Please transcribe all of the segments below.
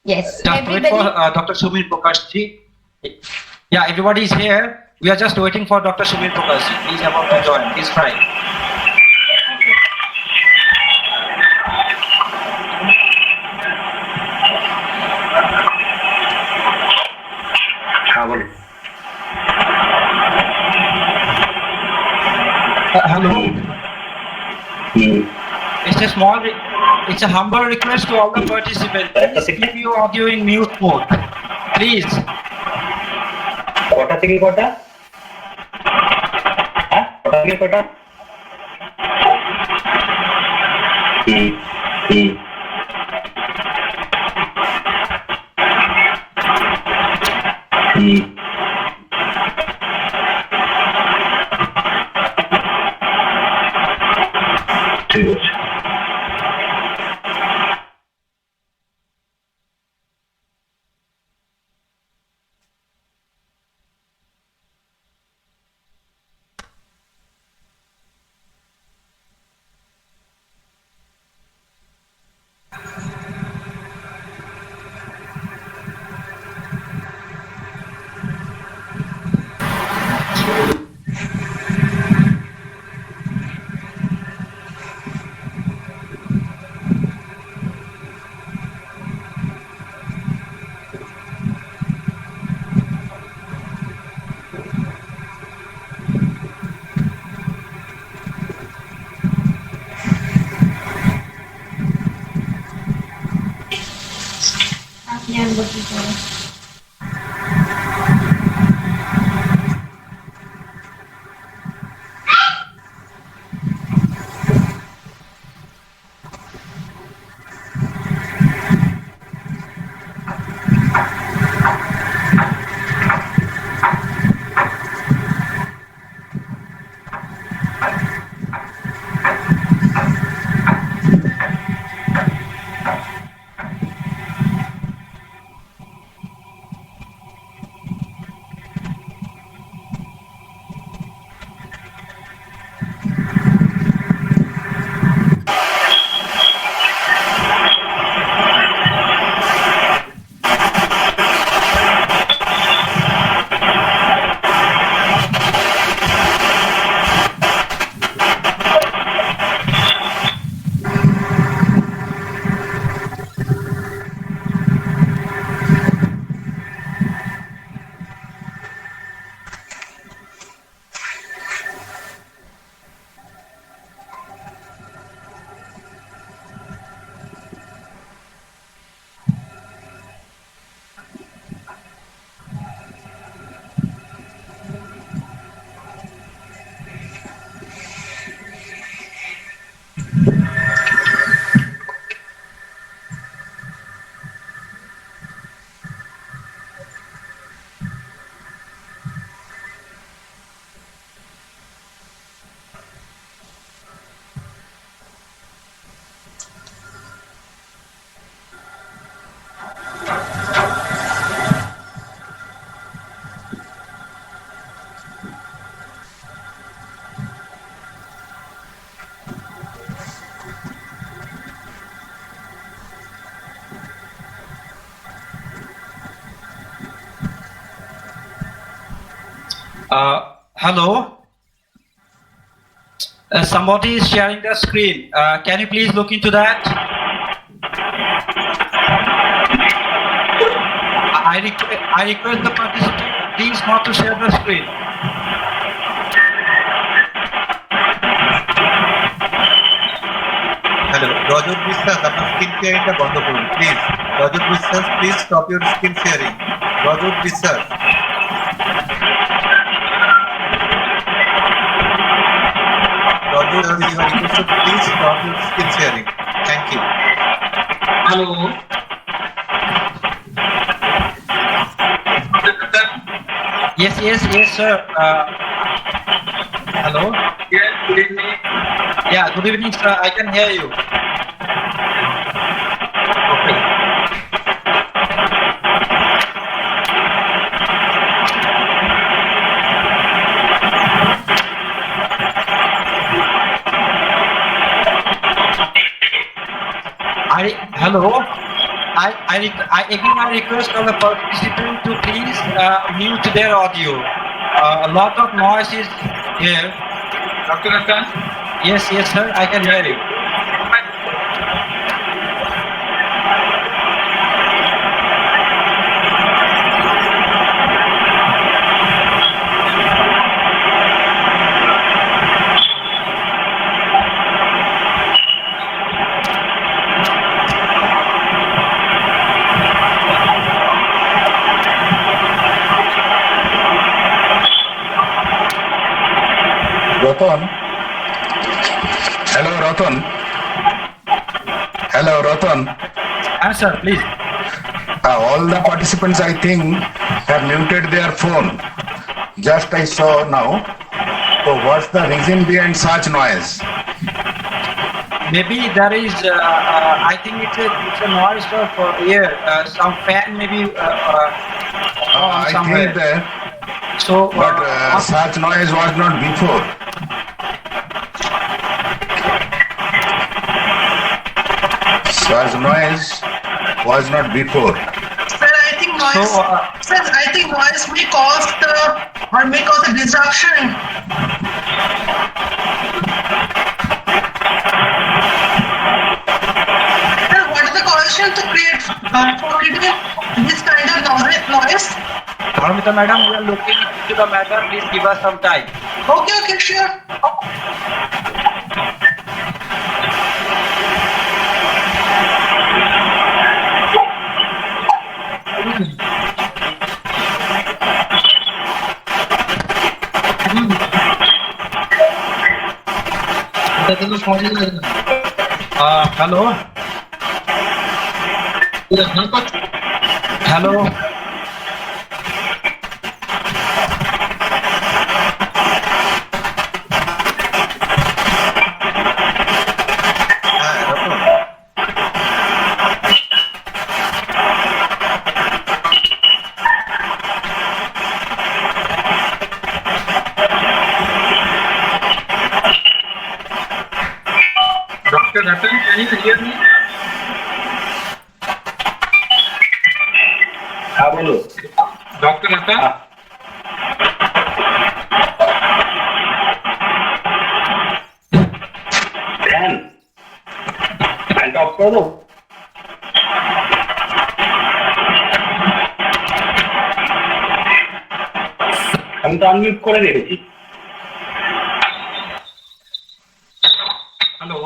Yes. Just Everybody. wait for Dr. Sumin Prakash ji. Yeah, everybody is here. We are just waiting for Dr. Sumin Prakash ji. He is about to join. He's trying. Hello. It's a humble request to all the participants. Please keep your audio in mute mode. Please. কটা থেকে কটা? কটা থেকে কটা? ঠিক আছে। Hello. Somebody is sharing the screen. Can you please look into that? I request the participant please not to share the screen. Hello, Rajiv বিশ্বাস, আপনার স্ক্রিন শেয়ারিংটা বন্ধ করুন প্লিজ। Rajiv বিশ্বাস, please stop your screen sharing. Rajiv বিশ্বাস। Rajiv, you are requested to please stop your screen sharing. Thank you. Hello. Yes, sir. Hello. Yes, good evening. Yeah, good evening, sir. I can hear you. Okay. Hello. I again I request all the participants to please mute their audio. A lot of noise is here. Dr. Ratan? Yes, sir, I can hear you. Ratan. Hello, Ratan. Hello, Ratan. Answer, please. All the participants, I think, have muted their phone. Just I saw now. So what's the reason behind such noise? Maybe there is, I think it's a noise of air, some fan maybe on I somewhere. think that, So, but such noise was not before. Such noise was not before. Sir, I think noise. So, Sir, I think noise may cause the disruption. Sir, what is the question to create for creating this kind of noise? Paramita madam, we are looking into the matter. Please give us some time. Okay, sure. Hello. Hello. Dr. Ratan, can you hear me? हाँ बोलो. Dr. Ratan? Fan of कर दो. हम तो unmute করে রেখেছি. Hello?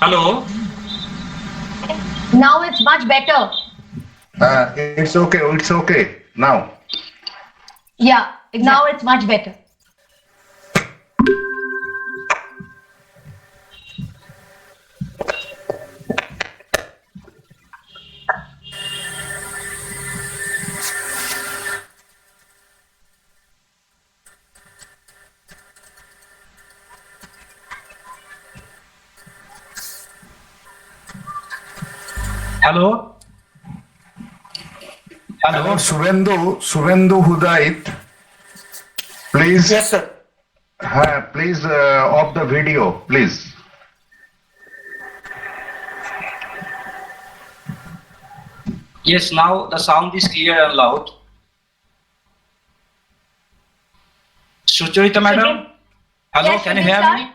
Hello? Now it's much better. It's okay now. Yeah, now it's much better. Hello. Hello, Suvendu Hudait. Please. Yes, sir. Please off the video, please. Yes, now the sound is clear and loud. Sucharita madam. Should we- Hello, Yes, can should you we hear start? me?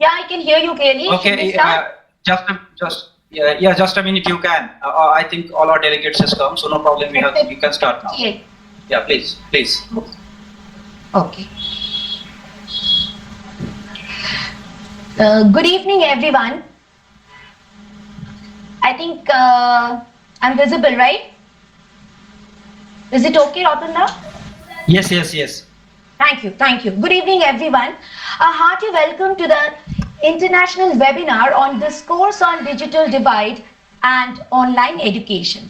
Yeah, I can hear you clearly. Should we Okay, start? just a minute. You can. I think all our delegates has come, so no problem. You can start now. Yeah. Yeah, please. Okay. Good evening, everyone. I think I'm visible, right? Is it okay, Rotunda? Yes. Thank you. Good evening, everyone. A hearty welcome to the international webinar on Discourse on Digital Divide and Online Education.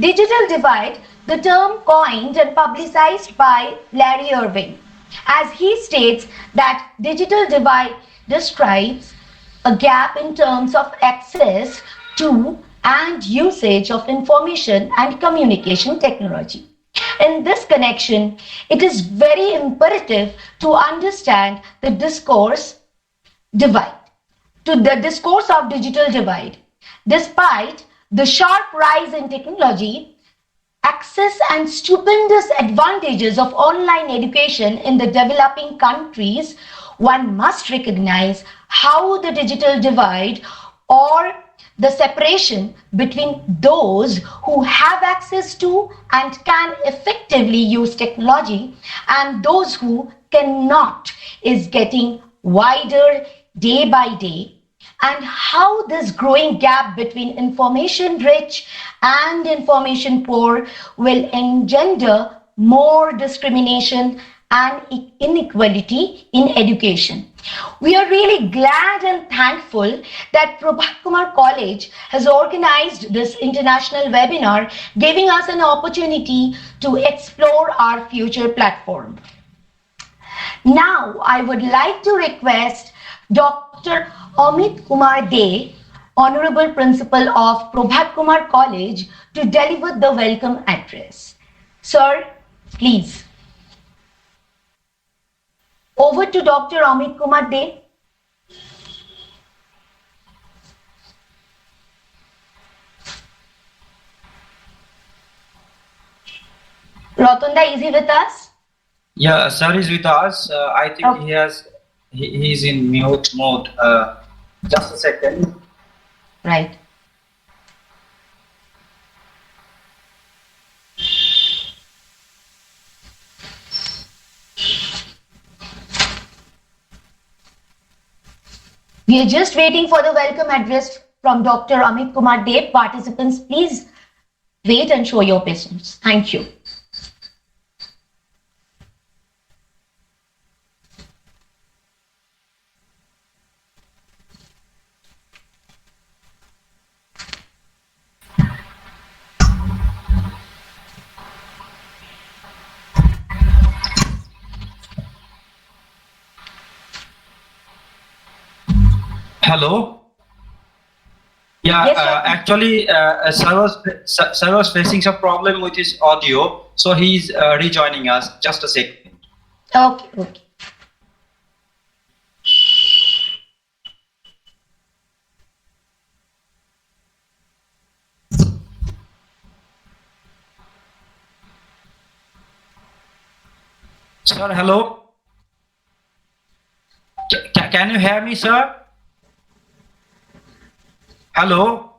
Digital divide, the term coined and publicized by Larry Irving, as he states that digital divide describes a gap in terms of access to and usage of information and communication technology. In this connection, it is very imperative to understand the discourse divide, to the discourse of digital divide. Despite the sharp rise in technology, access and stupendous advantages of online education in the developing countries, one must recognize how the digital divide or the separation between those who have access to and can effectively use technology and those who cannot is getting wider day by day, and how this growing gap between information rich and information poor will engender more discrimination and inequality in education. We are really glad and thankful that Prabhat Kumar College has organized this international webinar, giving us an opportunity to explore our future platform. Now, I would like to request Dr. Amit Kumar De, Honorable Principal of Prabhat Kumar College, to deliver the welcome address. Sir, please. Over to Dr. Amit Kumar De. Rotunda, is he with us? Yeah, sir is with us. I think Okay. he's in mute mode. Just a second. Right. We are just waiting for the welcome address from Dr. Amit Kumar De. Participants, please wait and show your patience. Thank you. Hello. Yeah, Yes, sir. actually, sir was facing some problem with his audio, so he's rejoining us. Just a second. Okay, okay. Sir, hello. Can you hear me, sir? Hello.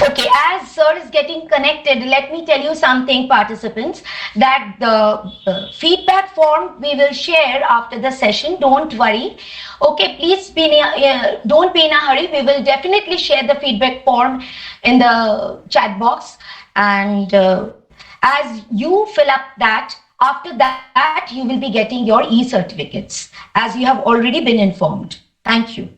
Okay, as sir is getting connected, let me tell you something, participants, that the feedback form we will share after the session. Don't worry. Okay, please don't be in a hurry. We will definitely share the feedback form in the chat box. And as you fill up that, after that, you will be getting your e-certificates, as you have already been informed. Thank you.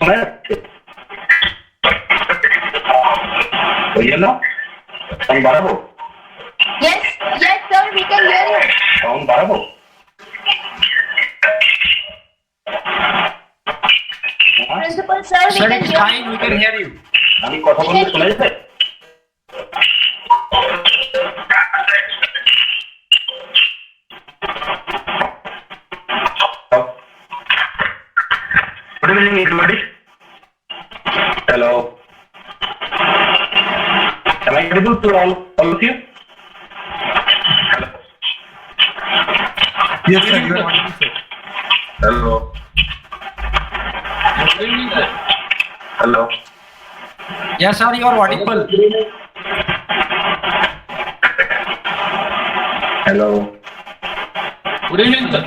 শোনা যাচ্ছে? ওই জন্য sound বাড়াবো? Yes, yes, sir, we can hear you. Sound বাড়াবো? Principal, sir, we Sir, can it's hear you. fine. We can hear you. আমি কথা বলতে শোনা যাবে? Good evening, everybody. Hello. Am I audible to all of you? Hello. Yes, sir, you are audible, sir. Hello. Good evening, sir. Hello. Yes, sir, you are audible. Hello. Good evening, sir.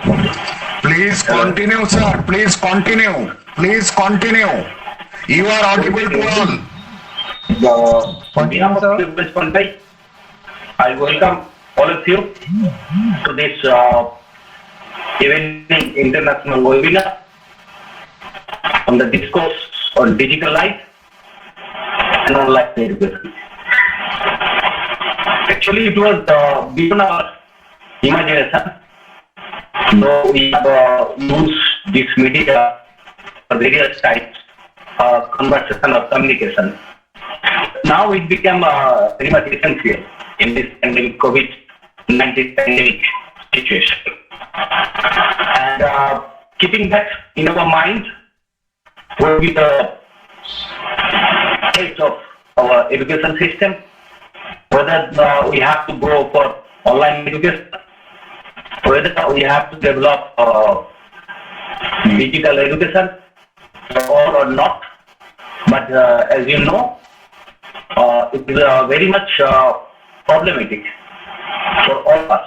Please continue, sir. Please continue. Please continue. You are audible to all. On behalf of Privilege CONTAI, I welcome all of you to this evening international webinar on the discourse on digital life and online education. Actually, it was beyond our imagination. Though we have used this media for various types of conversation or communication. Now it became very much essential in this pandemic COVID-19 pandemic situation. And keeping that in our mind will be the state of our education system, whether we have to go for online education, whether we have to develop digital education or not. But as you know, it is very much problematic for all of us.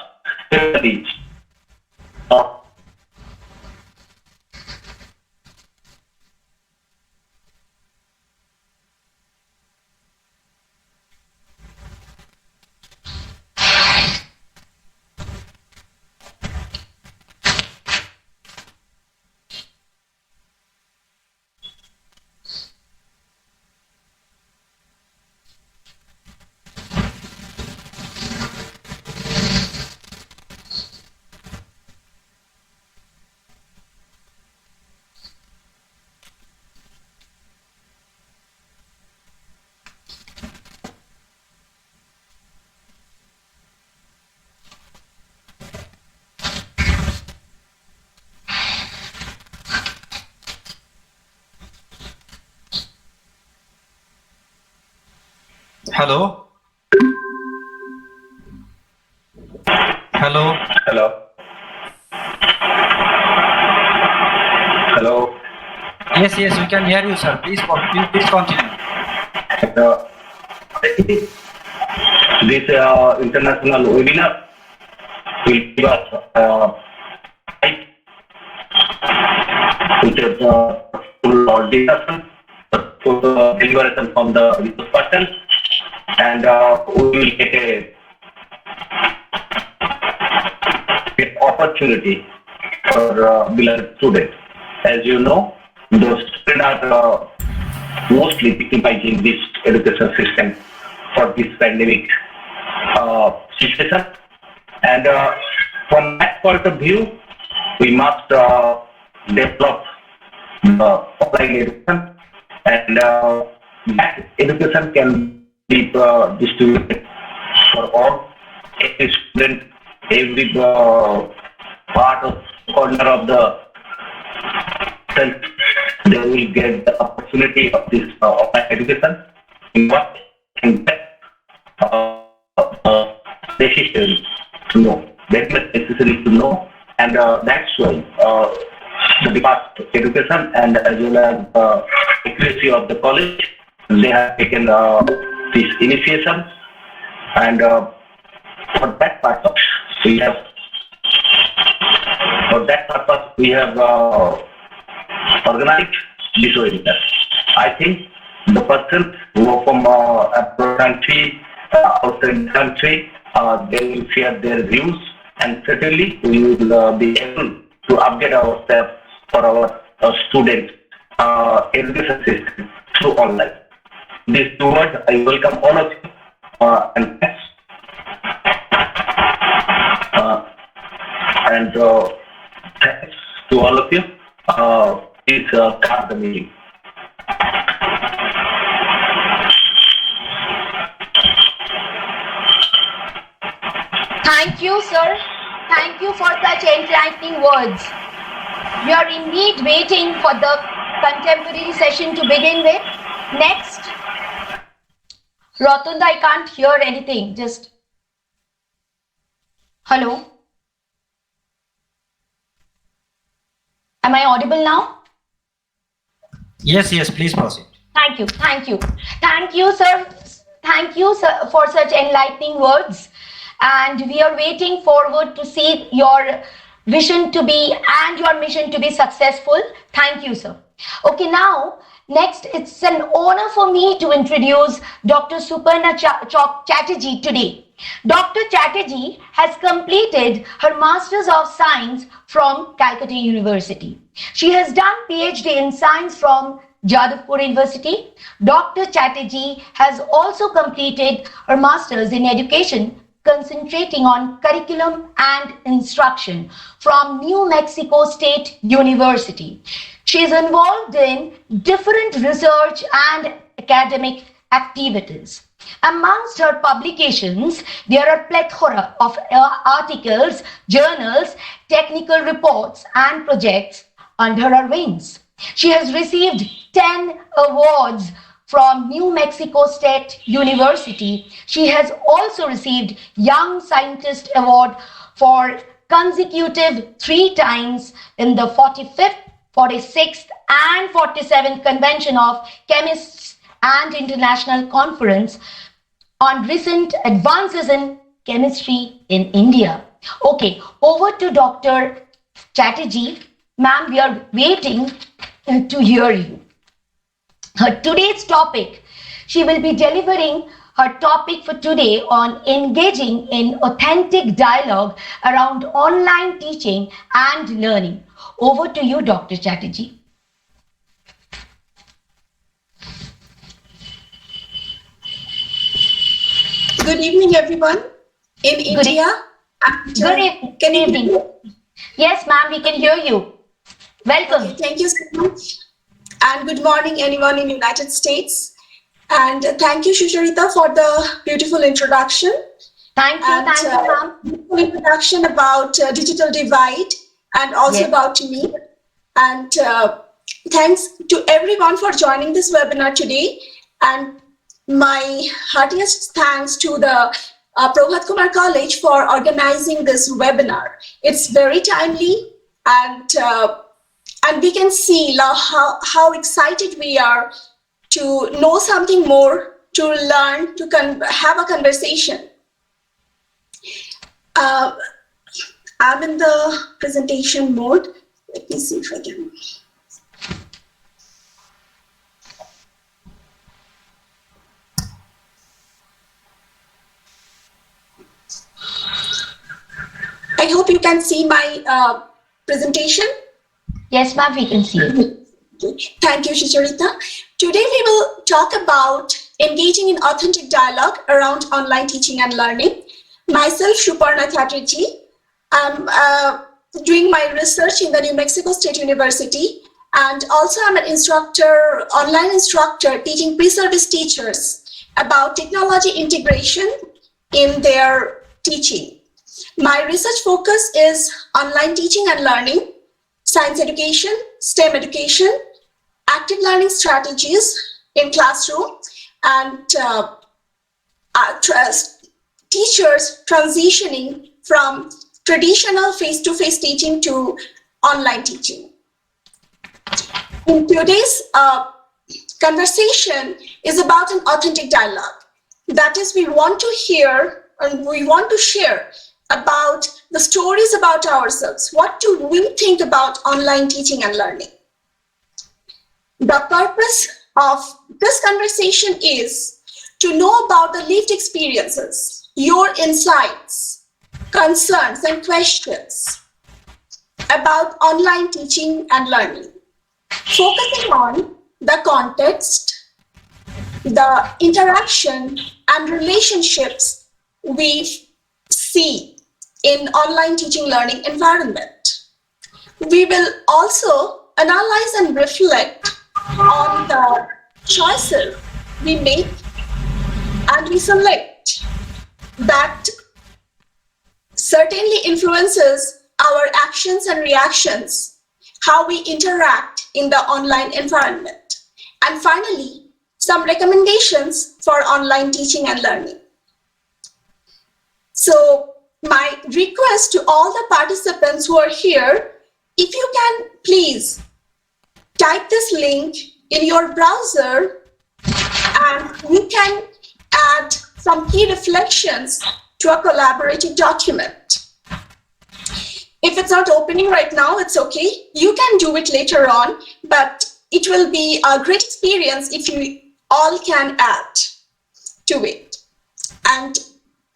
Hello. Hello. Hello. Hello. Yes, yes, we can hear you, sir. Please continue. This international webinar will give us with full discussion, full deliberation from the resource person, and we will get an opportunity for beloved students. As you know, those students are mostly victimizing this education system for this pandemic situation. And from that point of view, we must develop offline education, and that education can be distributed for all, every student, every part of corner of the country. They will get the opportunity of this offline education in what can get necessary to know. That is necessary to know, and that's why the Department of Education and as well as accuracy of the college, they have taken this initiation, and for that purpose we have organized this webinar. I think the persons who are from abroad country, outside the country, they will share their views, and certainly we will be able to update ourselves for our students education system through online. These two words, I welcome all of you and thanks. Thanks to all of you. Please start the meeting. Thank you, sir. Thank you for such enlightening words. We are indeed waiting for the contemporary session to begin with. Next. Rotunda, I can't hear anything. Just. Hello? Am I audible now? Yes, yes, please proceed. Thank you. Thank you. Thank you, sir. Thank you, sir, for such enlightening words. And we are waiting forward to see your vision to be and your mission to be successful. Thank you, sir. Okay, now, next, it's an honor for me to introduce Dr. Suparna Chatterjee today. Dr. Chatterjee has completed her Masters of Science from Calcutta University. She has done PhD in Science from Jadavpur University. Dr. Chatterjee has also completed her Masters in Education, concentrating on curriculum and instruction from New Mexico State University. She is involved in different research and academic activities. Amongst her publications, there are plethora of articles, journals, technical reports, and projects under her wings. She has received 10 awards from New Mexico State University. She has also received Young Scientist Award for consecutive 3 times in the 45th, 46th, and 47th Convention of Chemists and International Conference on Recent Advances in Chemistry in India. Okay, over to Dr. Chatterjee. Ma'am, we are waiting to hear you. Today's topic, she will be delivering her topic for today on engaging in authentic dialogue around online teaching and learning. Over to you, Dr. Chatterjee. Good evening, everyone in India. Good evening. Can you hear me? Yes, ma'am, we can hear you. Welcome. Okay, thank you so much. And good morning, anyone in United States. And thank you, Susharita, for the beautiful introduction. Thank you, ma'am. Beautiful introduction about digital divide and also about me. And thanks to everyone for joining this webinar today. And my heartiest thanks to the PRABHAT College for organizing this webinar. It's very timely, and we can see how excited we are to know something more, to learn, to have a conversation. I'm in the presentation mode. Let me see if I can. I hope you can see my presentation. Yes, ma'am, we can see it. Thank you, Susharita. Today we will talk about engaging in authentic dialogue around online teaching and learning. Myself, Suparna Chatterjee. I'm doing my research in the New Mexico State University, and also I'm an instructor, online instructor, teaching pre-service teachers about technology integration in their teaching. My research focus is online teaching and learning, science education, STEM education, active learning strategies in classroom, and teachers transitioning from traditional face-to-face teaching to online teaching. In today's conversation is about an authentic dialogue. That is, we want to hear and we want to share about the stories about ourselves. What do we think about online teaching and learning? The purpose of this conversation is to know about the lived experiences, your insights, concerns, and questions about online teaching and learning. focusing on the context, the interaction and relationships we see in online teaching learning environment. We will also analyze and reflect on the choices we make and we select that certainly influences our actions and reactions, how we interact in the online environment. And finally, some recommendations for online teaching and learning. So my request to all the participants who are here, if you can please type this link in your browser and you can add some key reflections to a collaborative document. If it's not opening right now, it's okay. You can do it later on, but it will be a great experience if you all can add to it. And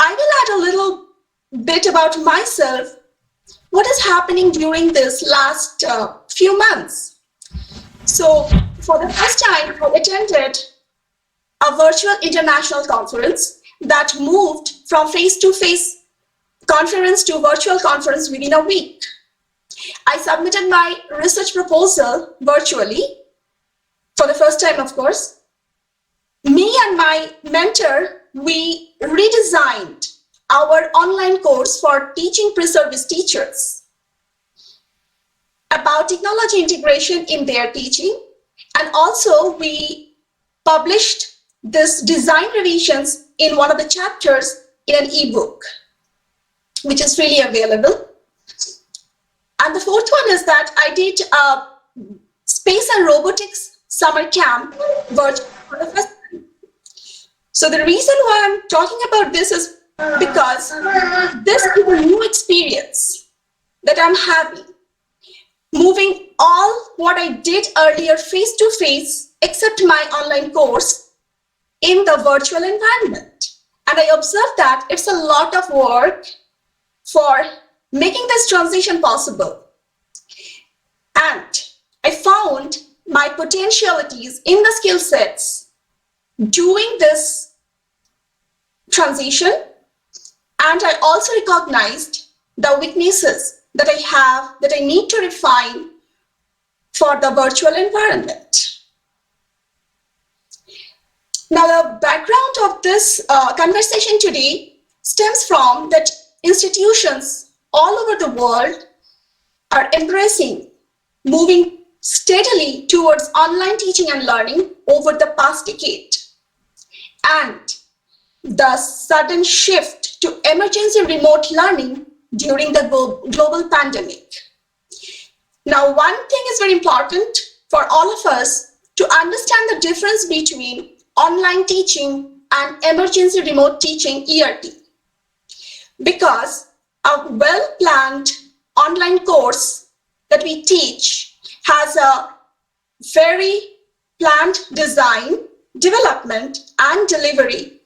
I will add a little bit about myself, what is happening during this last few months. So for the first time, I attended a virtual international conference that moved from face-to-face conference to virtual conference within a week. I submitted my research proposal virtually for the first time, of course. Me and my mentor, we redesigned our online course for teaching pre-service teachers about technology integration in their teaching. And also we published this design revisions in one of the chapters in an ebook, which is freely available. And the fourth one is that I did a space and robotics summer camp virtual for the first time. So the reason why I'm talking about this is because this is a new experience that I'm having, moving all what I did earlier face to face, except my online course, in the virtual environment. And I observed that it's a lot of work for making this transition possible. And I found my potentialities in the skill sets doing this transition. And I also recognized the weaknesses that I have, that I need to refine for the virtual environment. Now, the background of this conversation today stems from that institutions all over the world are embracing, moving steadily towards online teaching and learning over the past decade. And the sudden shift to emergency remote learning during the global pandemic. Now, one thing is very important for all of us to understand the difference between online teaching and emergency remote teaching, ERT. Because a well-planned online course that we teach has a very planned design, development, and delivery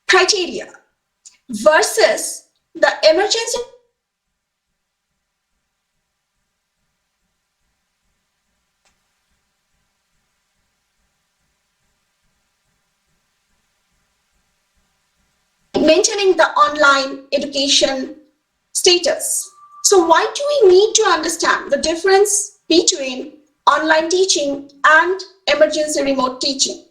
criteria versus the emergency maintaining the online education status. So why do we need to understand the difference between online teaching and emergency remote teaching?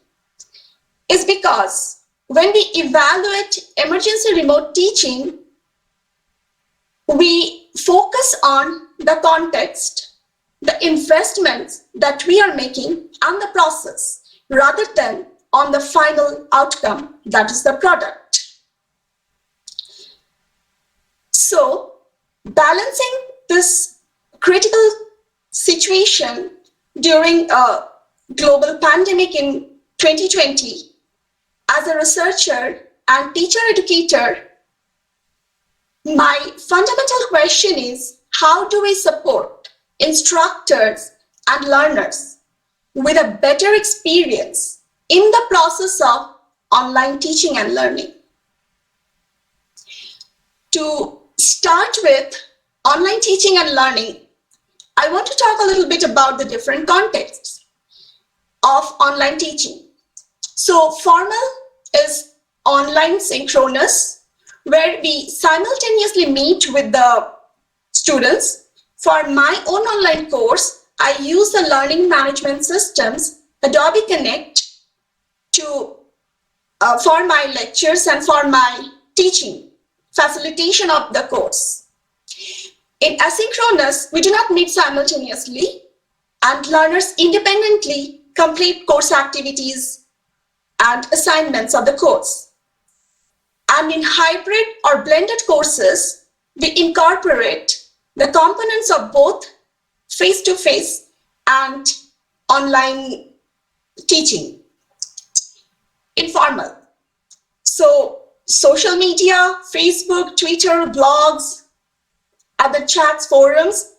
It's because when we evaluate emergency remote teaching, we focus on the context, the investments that we are making, and the process, rather than on the final outcome, that is the product. So, balancing this critical situation during a global pandemic in 2020, as a researcher and teacher educator, my fundamental question is, how do we support instructors and learners with a better experience in the process of online teaching and learning? To start with online teaching and learning, I want to talk a little bit about the different contexts of online teaching. So formal is online synchronous, where we simultaneously meet with the students. For my own online course, I use the learning management systems, Adobe Connect, for my lectures and for my teaching, facilitation of the course. In asynchronous, we do not meet simultaneously, and learners independently complete course activities and assignments of the course. And in hybrid or blended courses, we incorporate the components of both face-to-face and online teaching. Informal. So social media, Facebook, Twitter, blogs, other chats, forums,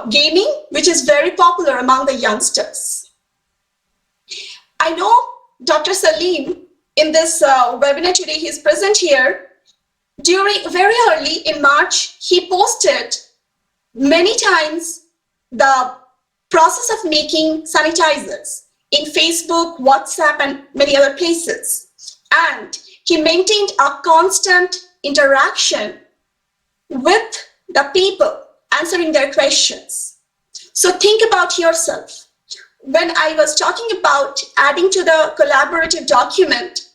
gaming, which is very popular among the youngsters. I know Dr. Salim in this webinar today, he's present here. Very early in March, he posted many times the process of making sanitizers in Facebook, WhatsApp, and many other places. And he maintained a constant interaction with the people, answering their questions. So think about yourself. When I was talking about adding to the collaborative document,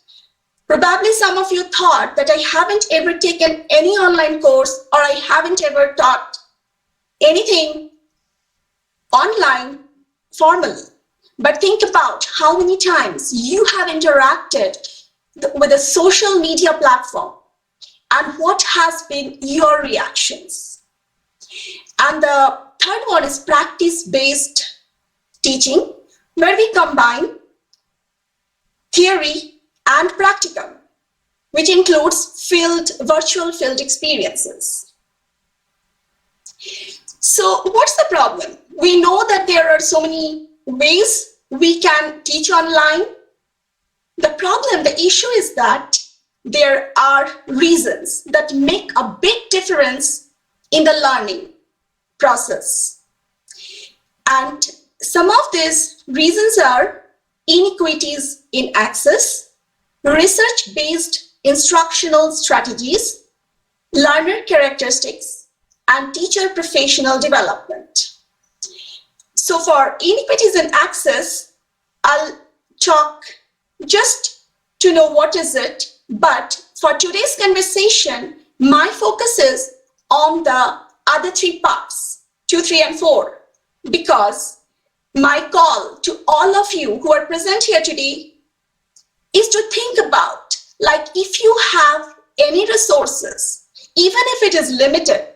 probably some of you thought that I haven't ever taken any online course or I haven't ever taught anything online formally. But think about how many times you have interacted with a social media platform and what has been your reactions. And the third one is practice-based teaching, where we combine theory and practicum, which includes virtual field experiences. So what's the problem? We know that there are so many ways we can teach online. The problem, the issue is that there are reasons that make a big difference in the learning process. And some of these reasons are inequities in access, research-based instructional strategies, learner characteristics, and teacher professional development. So for inequities in access, I'll talk just to know what is it, but for today's conversation, my focus is on the other three parts, 2, 3, and 4, because my call to all of you who are present here today is to think about, like, if you have any resources, even if it is limited,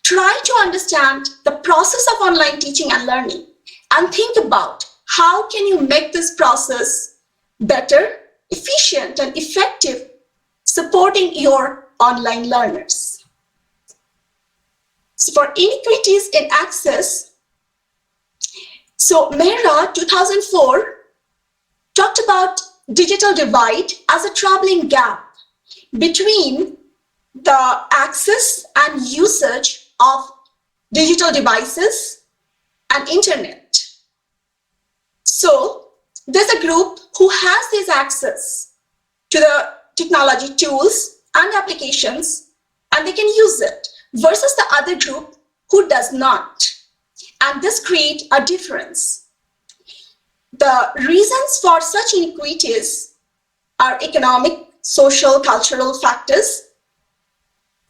try to understand the process of online teaching and learning and think about how can you make this process better, efficient, and effective, supporting your online learners. So for inequities in access, so Mehra 2004 talked about digital divide as a troubling gap between the access and usage of digital devices and internet. So there's a group who has this access to the technology tools and applications, and they can use it, versus the other group who does not. And this creates a difference. The reasons for such inequities are economic, social, cultural factors,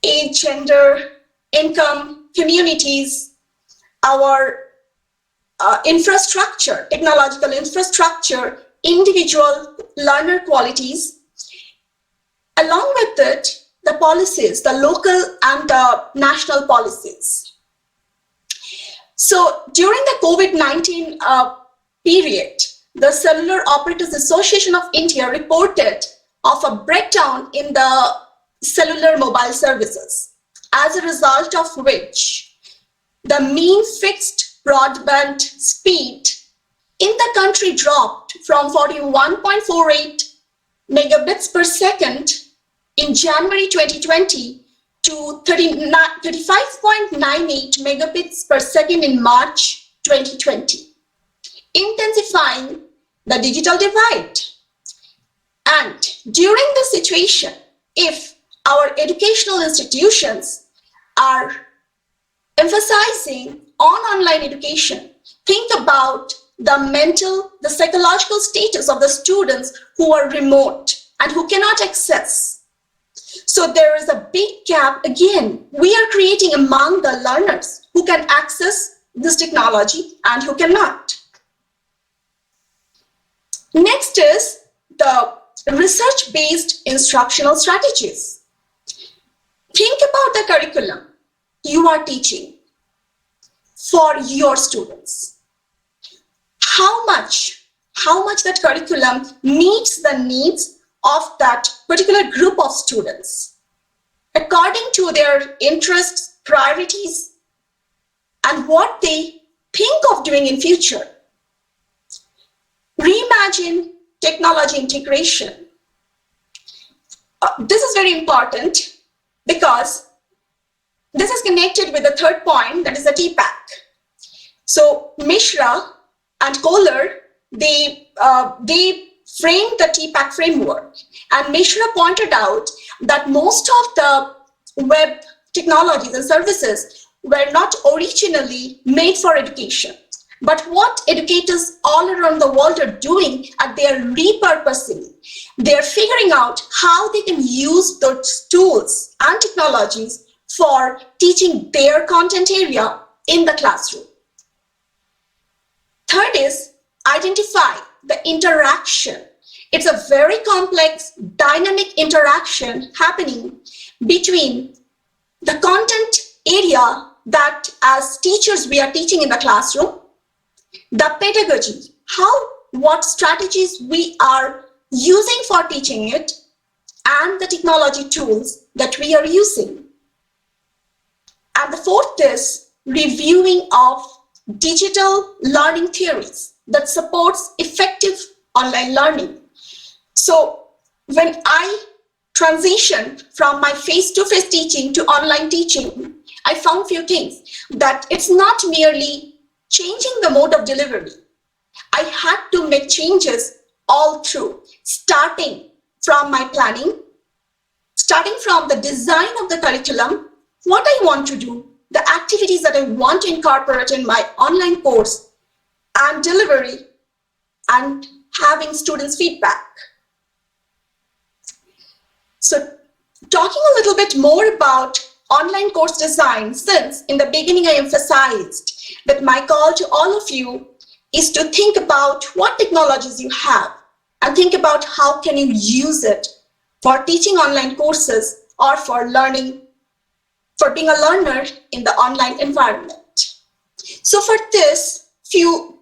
age, gender, income, communities, our infrastructure, technological infrastructure, individual learner qualities. Along with it, the policies, the local and the national policies. So during the COVID-19 period, the Cellular Operators Association of India reported of a breakdown in the cellular mobile services, as a result of which the mean fixed broadband speed in the country dropped from 41.48 megabits per second in January 2020 to 35.98 megabits per second in March 2020, intensifying the digital divide. And during this situation, if our educational institutions are emphasizing on online education, think about the psychological status of the students who are remote and who cannot access. So there is a big gap again we are creating among the learners who can access this technology and who cannot. Next is the research-based instructional strategies. Think about the curriculum you are teaching for your students. How much that curriculum meets the needs of that particular group of students according to their interests, priorities, and what they think of doing in future. Reimagine technology integration. This is very important because this is connected with the third point, that is the TPAC. So Mishra and Kohler, they framed the TPAC framework, and Mishra pointed out that most of the web technologies and services were not originally made for education. But what educators all around the world are doing, and they are repurposing. They are figuring out how they can use those tools and technologies for teaching their content area in the classroom. Third is identify the interaction. It's a very complex, dynamic interaction happening between the content area that as teachers we are teaching in the classroom, the pedagogy, what strategies we are using for teaching it, and the technology tools that we are using. And the fourth is reviewing of digital learning theories that supports effective online learning. So when I transitioned from my face-to-face teaching to online teaching, I found few things, that it's not merely changing the mode of delivery. I had to make changes all through, starting from my planning, starting from the design of the curriculum, what I want to do, the activities that I want to incorporate in my online course, and delivery, and having students' feedback. So talking a little bit more about online course design, since in the beginning I emphasized that my call to all of you is to think about what technologies you have and think about how can you use it for teaching online courses or for learning, for being a learner in the online environment. So for this, few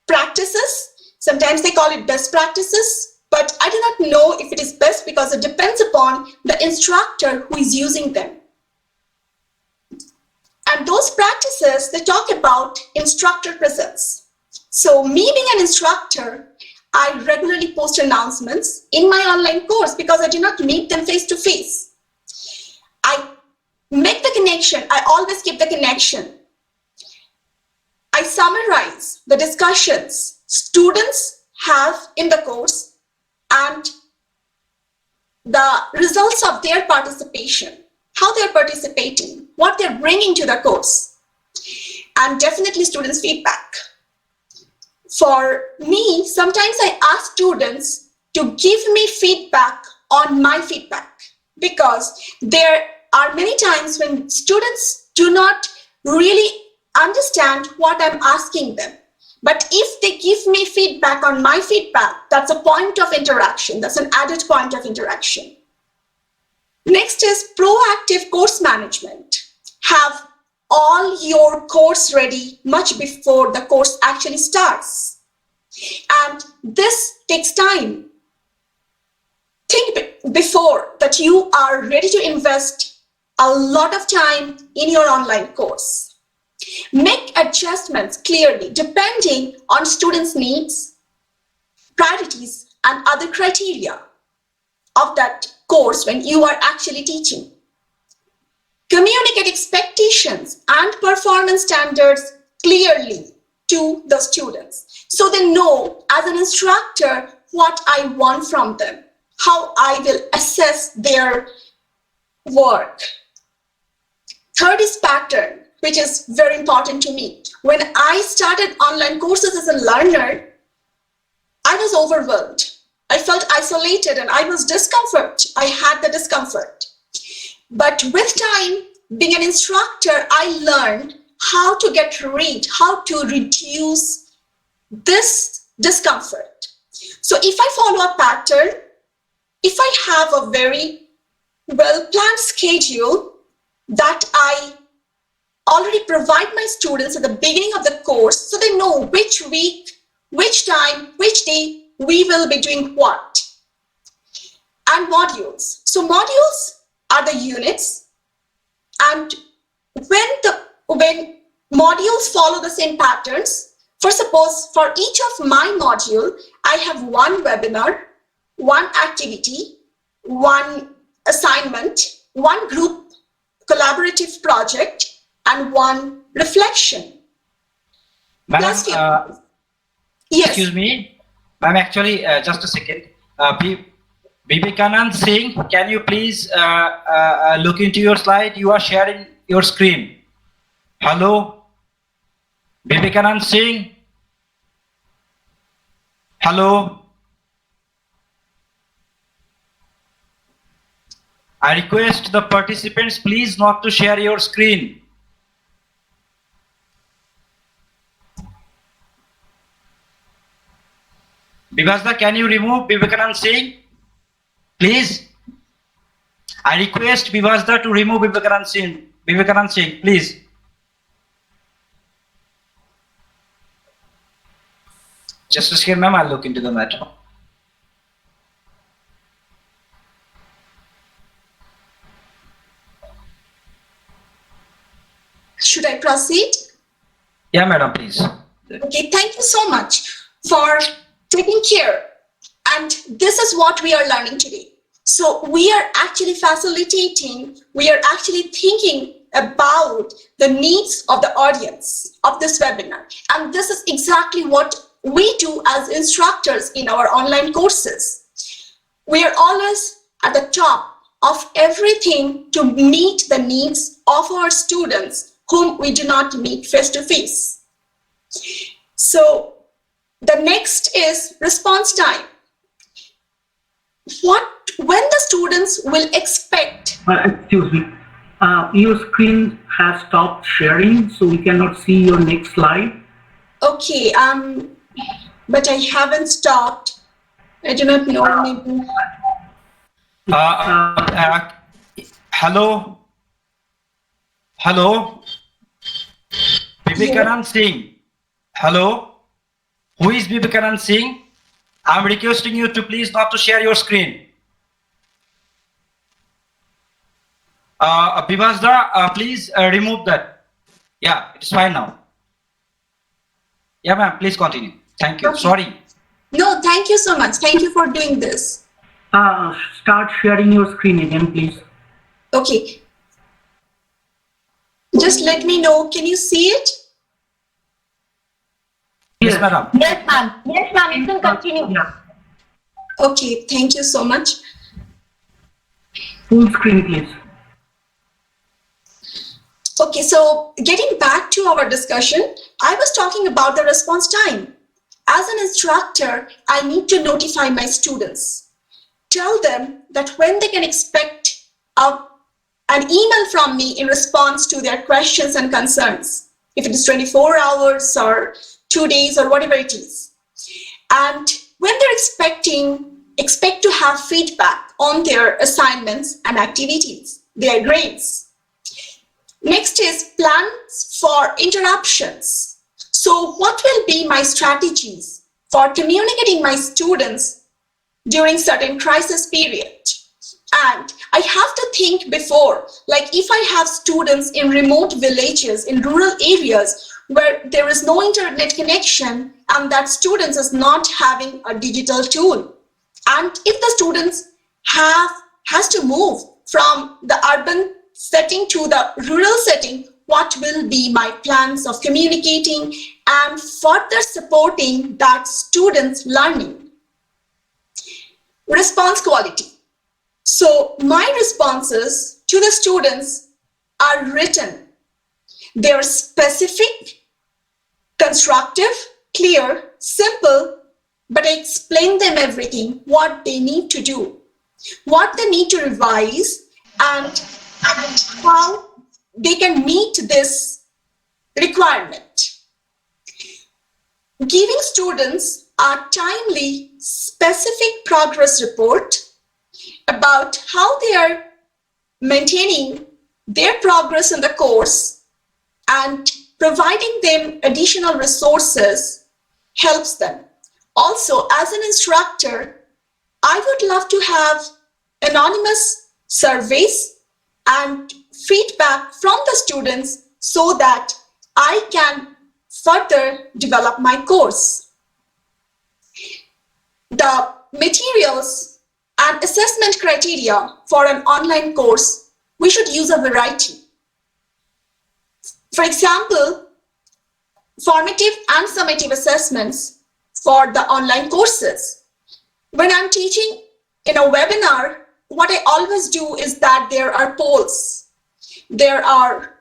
practices, sometimes they call it best practices, but I do not know if it is best because it depends upon the instructor who is using them. And those practices, they talk about instructor presence. So me being an instructor, I regularly post announcements in my online course because I do not meet them face to face. I make the connection. I always keep the connection. I summarize the discussions students have in the course and the results of their participation, how they're participating, what they're bringing to the course, and definitely students' feedback. For me, sometimes I ask students to give me feedback on my feedback because there are many times when students do not really understand what I'm asking them. But if they give me feedback on my feedback, that's a point of interaction. That's an added point of interaction. Next is proactive course management. Have all your course ready much before the course actually starts. And this takes time. Think before that you are ready to invest a lot of time in your online course. Make adjustments clearly depending on students' needs, priorities, and other criteria of that course when you are actually teaching. communicate expectations and performance standards clearly to the students, so they know as an instructor what I want from them, how I will assess their work. Third is pattern, which is very important to me. When I started online courses as a learner, I was overwhelmed. I felt isolated and I was discomfort. I had the discomfort. But with time, being an instructor, I learned how to get rid, how to reduce this discomfort. So if I follow a pattern, if I have a very well-planned schedule that I already provide my students at the beginning of the course, so they know which week, which time, which day we will be doing what. And modules. So modules are the units, and when modules follow the same patterns, for suppose for each of my module, I have one webinar, one activity, one assignment, one group collaborative project, and one reflection. Madam, yes. Excuse me. Ma'am, actually, just a second. Vivekanand Singh, can you please look into your slide? You are sharing your screen. Hello? Vivekanand Singh? Hello? I request the participants please not to share your screen. Vivasda, can you remove Vivekanand Singh? Please. I request Vivasda to remove Vivekanand Singh. Vivekanand Singh, please. Just a second, ma'am, I'll look into the matter. Should I proceed? Yeah, madam, please. Okay, thank you so much for taking care. And this is what we are learning today. So we are actually facilitating, we are actually thinking about the needs of the audience of this webinar. And this is exactly what we do as instructors in our online courses. We are always at the top of everything to meet the needs of our students whom we do not meet face to face. So the next is response time. When the students will expect. Excuse me. Your screen has stopped sharing, so we cannot see your next slide. Okay, but I haven't stopped. I do not know, maybe. Hello? Hello? Vivekanand Singh. Hello? Who is Vivekanand Singh? I'm requesting you to please not to share your screen. Vivasda, please remove that. Yeah, it's fine now. Yeah, ma'am, please continue. Thank you. Okay. Sorry. No, thank you so much. Thank you for doing this. Start sharing your screen again, please. Okay. Just let me know. Can you see it? Yes, madam. Yes, ma'am. Yes, ma'am. You can continue. Yeah. Okay, thank you so much. Full screen, please. Okay, so getting back to our discussion, I was talking about the response time. As an instructor, I need to notify my students. Tell them that when they can expect an email from me in response to their questions and concerns, if it is 24 hours or 2 days or whatever it is. And when they're expect to have feedback on their assignments and activities, their grades. Next is plans for interruptions. So what will be my strategies for communicating my students during certain crisis period? And I have to think before, like if I have students in remote villages, in rural areas where there is no internet connection and that students is not having a digital tool. And if the students has to move from the urban setting to the rural setting, what will be my plans of communicating and further supporting that students' learning. Response quality. So my responses to the students are written. They are specific, constructive, clear, simple, but I explain them everything, what they need to do, what they need to revise, and how they can meet this requirement. Giving students a timely, specific progress report about how they are maintaining their progress in the course and providing them additional resources helps them. Also, as an instructor, I would love to have anonymous surveys and feedback from the students so that I can further develop my course. The materials and assessment criteria for an online course, we should use a variety. For example, formative and summative assessments for the online courses. When I'm teaching in a webinar, what I always do is that there are polls, there are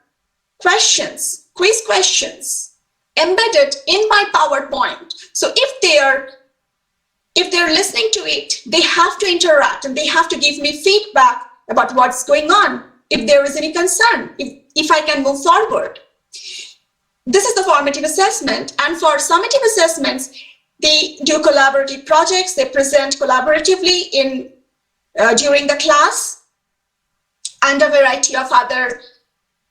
questions, quiz questions embedded in my PowerPoint. So if they're listening to it, they have to interact and they have to give me feedback about what's going on, if there is any concern, if I can move forward. This is the formative assessment, and for summative assessments, they do collaborative projects, they present collaboratively during the class, and a variety of other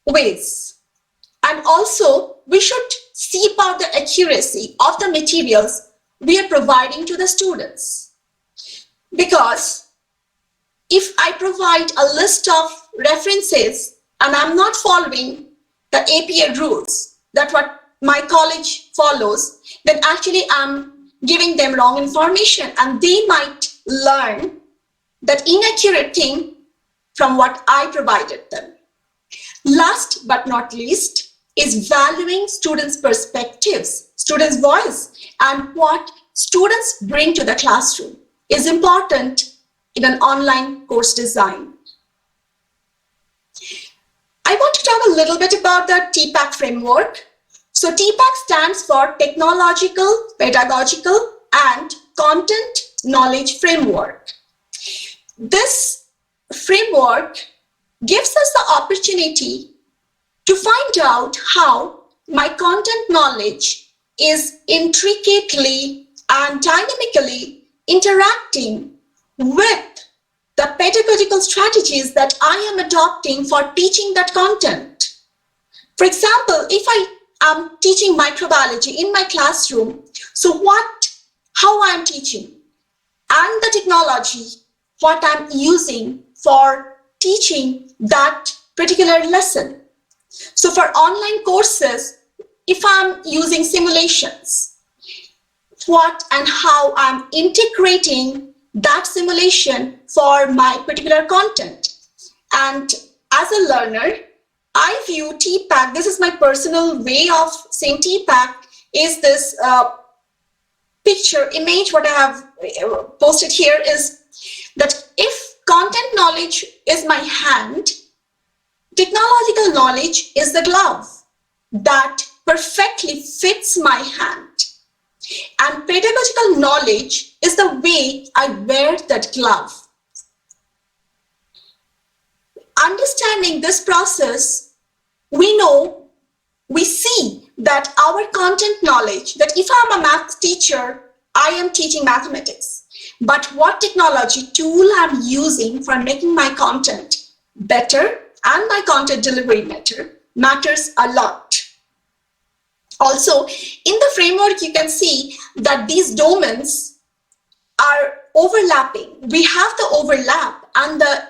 ways. And also, we should seek out the accuracy of the materials we are providing to the students. Because if I provide a list of references and I'm not following the APA rules, that what my college follows, then actually I'm giving them wrong information and they might learn that inaccurate thing from what I provided them. Last but not least is valuing students' perspectives, students' voice, and what students bring to the classroom is important in an online course design. I want to talk a little bit about the TPAC framework. So TPAC stands for Technological, Pedagogical, and Content Knowledge Framework. This framework gives us the opportunity to find out how my content knowledge is intricately and dynamically interacting with the pedagogical strategies that I am adopting for teaching that content. For example, if I am teaching microbiology in my classroom, so how I am teaching and the technology, what I'm using for teaching that particular lesson. So for online courses, if I'm using simulations, what and how I'm integrating that simulation for my particular content. And as a learner, I view TPAC, this is my personal way of saying TPAC, is this picture, image, what I have posted here is that if content knowledge is my hand, technological knowledge is the glove that perfectly fits my hand. And pedagogical knowledge is the way I wear that glove. Understanding this process, we see that our content knowledge, that if I'm a math teacher, I am teaching mathematics. But what technology tool I'm using for making my content better and my content delivery matters a lot. Also, in the framework, you can see that these domains are overlapping. We have the overlap and the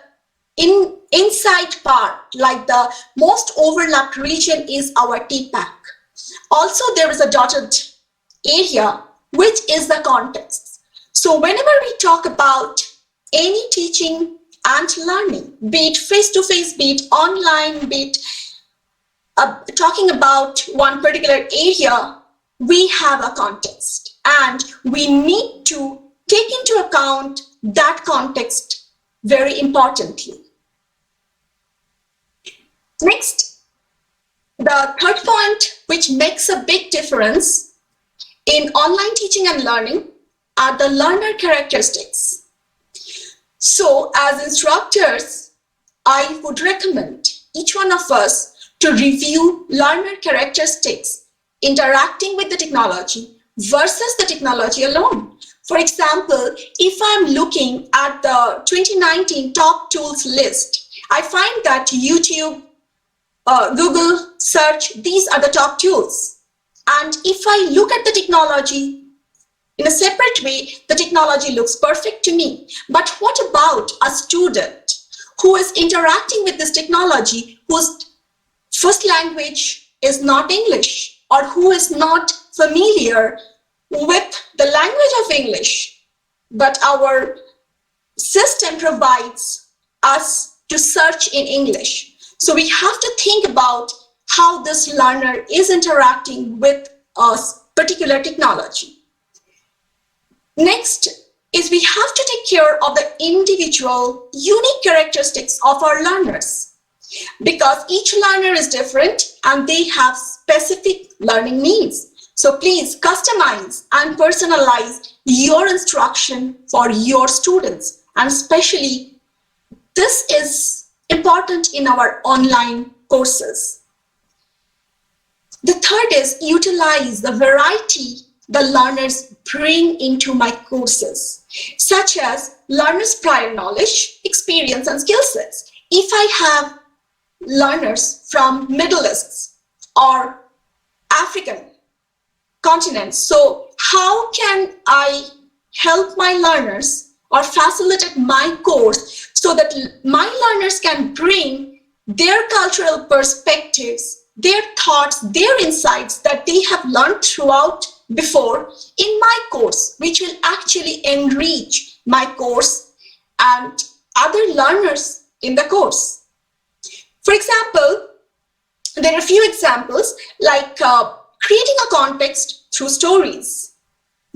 inside part, like the most overlapped region is our TPAC. Also, there is a dotted area, which is the context. So whenever we talk about any teaching and learning, be it face-to-face, be it online, be it talking about one particular area, we have a context and we need to take into account that context very importantly. Next, the third point which makes a big difference in online teaching and learning are the learner characteristics. So as instructors, I would recommend each one of us to review learner characteristics interacting with the technology versus the technology alone. For example, if I'm looking at the 2019 top tools list, I find that YouTube, Google search, these are the top tools. And if I look at the technology in a separate way, the technology looks perfect to me. But what about a student who is interacting with this technology, whose first language is not English, or who is not familiar with the language of English, but our system provides us to search in English. So we have to think about how this learner is interacting with a particular technology. Next is we have to take care of the individual unique characteristics of our learners, because each learner is different and they have specific learning needs. So please customize and personalize your instruction for your students, and especially this is important in our online courses. The third is utilize the variety the learners bring into my courses, such as learners' prior knowledge, experience, and skill sets. If I have learners from Middle East or African continents, so how can I help my learners or facilitate my course so that my learners can bring their cultural perspectives, their thoughts, their insights that they have learned throughout before in my course, which will actually enrich my course and other learners in the course. For example, there are a few examples like creating a context through stories,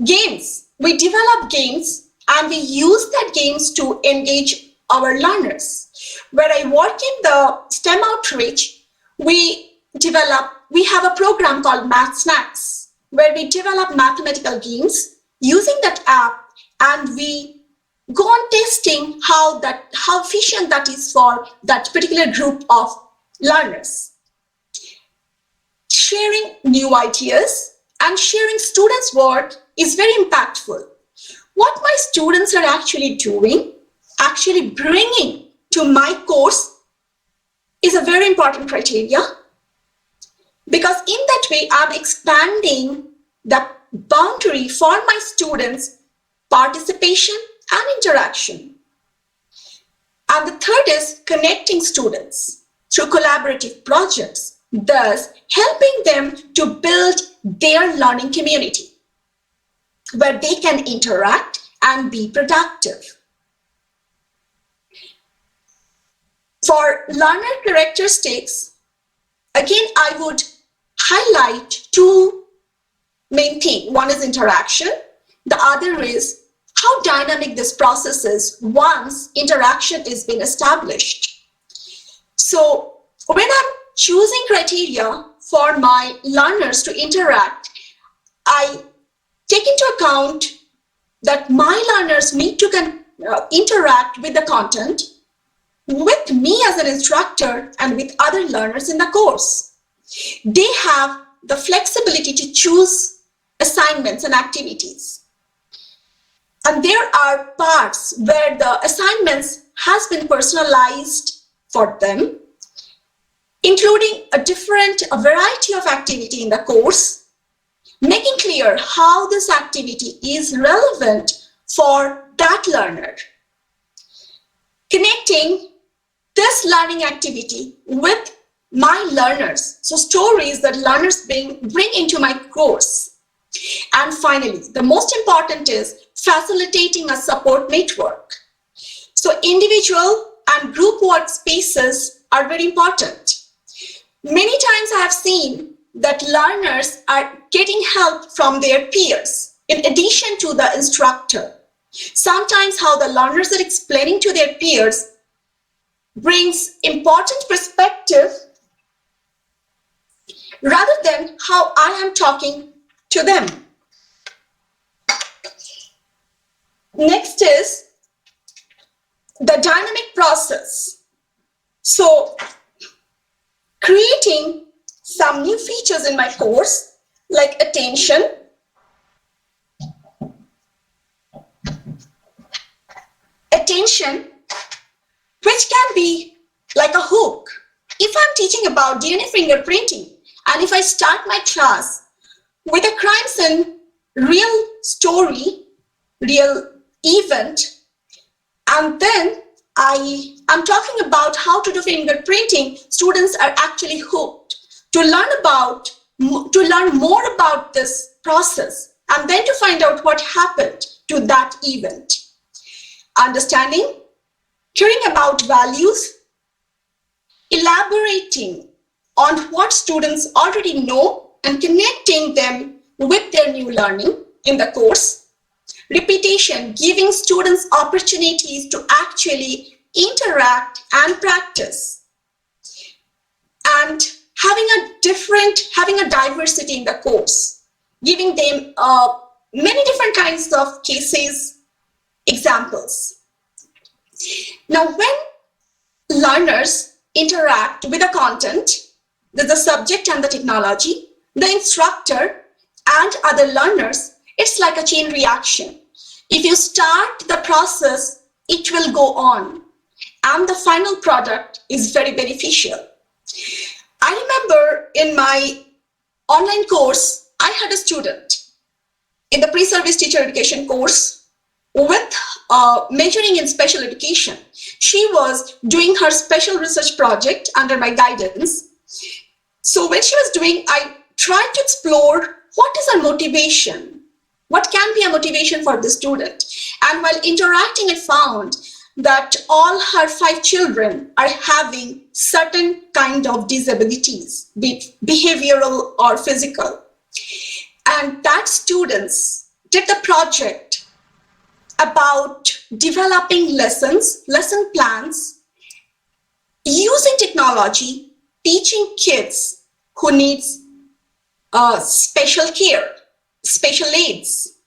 games. We develop games and we use that games to engage our learners. Where I work in the STEM outreach, we have a program called Math Snacks, where we develop mathematical games using that app, and we go on testing how efficient that is for that particular group of learners. Sharing new ideas and sharing students' work is very impactful. What my students are actually doing, actually bringing to my course, is a very important criteria, because in that way I'm expanding the boundary for my students' participation and interaction. And the third is connecting students through collaborative projects, thus helping them to build their learning community where they can interact and be productive. For learner characteristics, again, I would highlight two main things. One is interaction. The other is how dynamic this process is once interaction is being established. So when I'm choosing criteria for my learners to interact, I take into account that my learners need to interact with the content with me as an instructor and with other learners in the course. They have the flexibility to choose assignments and activities. And there are parts where the assignments has been personalized for them, including a variety of activity in the course, making clear how this activity is relevant for that learner. Connecting this learning activity with my learners, so stories that learners bring into my course. And finally, the most important is facilitating a support network. So individual and group workspaces are very important. Many times I have seen that learners are getting help from their peers in addition to the instructor. Sometimes how the learners are explaining to their peers brings important perspective rather than how I am talking to them. Next is the dynamic process. So creating some new features in my course like attention, which can be like a hook. If I'm teaching about DNA fingerprinting, and if I start my class with a crime scene, real story, real event, and then I'm talking about how to do fingerprinting, students are actually hooked to learn more about this process and then to find out what happened to that event. Understanding, caring about values, elaborating on what students already know and connecting them with their new learning in the course. Repetition, giving students opportunities to actually interact and practice. And having a diversity in the course, giving them many different kinds of cases, examples. Now, when learners interact with the content, the subject and the technology, the instructor and other learners, it's like a chain reaction. If you start the process, it will go on, and the final product is very beneficial. I remember in my online course, I had a student in the pre-service teacher education course with majoring in special education. She was doing her special research project under my guidance. So when she was doing, I tried to explore what is her motivation, what can be a motivation for the student. And while interacting, I found that all her 5 children are having certain kind of disabilities, be it behavioral or physical. And that students did the project about developing lessons, lesson plans, using technology, teaching kids who needs special care, special aids.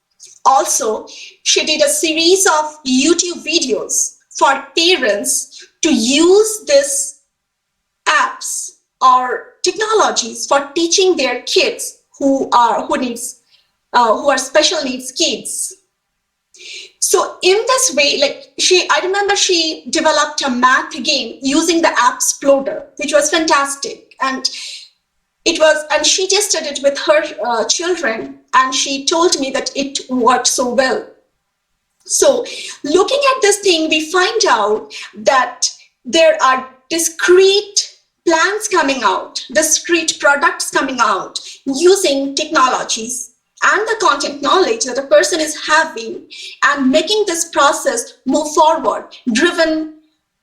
Also, she did a series of YouTube videos for parents to use these apps or technologies for teaching their kids who are special needs kids. So in this way, I remember she developed a math game using the app Exploder, which was fantastic. And she tested it with her children, and she told me that it worked so well. So looking at this thing, we find out that there are discrete plans coming out, discrete products coming out using technologies and the content knowledge that a person is having, and making this process move forward, driven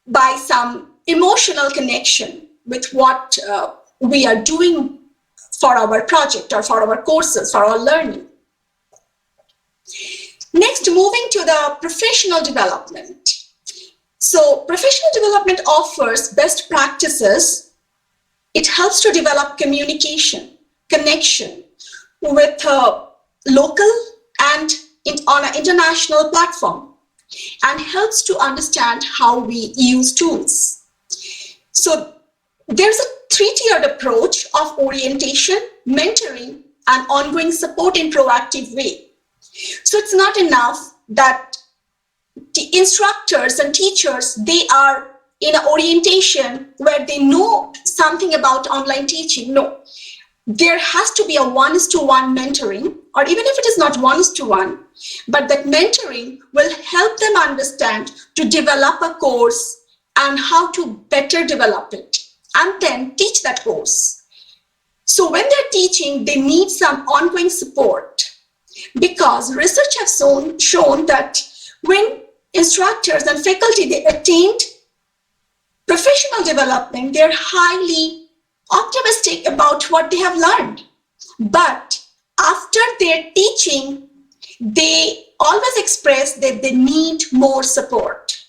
by some emotional connection with what we are doing for our project or for our courses, for our learning. Next, moving to the professional development. So professional development offers best practices. It helps to develop communication, connection with local and on an international platform, and helps to understand how we use tools. So there's a 3-tiered approach of orientation, mentoring, and ongoing support in proactive way. So it's not enough that the instructors and teachers, they are in an orientation where they know something about online teaching. No, there has to be a 1:1 mentoring, or even if it is not 1:1, but that mentoring will help them understand to develop a course and how to better develop it, and then teach that course. So when they're teaching, they need some ongoing support, because research has shown that when instructors and faculty, they attained professional development. They're highly optimistic about what they have learned. But after their teaching, they always express that they need more support.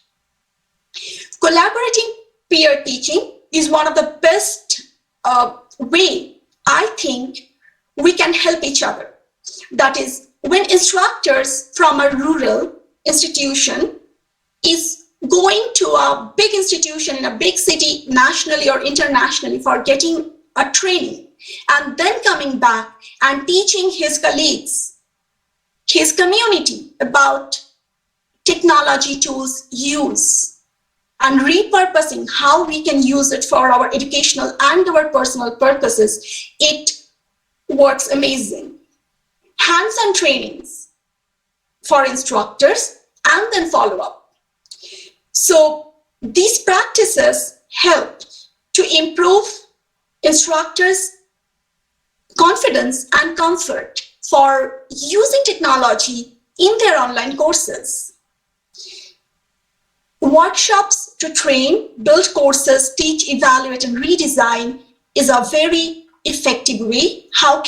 Collaborating peer teaching is one of the best way I think we can help each other. That is, when instructors from a rural institution is going to a big institution in a big city, nationally or internationally, for getting a training, and then coming back and teaching his colleagues, his community about technology tools use and repurposing how we can use it for our educational and our personal purposes, it works amazing. Hands-on trainings for instructors and then follow-up. So these practices help to improve instructors' confidence and comfort for using technology in their online courses. Workshops to train, build courses, teach, evaluate, and redesign is a very effective way how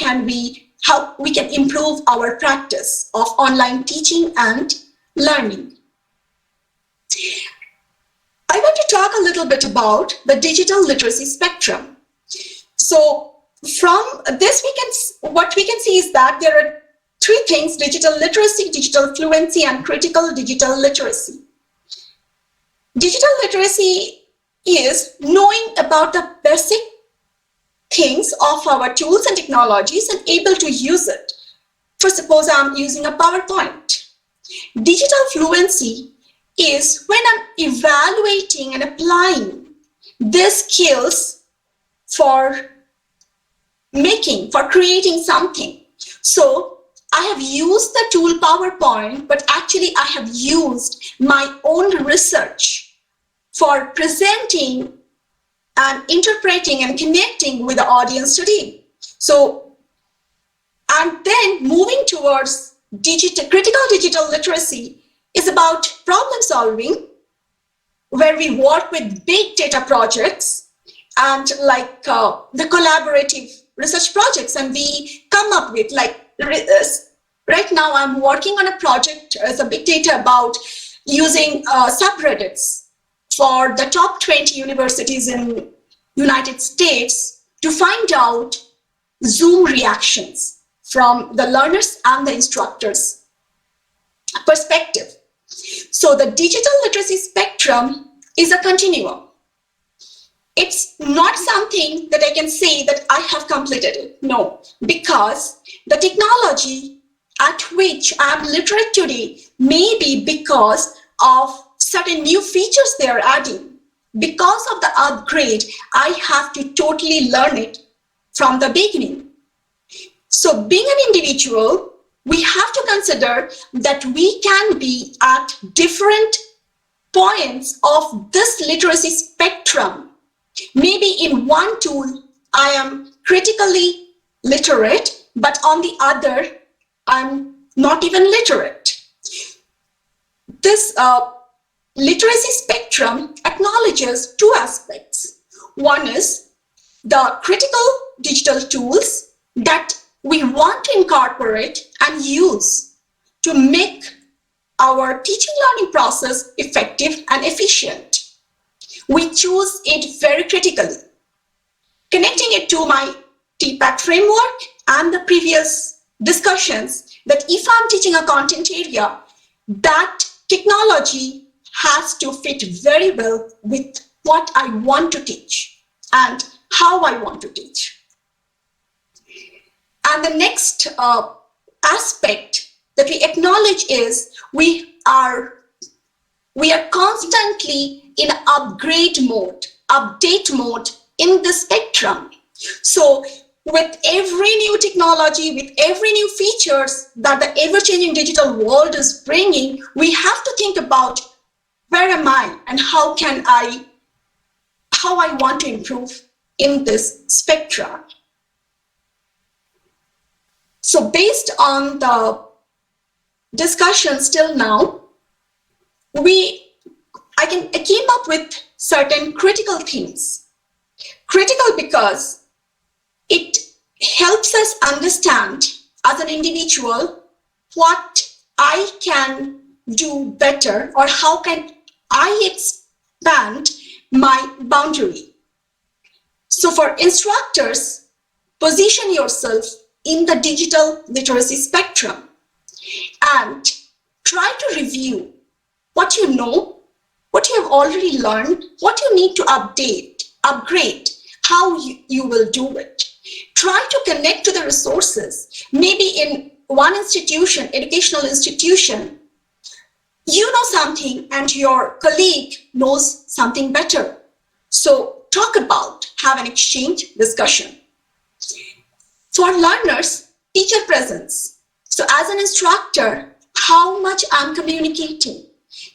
we can improve our practice of online teaching and learning. I want to talk a little bit about the digital literacy spectrum. So from this, what we can see is that there are three things: digital literacy, digital fluency, and critical digital literacy. Digital literacy is knowing about the basic things of our tools and technologies and able to use it. For suppose I'm using a PowerPoint. Digital fluency is when I'm evaluating and applying these skills for creating something. So I have used the tool PowerPoint, but actually I have used my own research for presenting and interpreting and connecting with the audience today. So, and then moving towards critical digital literacy is about problem solving, where we work with big data projects and like the collaborative research projects, and we come up with right now I'm working on a project as a big data about using subreddits for the top 20 universities in United States to find out Zoom reactions from the learners and the instructors' perspective. So the digital literacy spectrum is a continuum. It's not something that I can say that I have completed it. No, because the technology at which I'm literate today may be because of certain new features they are adding. Because of the upgrade, I have to totally learn it from the beginning. So being an individual, we have to consider that we can be at different points of this literacy spectrum. Maybe in one tool, I am critically literate, but on the other, I'm not even literate. This literacy spectrum acknowledges two aspects. One is the critical digital tools that we want to incorporate and use to make our teaching learning process effective and efficient. We choose it very critically, connecting it to my TPAC framework and the previous discussions that if I'm teaching a content area, that technology has to fit very well with what I want to teach and how I want to teach. And the next aspect that we acknowledge is we are constantly in upgrade mode, update mode in the spectrum. So with every new technology, with every new features that the ever-changing digital world is bringing, we have to think about where am I and how I want to improve in this spectrum. So based on the discussions till now, I came up with certain critical themes. Critical because it helps us understand as an individual what I can do better or how can I expand my boundary. So for instructors, position yourself in the digital literacy spectrum and try to review what you know, what you have already learned, what you need to upgrade, how you will do it. Try to connect to the resources. Maybe in one institution, educational institution, you know something and your colleague knows something better. So talk about, have an exchange, discussion. For learners, teacher presence. So as an instructor, how much I'm communicating.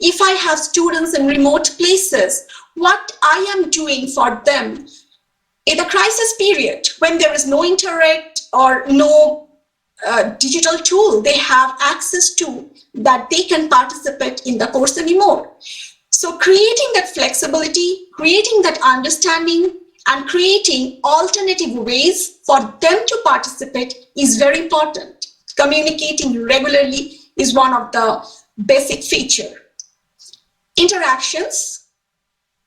If I have students in remote places, what I am doing for them in the crisis period when there is no internet or no digital tool they have access to that they can participate in the course anymore. So creating that flexibility, creating that understanding, and creating alternative ways for them to participate is very important. Communicating regularly is one of the basic features. Interactions.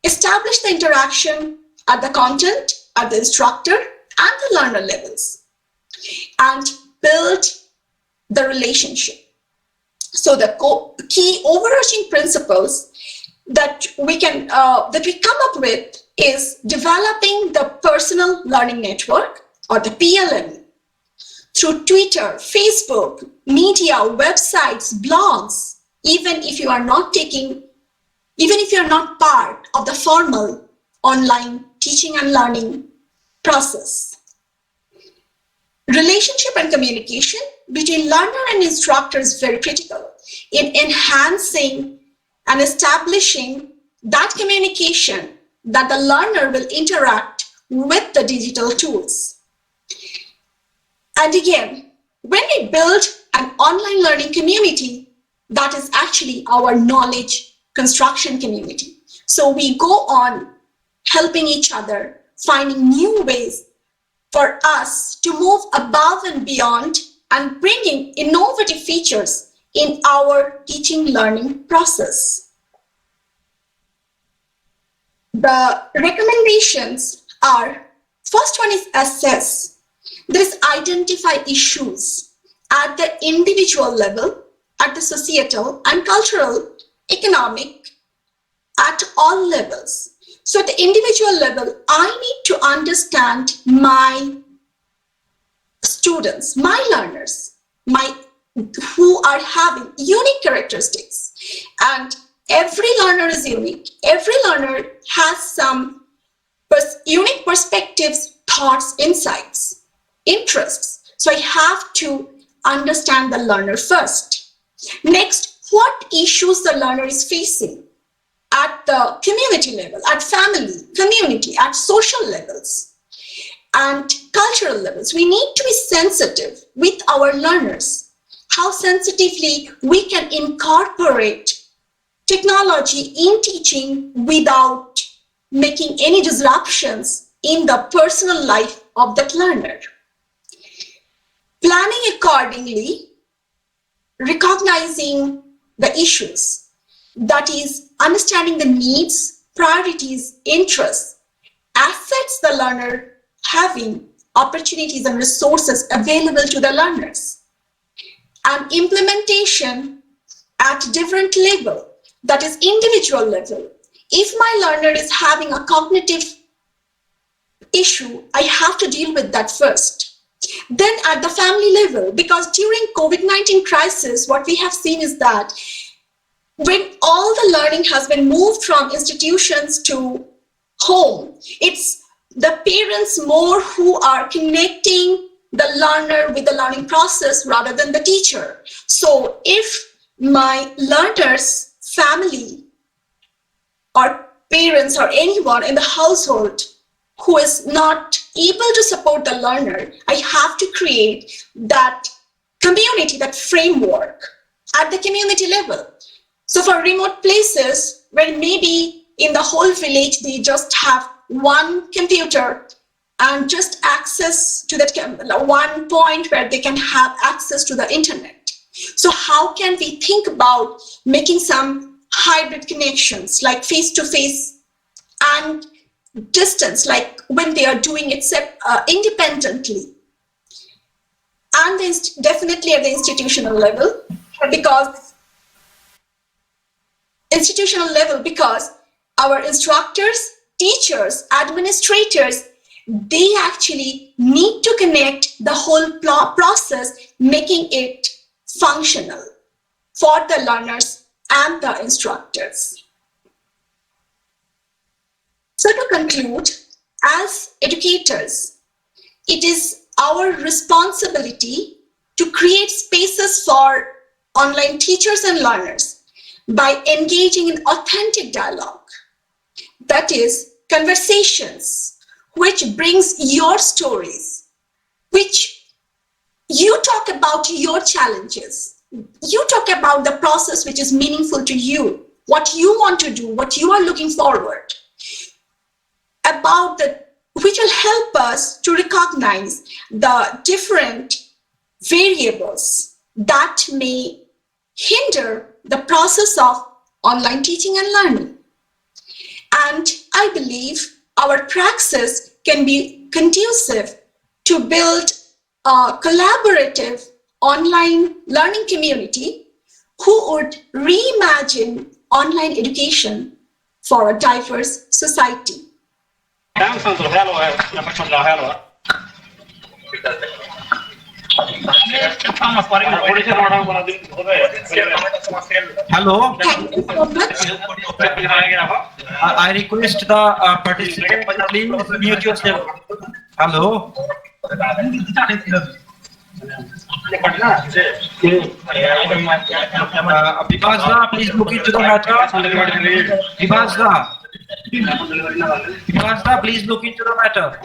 Establish the interaction at the content, at the instructor, and the learner levels. And build the relationship. So the key overarching principles that we come up with is developing the personal learning network or the PLN through Twitter, Facebook, media, websites, blogs, even if you are not part of the formal online teaching and learning process. Relationship and communication between learner and instructor is very critical in enhancing and establishing that communication that the learner will interact with the digital tools. And again, when we build an online learning community, that is actually our knowledge construction community. So we go on helping each other, finding new ways for us to move above and beyond and bringing innovative features in our teaching learning process. The recommendations are, first one is assess. This identify issues at the individual level, at the societal and cultural, economic, at all levels. So at the individual level, I need to understand my students, my learners, who are having unique characteristics. And every learner is unique. Every learner has some unique perspectives, thoughts, insights, interests. So I have to understand the learner first. Next, what issues the learner is facing at the community level, at family, community, at social levels, and cultural levels. We need to be sensitive with our learners, how sensitively we can incorporate technology in teaching without making any disruptions in the personal life of that learner. Planning accordingly, recognizing the issues, that is, understanding the needs, priorities, interests, assets the learner having, opportunities and resources available to the learners, and implementation at different level, that is individual level. If my learner is having a cognitive issue, I have to deal with that first. Then at the family level, because during COVID-19 crisis, what we have seen is that when all the learning has been moved from institutions to home, it's the parents more who are connecting the learner with the learning process rather than the teacher. So if my learner's family or parents or anyone in the household who is not able to support the learner, I have to create that community, that framework at the community level. So for remote places where maybe in the whole village they just have one computer and just access to that one point where they can have access to the internet. So how can we think about making some hybrid connections like face-to-face and distance, like when they are doing it independently, and definitely at the institutional level, because our instructors, teachers, administrators, they actually need to connect the whole process, making it functional for the learners and the instructors. So to conclude, as educators, it is our responsibility to create spaces for online teachers and learners by engaging in authentic dialogue. That is, conversations which brings your stories, which you talk about your challenges, you talk about the process which is meaningful to you, what you want to do, what you are looking forward, which will help us to recognize the different variables that may hinder the process of online teaching and learning. And I believe our praxis can be conducive to build a collaborative online learning community who would reimagine online education for a diverse society. Hello. Thank you so much. I request the participant, please mute yourself. Hello. Vibhasda, please look into the matter. Vibhasda, please look into the matter.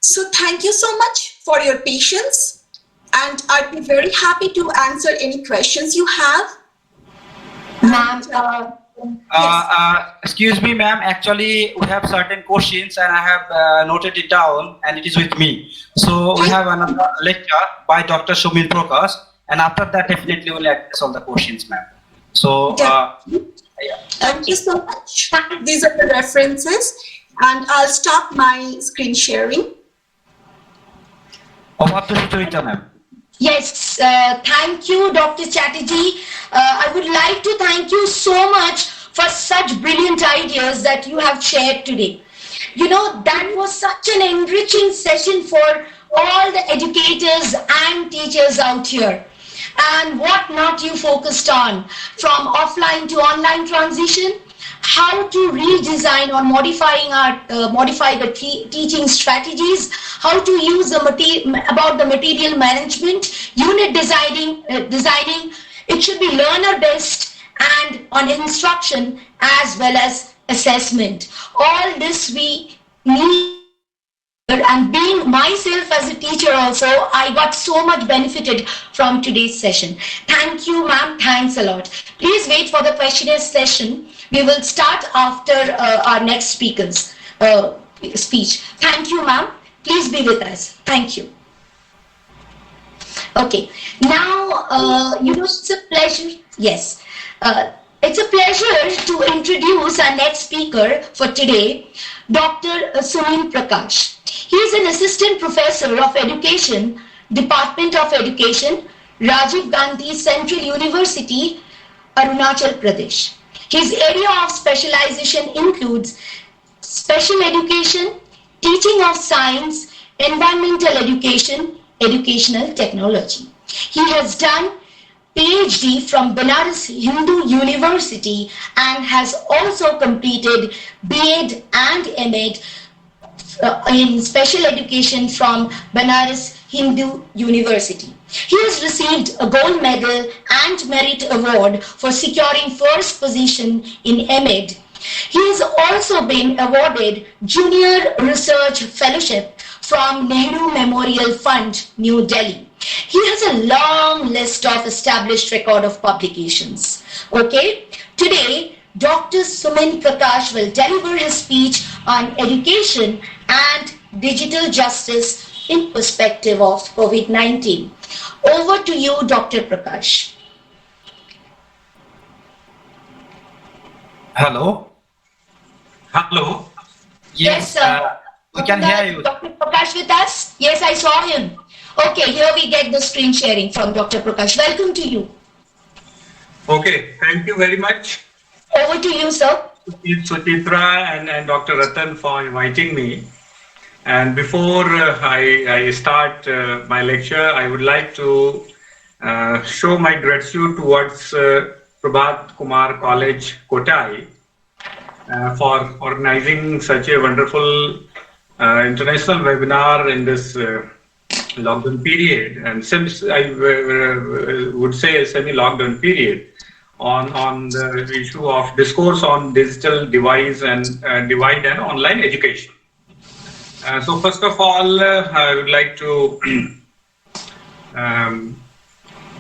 So thank you so much for your patience, and I'd be very happy to answer any questions you have. Ma'am, Excuse me, ma'am. Actually, we have certain questions, and I have noted it down, and it is with me. So we have another lecture by Dr. Sumin Prakash, and after that, definitely we'll address all the questions, ma'am. So, Thank you so much. These are the references, and I'll stop my screen sharing. over to Suchorita, ma'am. yes, thank you, Dr. Chatterjee. I would like to thank you so much for such brilliant ideas that you have shared today. You know, that was such an enriching session for all the educators and teachers out here. And what not you focused on, from offline to online transition, how to redesign or modify the teaching strategies, how to use the material management, unit designing. It should be learner based and on instruction as well as assessment. All this we need. And being myself as a teacher also, I got so much benefited from today's session. Thank you, ma'am. Thanks a lot. Please wait for the questionnaire session. We will start after our next speaker's speech. Thank you, ma'am. Please be with us. Thank you. Okay. Now, it's a pleasure. Yes. It's a pleasure to introduce our next speaker for today, Dr. Sumin Prakash. He is an assistant professor of education, Department of Education, Rajiv Gandhi Central University, Arunachal Pradesh. His area of specialization includes special education, teaching of science, environmental education, educational technology. He has done PhD from Banaras Hindu University and has also completed B.Ed and M.Ed in special education from Banaras Hindu University. He has received a gold medal and merit award for securing first position in M.Ed. He has also been awarded Junior Research Fellowship from Nehru Memorial Fund, New Delhi. He has a long list of established record of publications. Okay, today Dr. Sumin Prakash will deliver his speech on education and digital justice in perspective of COVID-19. Over to you, Dr. Prakash. Hello. Hello. Yes, sir. We can hear you. Dr. Prakash with us? Yes, I saw him. Okay, here we get the screen sharing from Dr. Prakash. Welcome to you. Okay, thank you very much. Over to you, sir. Suchitra and Dr. Ratan for inviting me. And before I start my lecture, I would like to show my gratitude towards PRABHAT KUMAR College, CONTAI, for organizing such a wonderful international webinar in this lockdown period, and I would say a semi-lockdown period on the issue of discourse on digital divide and online education. So first of all, I would like to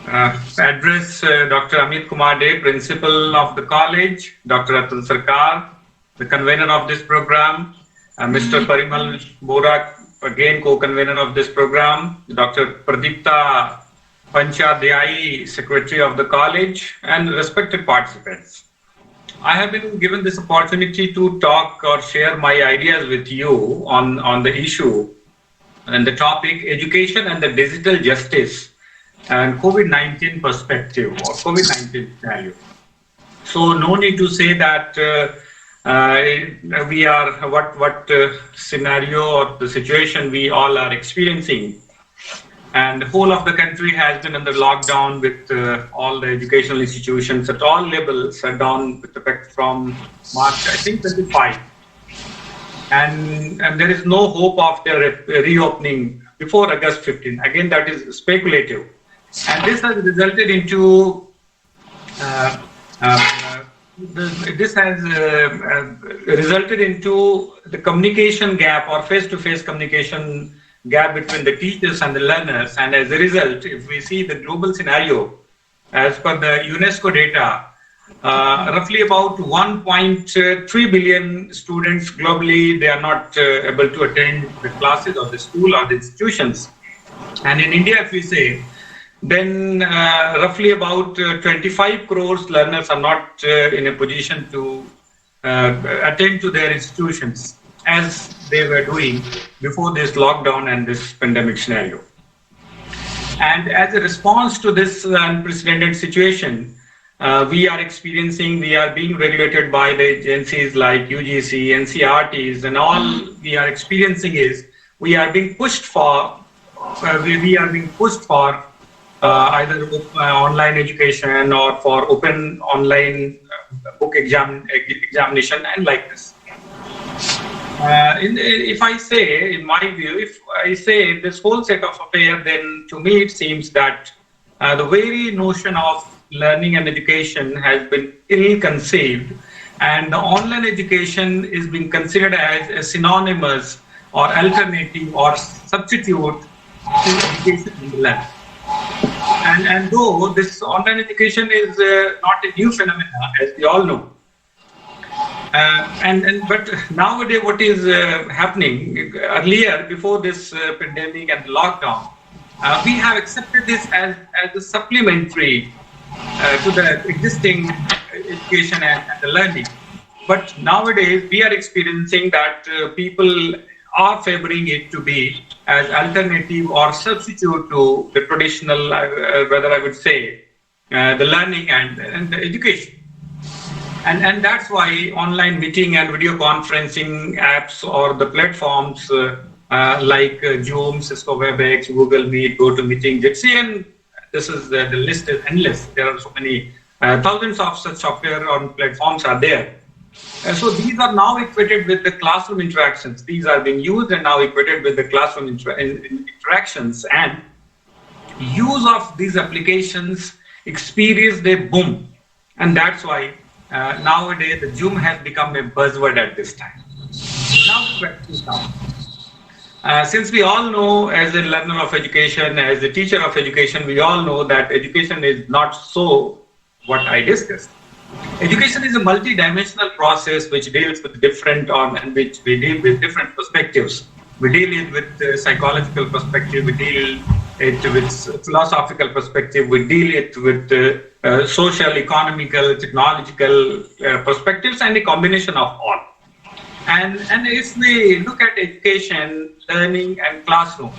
address Dr. Amit Kumar De, Principal of the College, Dr. Atul Sarkar, the convener of this program, Mr. Parimal Borak, again co-convener of this program, Dr. Pradipta Panchadhyay, Secretary of the College, and respected participants. I have been given this opportunity to talk or share my ideas with you on the issue and the topic education and the digital justice and COVID-19 perspective or COVID-19 scenario. So no need to say that we are what scenario or the situation we all are experiencing, and the whole of the country has been under lockdown with all the educational institutions at all levels shut down with effect from March, I think, 25, and there is no hope of their reopening before August 15. Again, that is speculative, and this has resulted into the communication gap or face-to-face communication gap between the teachers and the learners. And as a result, if we see the global scenario, as per the UNESCO data, roughly about 1.3 billion students globally, they are not able to attend the classes or the school or the institutions. And in India, if we say, then roughly about 25 crores learners are not in a position to attend to their institutions as they were doing before this lockdown and this pandemic scenario. And as a response to this unprecedented situation, we are being regulated by the agencies like UGC, NCRTs, and all we are experiencing is we are being pushed for either online education or for open online book examination and like this. If I say, in my view, if I say this whole set of affairs, then to me it seems that the very notion of learning and education has been ill-conceived, and the online education is being considered as a synonymous or alternative or substitute to education in the land. And though this online education is not a new phenomenon, as we all know, but nowadays what is happening, earlier before this pandemic and lockdown, we have accepted this as a supplementary to the existing education and the learning. But nowadays we are experiencing that people are favoring it to be as alternative or substitute to the traditional, whether I would say, the learning and the education. And that's why online meeting and video conferencing apps or the platforms like Zoom, Cisco WebEx, Google Meet, GoToMeeting, Jitsi, and this is the list is endless. There are so many thousands of such software on platforms are there. So these are now equated with the classroom interactions. These are being used and now equated with the classroom interactions, and use of these applications experienced a boom. And that's why nowadays the Zoom has become a buzzword at this time. Now the question comes. Since we all know, as a learner of education, as a teacher of education, we all know that education is not so what I discussed. Education is a multi-dimensional process which deals with different and which we deal with different perspectives. We deal it with psychological perspective, we deal it with philosophical perspective, we deal it with social, economical, technological perspectives, and a combination of all. And if we look at education, learning, and classroom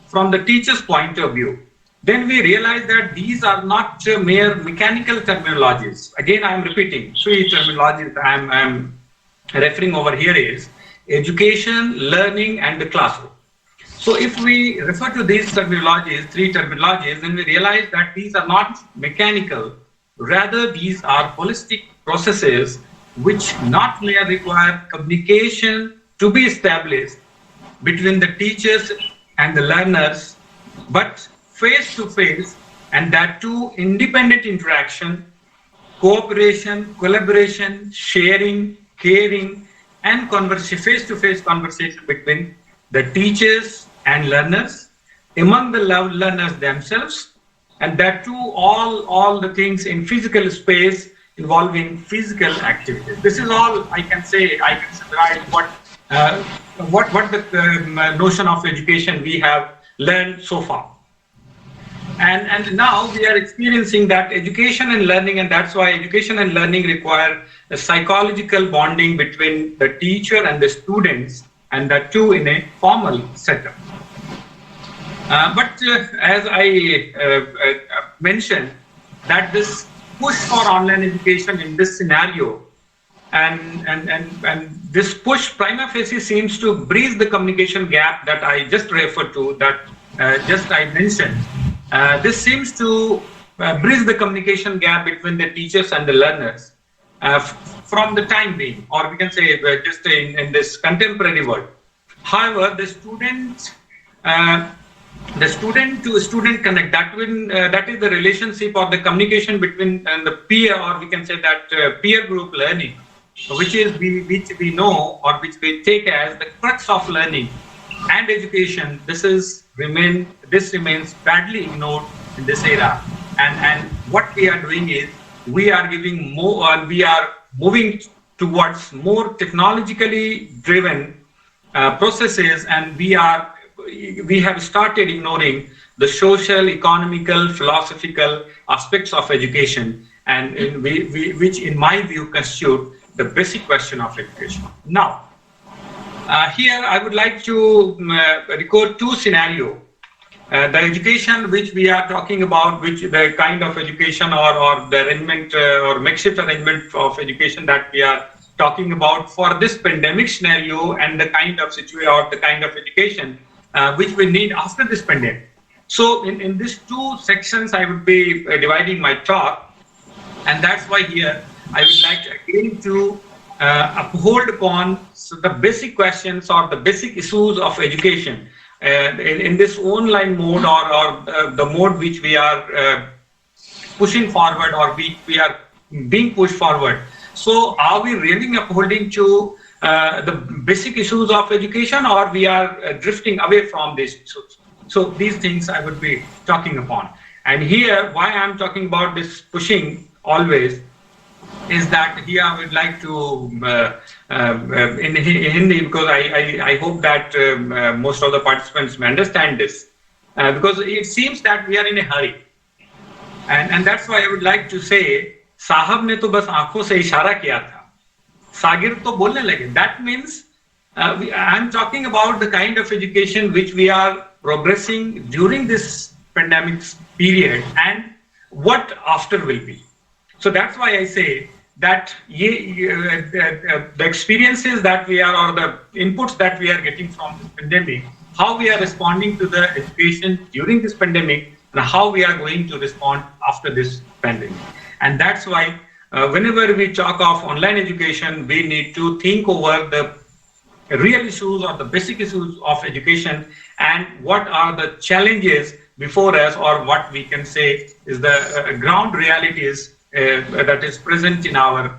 from the teacher's point of view, then we realize that these are not mere mechanical terminologies. Again, I am repeating, three terminologies I am referring over here is education, learning, and the classroom. So if we refer to these terminologies, three terminologies, then we realize that these are not mechanical, rather these are holistic processes which not only require communication to be established between the teachers and the learners, but face-to-face, and that too independent interaction, cooperation, collaboration, sharing, caring, and face-to-face conversation between the teachers and learners, among the learners themselves, and that too all the things in physical space involving physical activities. This is all I can say. I can summarize what the notion of education we have learned so far. And now we are experiencing that education and learning, and that's why education and learning require a psychological bonding between the teacher and the students, and that too in a formal setup. But as I mentioned, that this push for online education in this scenario, and this push prima facie seems to bridge the communication gap that I just referred to, that I mentioned. This seems to bridge the communication gap between the teachers and the learners from the time being, or we can say just in this contemporary world. However, the student to student connect, that is the relationship or the communication between the peer, or we can say that peer group learning, which we know, or which we take as the crux of learning and education. This remains badly ignored in this era, and what we are doing is we are giving more, or we are moving towards more technologically driven processes, and we have started ignoring the social, economical, philosophical aspects of education, and which in my view constitute the basic question of education. Now, here I would like to record two scenarios. The education which we are talking about, which the kind of education or the arrangement or makeshift arrangement of education that we are talking about for this pandemic scenario, and the kind of situation or the kind of education which we need after this pandemic. So in these two sections, I would be dividing my talk, and that's why here I would like again to uphold upon the basic questions or the basic issues of education in this online mode, or the mode which we are pushing forward, or we are being pushed forward. So are we really upholding to the basic issues of education, or we are drifting away from these issues? So these things I would be talking upon. And here, why I'm talking about this pushing always is that here I would like to, in Hindi, because I hope that most of the participants may understand this, because it seems that we are in a hurry. And that's why I would like to say, Sahab ne to bas aankhon se ishara kiya tha. Sagir to bolne lage. That means I'm talking about the kind of education which we are progressing during this pandemic period, and what after will be. So that's why I say that the experiences that we are, or the inputs that we are getting from this pandemic, how we are responding to the education during this pandemic, and how we are going to respond after this pandemic. And that's why whenever we talk of online education, we need to think over the real issues or the basic issues of education, and what are the challenges before us, or what we can say is the ground realities that is present in our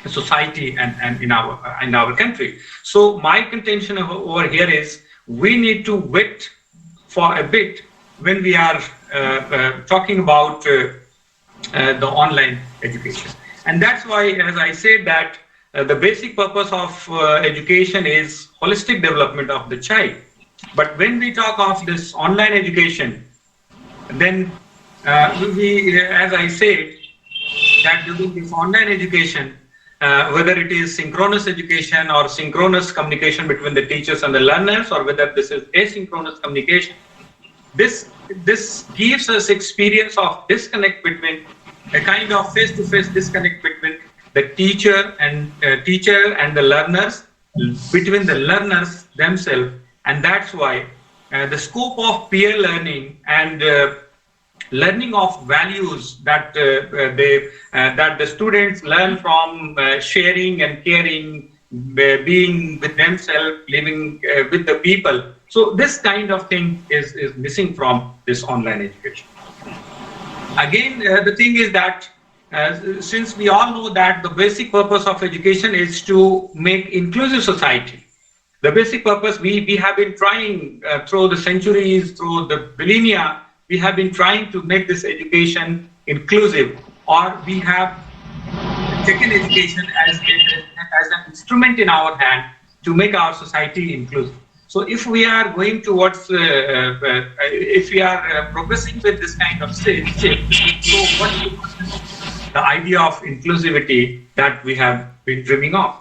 society and in our country. So my contention over here is, we need to wait for a bit when we are talking about the online education. And that's why, as I said, that the basic purpose of education is holistic development of the child. But when we talk of this online education, then we, as I said, that during this online education, whether it is synchronous education or synchronous communication between the teachers and the learners, or whether this is asynchronous communication, this gives us experience of disconnect between a kind of face-to-face disconnect between the teacher and the learners, between the learners themselves. And that's why the scope of peer learning and learning of values that that the students learn from sharing and caring, being with themselves, living with the people. So this kind of thing is missing from this online education. Again, the thing is that since we all know that the basic purpose of education is to make inclusive society, the basic purpose we have been trying through the centuries, through the millennia, we have been trying to make this education inclusive, or we have taken education as an instrument in our hand to make our society inclusive. So if we are going towards, if we are progressing with this kind of shift, so what is the idea of inclusivity that we have been dreaming of?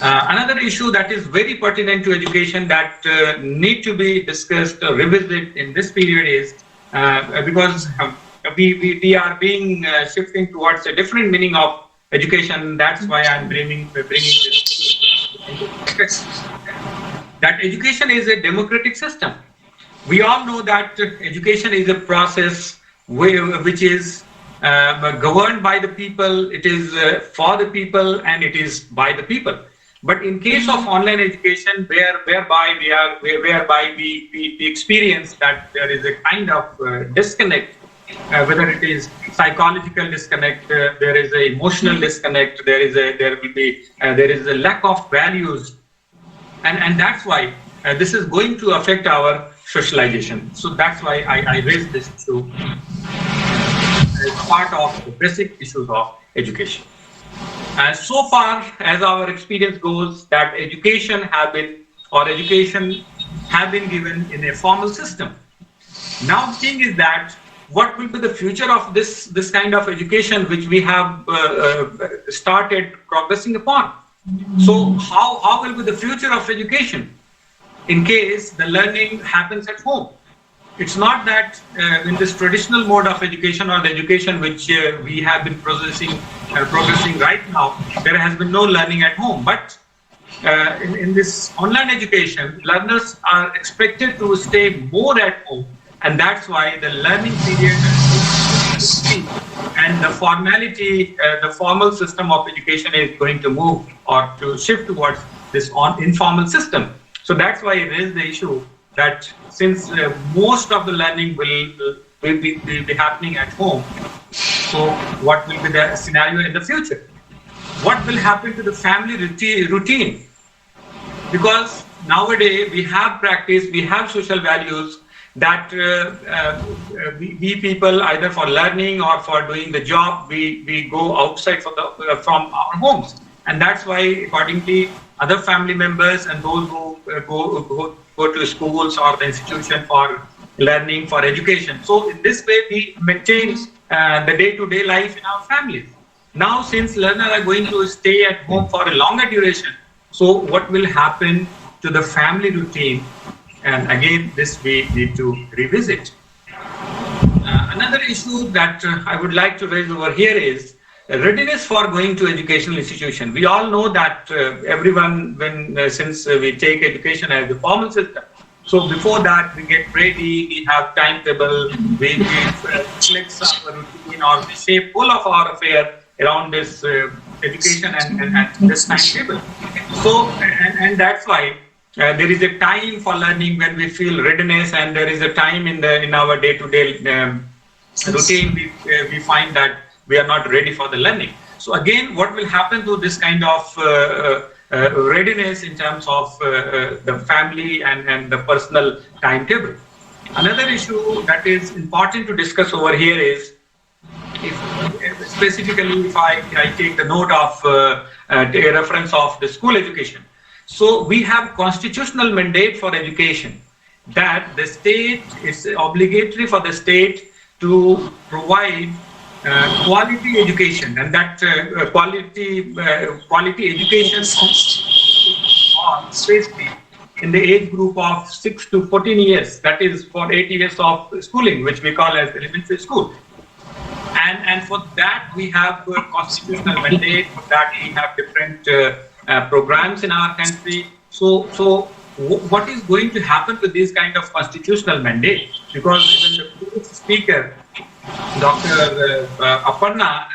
Another issue that is very pertinent to education that need to be discussed or revisited in this period is because we are being shifting towards a different meaning of education. That's why I'm bringing this. That education is a democratic system. We all know that education is a process which is governed by the people, it is for the people, and it is by the people. But in case of online education, whereby we experience that there is a kind of disconnect, whether it is psychological disconnect, there is a emotional disconnect, there is a lack of values. And that's why this is going to affect our socialization. So that's why I raised this issue as part of the basic issues of education. And so far as our experience goes, that education have been given in a formal system. Now the thing is that what will be the future of this kind of education which we have started progressing upon? So how will be the future of education in case the learning happens at home? It's not that in this traditional mode of education, or the education which we have been progressing right now, there has been no learning at home. But in this online education, learners are expected to stay more at home, and that's why the learning period and the formality, the formal system of education is going to move or to shift towards this informal system. So that's why I raised the issue that since most of the learning will be happening at home, so what will be the scenario in the future? What will happen to the family routine? Because nowadays we have practice, we have social values that we people, either for learning or for doing the job, we go outside from our homes. And that's why accordingly other family members and those who go to schools or the institution for learning, for education. So in this way we maintain the day-to-day life in our families. Now since learners are going to stay at home for a longer duration, so what will happen to the family routine? And again, this we need to revisit. Another issue that I would like to raise over here is readiness for going to educational institution. We all know that everyone, since we take education as a formal system, so before that we get ready, we have timetable, we flex our routine, or we shape all of our affair around this education and this timetable. So and that's why there is a time for learning when we feel readiness, and there is a time in our day-to-day routine we find that we are not ready for the learning. So again, what will happen to this kind of readiness in terms of the family and the personal timetable. Another issue that is important to discuss over here is, specifically if I take the note of a reference of the school education. So we have constitutional mandate for education that the state, it's obligatory for the state to provide quality education, and that quality education especially in the age group of 6 to 14 years, that is for 8 years of schooling, which we call as elementary school. And for that we have a constitutional mandate. For that we have different programs in our country. So what is going to happen with this kind of constitutional mandate? Because even the previous speaker, Dr. Aparna,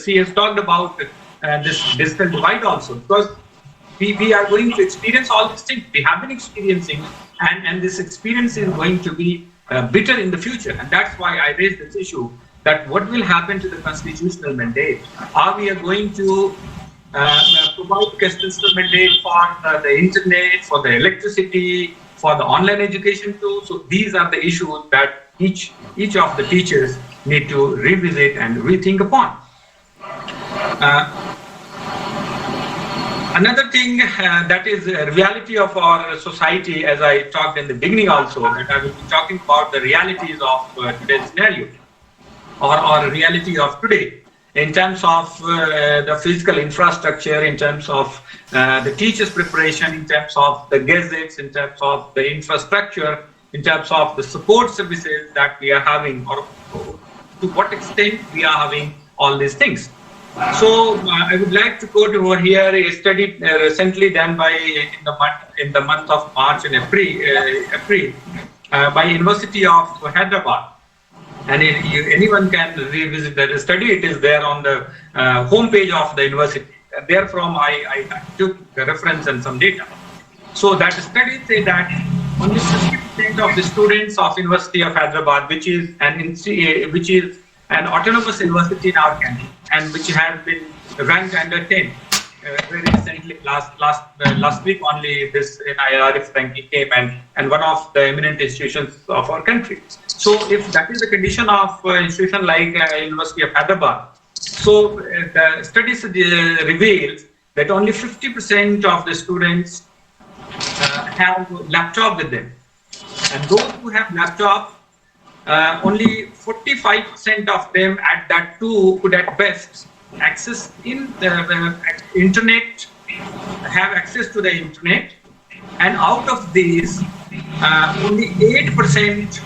she has talked about this digital divide also, because we are going to experience all these things. We have been experiencing, and this experience is going to be bitter in the future. And that's why I raised this issue, that what will happen to the constitutional mandate? Are we going to provide constitutional mandate for the internet, for the electricity, for the online education too? So these are the issues that each of the teachers need to revisit and rethink upon. Another thing that is a reality of our society, as I talked in the beginning also, that I will be talking about the realities of today's scenario, or reality of today, in terms of the physical infrastructure, in terms of the teachers' preparation, in terms of the gadgets, in terms of the infrastructure, in terms of the support services that we are having, or to what extent we are having all these things. So I would like to quote over here a study recently done by in the month of March and April by University of Hyderabad. And anyone can revisit that study. It is there on the homepage of the university. Therefrom, I took the reference and some data. So that study said that only 60% of the students of University of Hyderabad, which is an autonomous university in our country, and which has been ranked under 10 very recently. Last week only this NIRF ranking came, and one of the eminent institutions of our country. So if that is the condition of institution like University of Hyderabad, so the studies reveals that only 50% of the students have laptop with them, and those who have laptop, only 45% of them at that too could at best access in the internet, have access to the internet, and out of these only 18%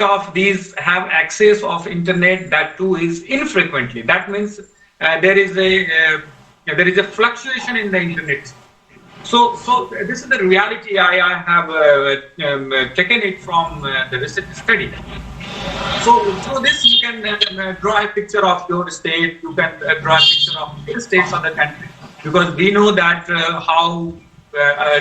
of these have access of internet, that too is infrequently. That means there is a fluctuation in the internet. So this is the reality. I have taken it from the recent study. So this you can draw a picture of your state. You can draw a picture of the states of the country, because we know that how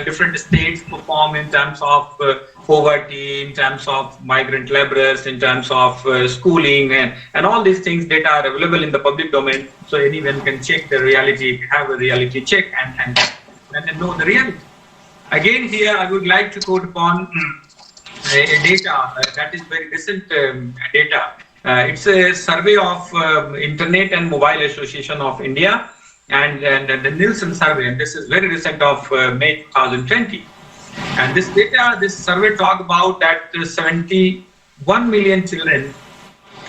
different states perform in terms of poverty, in terms of migrant laborers, in terms of schooling, and all these things. Data are available in the public domain, so anyone can check the reality, have a reality check, and know the reality. Again, here I would like to quote upon a data that is very recent data. It's a survey of Internet and Mobile Association of India, and the Nielsen survey, and this is very recent of May 2020. And this data, this survey talk about that 71 million children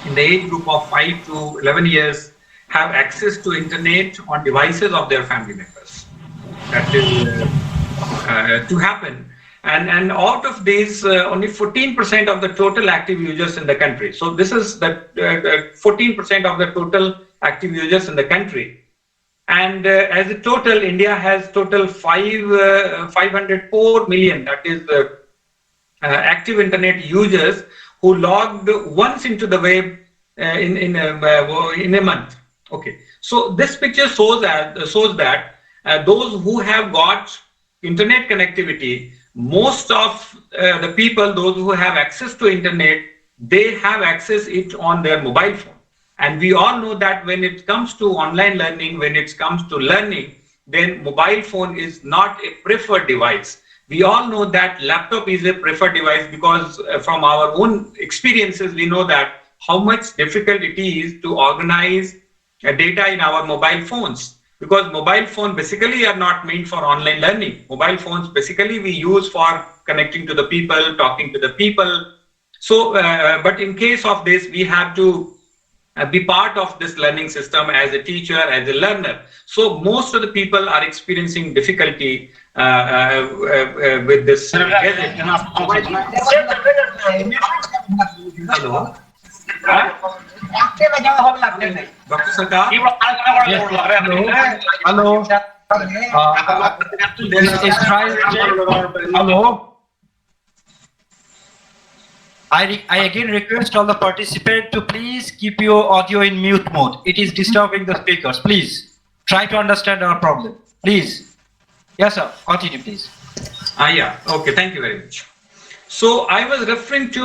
in the age group of 5 to 11 years have access to internet on devices of their family members. That is to happen. And out of these, only 14% of the total active users in the country. So this is that 14% of the total active users in the country. And as a total, India has total 504 million, that is active internet users who logged once into the web in a month. Okay, so this picture shows that those who have got internet connectivity, most of the people, those who have access to internet, they have access it on their mobile phone. And we all know that when it comes to online learning, when it comes to learning, then mobile phone is not a preferred device. We all know that laptop is a preferred device because from our own experiences, we know that how much difficult it is to organize data in our mobile phones. Because mobile phones basically are not meant for online learning. Mobile phones basically we use for connecting to the people, talking to the people. So, but in case of this, we have to be part of this learning system as a teacher, as a learner. So most of the people are experiencing difficulty with this gadget. Hello. Dr. Sarkar? Hello. Hello. I again request all the participants to please keep your audio in mute mode. It is disturbing the speakers. Please try to understand our problem. Please. Yes, sir. Continue, please. Yeah. Okay. Thank you very much. So I was referring to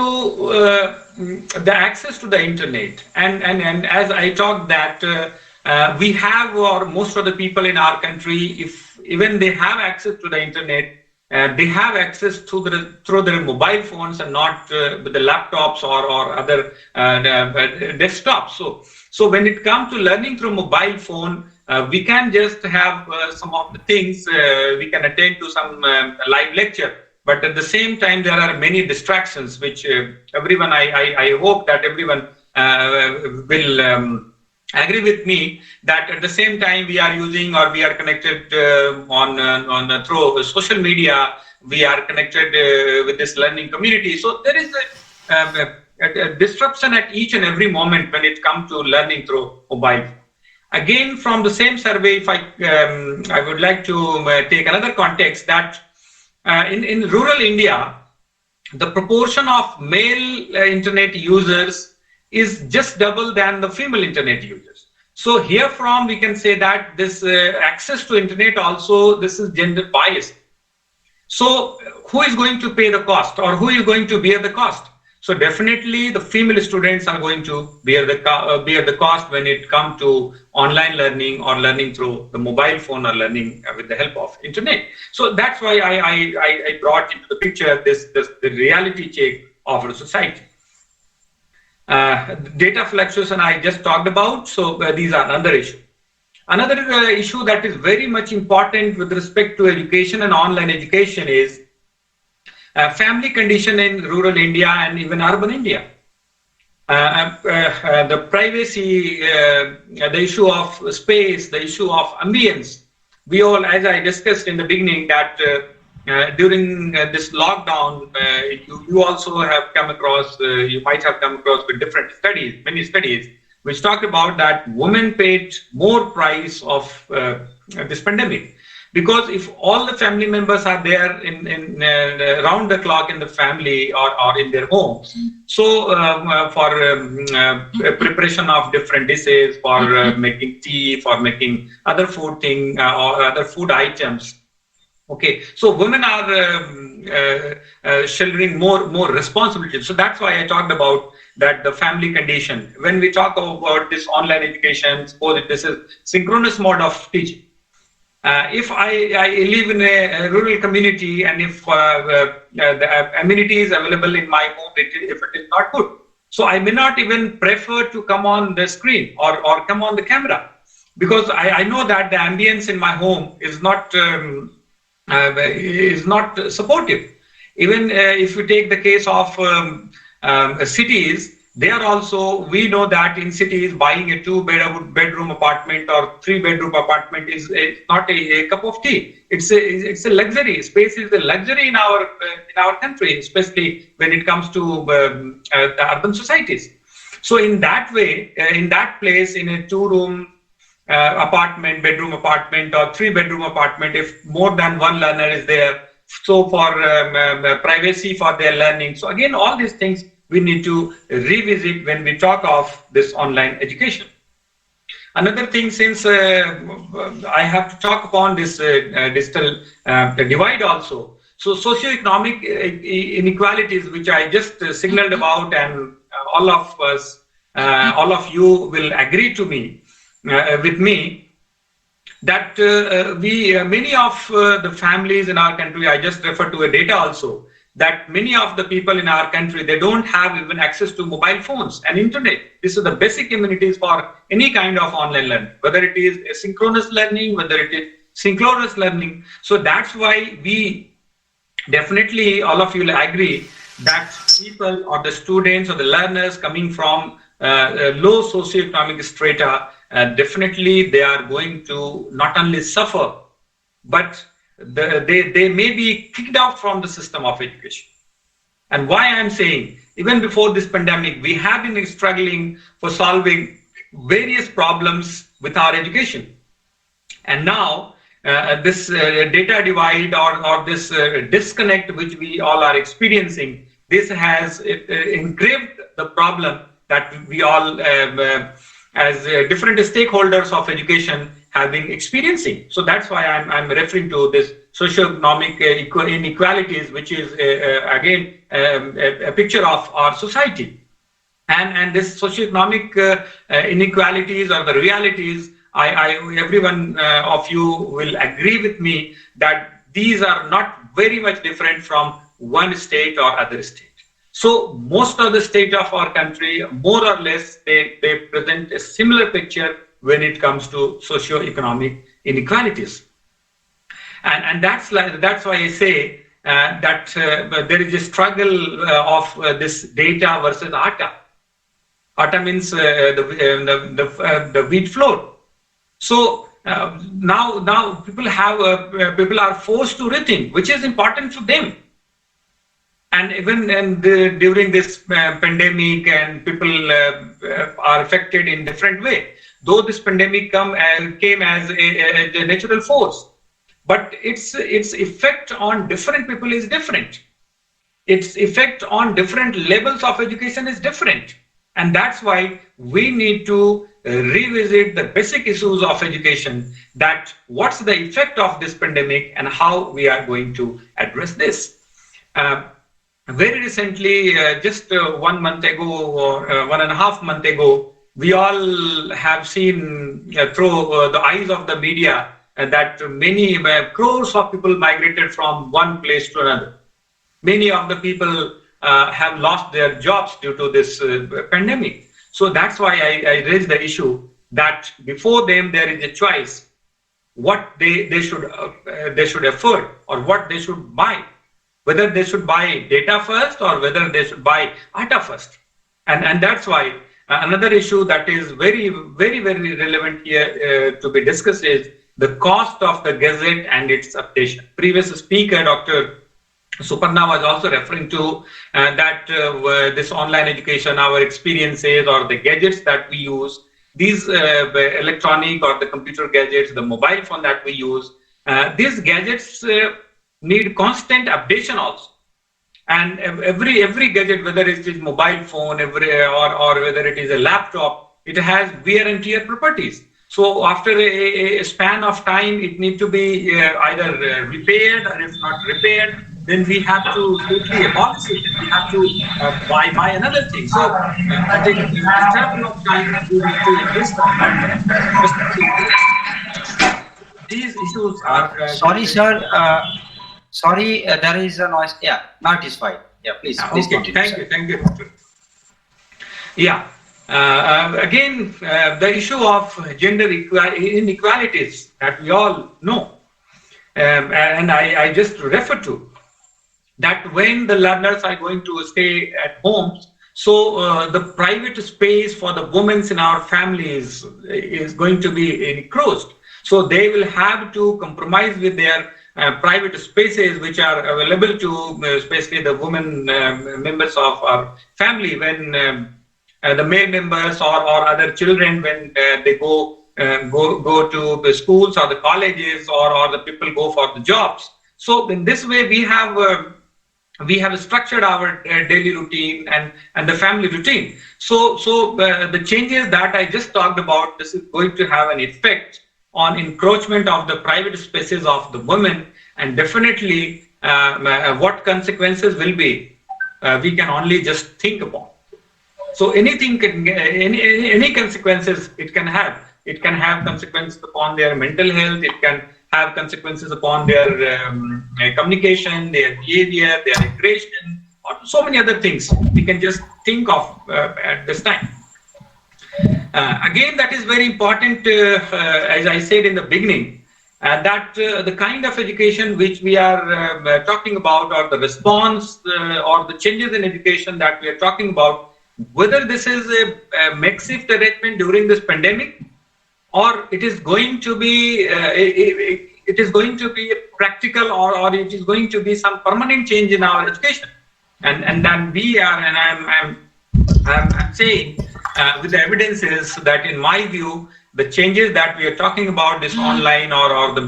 the access to the internet, and as I talked that we have, or most of the people in our country, if even they have access to the internet, they have access through their mobile phones and not with the laptops or other desktops. So when it comes to learning through mobile phone, we can just have some of the things, we can attend to some live lecture, but at the same time there are many distractions which everyone, I hope that everyone will agree with me that at the same time we are using, or we are connected on through social media, we are connected with this learning community. So there is a disruption at each and every moment when it comes to learning through mobile. Again, from the same survey, if I would like to take another context that in rural India, the proportion of male internet users is just double than the female internet users. So here from we can say that this access to internet also, this is gender biased. So who is going to pay the cost, or who is going to bear the cost? So definitely the female students are going to bear the cost when it comes to online learning or learning through the mobile phone or learning with the help of internet. So that's why I brought into the picture the reality check of the society. Data fluctuation I just talked about, so these are another issue. Another issue that is very much important with respect to education and online education is family condition in rural India and even urban India. The privacy, the issue of space, the issue of ambience. We all, as I discussed in the beginning, that during this lockdown, you also have come across, you might have come across with different studies, many studies, which talked about that women paid more price of this pandemic. Because if all the family members are there in around the clock in the family or in their homes, so for preparation of different dishes, for making tea, for making other food thing or other food items. Okay, so women are shouldering more responsibility. So that's why I talked about that the family condition. When we talk about this online education, suppose this is synchronous mode of teaching. If I live in a rural community and if the amenity is available in my home, if it is not good, so I may not even prefer to come on the screen or come on the camera, because I know that the ambience in my home is not supportive. Even if you take the case of cities, they are also, we know that in cities buying a 2-bedroom apartment or 3-bedroom apartment is not a cup of tea. It's a luxury. Space is a luxury in our country, especially when it comes to the urban societies. So in that way, in that place, in a 2-room apartment, bedroom apartment or 3-bedroom apartment, if more than one learner is there, so for privacy for their learning. So again, all these things we need to revisit when we talk of this online education. Another thing, since I have to talk upon this digital divide also. So socioeconomic inequalities, which I just signaled about, and all of us all of you will agree to me, with me, that many of the families in our country, I just refer to a data also, that many of the people in our country, they don't have even access to mobile phones and internet. This is the basic amenities for any kind of online learning, whether it is asynchronous learning, whether it is synchronous learning. So that's why we definitely, all of you will agree that people or the students or the learners coming from low socioeconomic strata, definitely they are going to not only suffer, but they may be kicked out from the system of education. And why I'm saying, even before this pandemic, we have been struggling for solving various problems with our education. And now this data divide or this disconnect which we all are experiencing, this has engraved the problem that we all as different stakeholders of education have been experiencing. So that's why I'm referring to this socioeconomic inequalities, which is again a picture of our society. And this socioeconomic inequalities or the realities, everyone of you will agree with me that these are not very much different from one state or other state. So most of the state of our country, more or less, they present a similar picture when it comes to socio-economic inequalities. And that's why I say that there is a struggle of this data versus atta. Atta means the wheat flour. So now people are forced to rethink which is important for them. And even during this pandemic, and people are affected in different way. Though this pandemic came as a natural force, but its effect on different people is different. Its effect on different levels of education is different. And that's why we need to revisit the basic issues of education, that what's the effect of this pandemic and how we are going to address this. Very recently, just 1 month ago or 1.5 months ago, we all have seen through the eyes of the media that many crores of people migrated from one place to another. Many of the people have lost their jobs due to this pandemic. So that's why I raised the issue that before them there is a choice what they should afford or what they should buy. Whether they should buy data first or whether they should buy atta first. And that's why another issue that is very, very, very relevant here to be discussed is the cost of the gazette and its updation. Previous speaker, Dr. Suparna, was also referring to that this online education, our experiences or the gadgets that we use, these electronic or the computer gadgets, the mobile phone that we use, these gadgets need constant updation also. And every gadget, whether it is mobile phone or whether it is a laptop, it has wear and tear properties. So after a span of time, it needs to be either repaired, or if not repaired, then we have to totally abolish it. We have to buy another thing. So at a certain of time, we need to invest. These issues are. Sorry, sir. Sorry, there is a noise. Yeah, now it is fine. Yeah, please continue. Thank you, Doctor. Yeah. Again, the issue of gender inequalities that we all know, and I just refer to that when the learners are going to stay at homes, so the private space for the women in our families is going to be encroached. So they will have to compromise with their private spaces which are available to especially the women members of our family when the male members or other children when they go to the schools or the colleges or the people go for the jobs. So in this way we have structured our daily routine and the family routine. So the changes that I just talked about, this is going to have an effect on encroachment of the private spaces of the women, and definitely what consequences will be, we can only just think about. So anything can any consequences it can have. It can have consequences upon their mental health. It can have consequences upon their communication, their behavior, their aggression, or so many other things we can just think of at this time. Again, that is very important, as I said in the beginning, that the kind of education which we are talking about, or the response or the changes in education that we are talking about, whether this is a makeshift arrangement during this pandemic, or it is going to be it is going to be practical, or it is going to be some permanent change in our education. And then we are, and I'm saying with the evidences that in my view, the changes that we are talking about, this online or the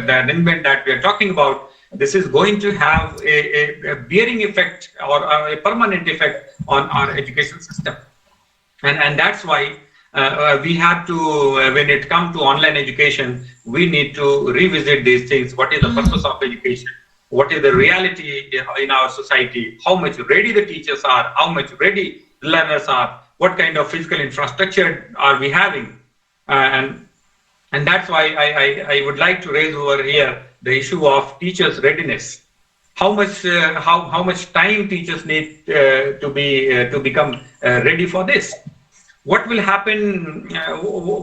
arrangement that we are talking about, this is going to have a bearing effect or a permanent effect on our education system. And that's why we have to, when it comes to online education, we need to revisit these things. What is the purpose of education? What is the reality in our society? How much ready the teachers are? How much ready the learners are? What kind of physical infrastructure are we having? And that's why I would like to raise over here the issue of teachers' readiness. How much time teachers need to become ready for this? What will happen?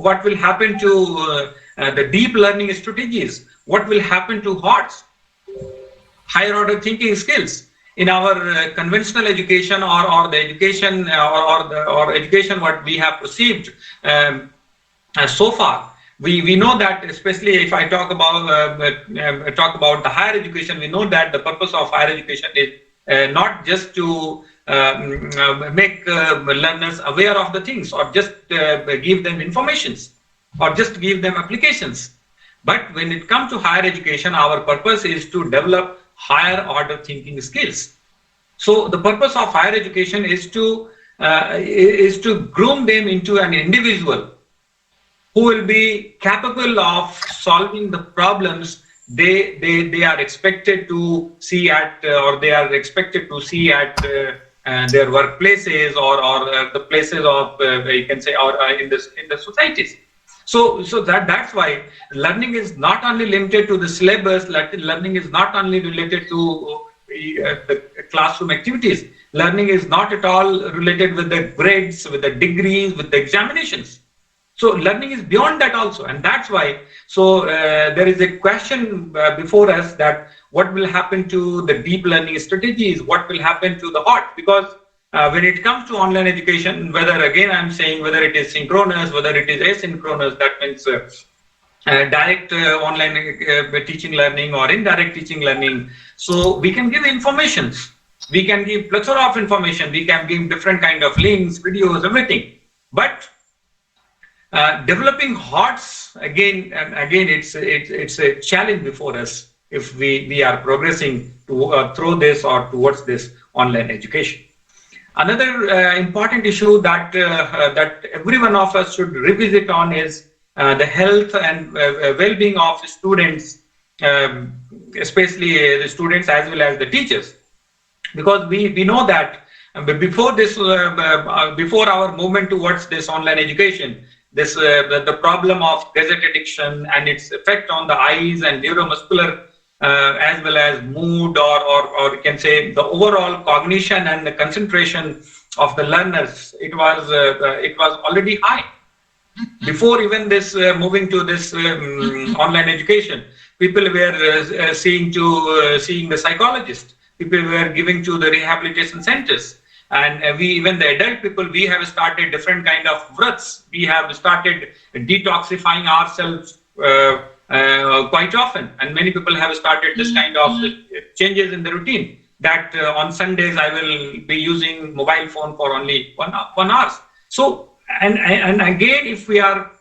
What will happen to the deep learning strategies? What will happen to HOTS, higher order thinking skills, in our conventional education or the education or education what we have received so far? We know that, especially if I talk about the higher education, we know that the purpose of higher education is not just to make learners aware of the things, or just give them informations, or just give them applications. But when it comes to higher education, our purpose is to develop higher order thinking skills. So the purpose of higher education is to groom them into an individual who will be capable of solving the problems they are expected to see at, or they are expected to see at their workplaces or the places of you can say, or in the societies. So that's why learning is not only limited to the syllabus. Learning is not only related to the classroom activities. Learning is not at all related with the grades, with the degrees, with the examinations. So learning is beyond that also, and that's why. So there is a question before us, that what will happen to the deep learning strategies? What will happen to the HOT? Because when it comes to online education, whether, again I'm saying, whether it is synchronous, whether it is asynchronous, that means direct online teaching learning or indirect teaching learning. So we can give informations. We can give plethora of information. We can give different kind of links, videos, everything. But developing HOTS, again it's a challenge before us if we are progressing through this or towards this online education. Another important issue that every one of us should revisit on is the health and well-being of students, especially the students as well as the teachers, because we know that before this, before our movement towards this online education, this the problem of gadget addiction and its effect on the eyes and neuromuscular as well as mood, or you can say the overall cognition and the concentration of the learners, it was already high before even this moving to this online education. People were seeing the psychologist. People were giving to the rehabilitation centers. And even the adult people, we have started different kind of vrats. We have started detoxifying ourselves quite often. And many people have started this kind of changes in the routine, that on Sundays I will be using mobile phone for only 1 hour. So, and again, if we are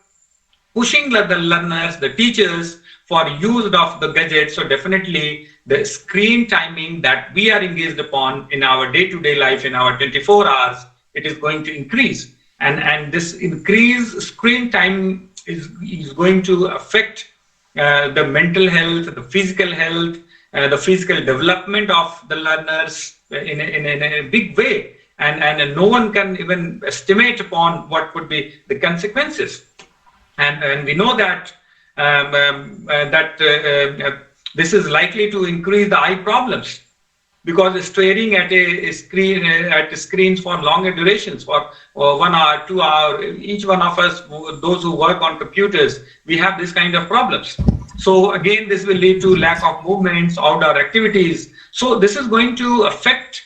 pushing the learners, the teachers for use of the gadgets, so definitely the screen timing that we are engaged upon in our day-to-day life, in our 24 hours, it is going to increase. And this increased screen time is going to affect the mental health, the physical development of the learners in a big way. and no one can even estimate upon what would be the consequences. And we know that this is likely to increase the eye problems, because staring at a screen at screens for longer durations, for 1 hour, 2 hours, each one of us, those who work on computers, we have this kind of problems. So again, this will lead to lack of movements, outdoor activities. So this is going to affect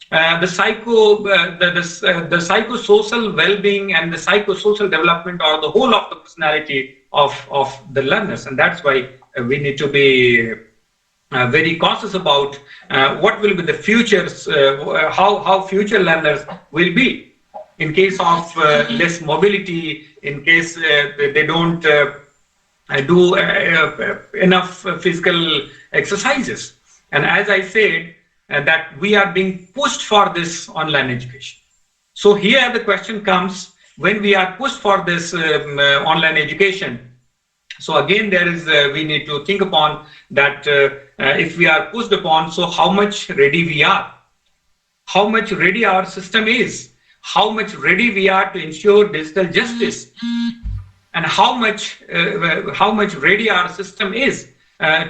the psychosocial well-being and the psychosocial development, or the whole of the personality of the learners. And that's why we need to be very cautious about what will be the futures, how future learners will be in case of less mobility, in case they don't do enough physical exercises. And as I said, that we are being pushed for this online education. So here the question comes, when we are pushed for this online education, so again there is we need to think upon that if we are pushed upon, so how much ready we are, how much ready our system is, how much ready we are to ensure digital justice, and how much ready our system is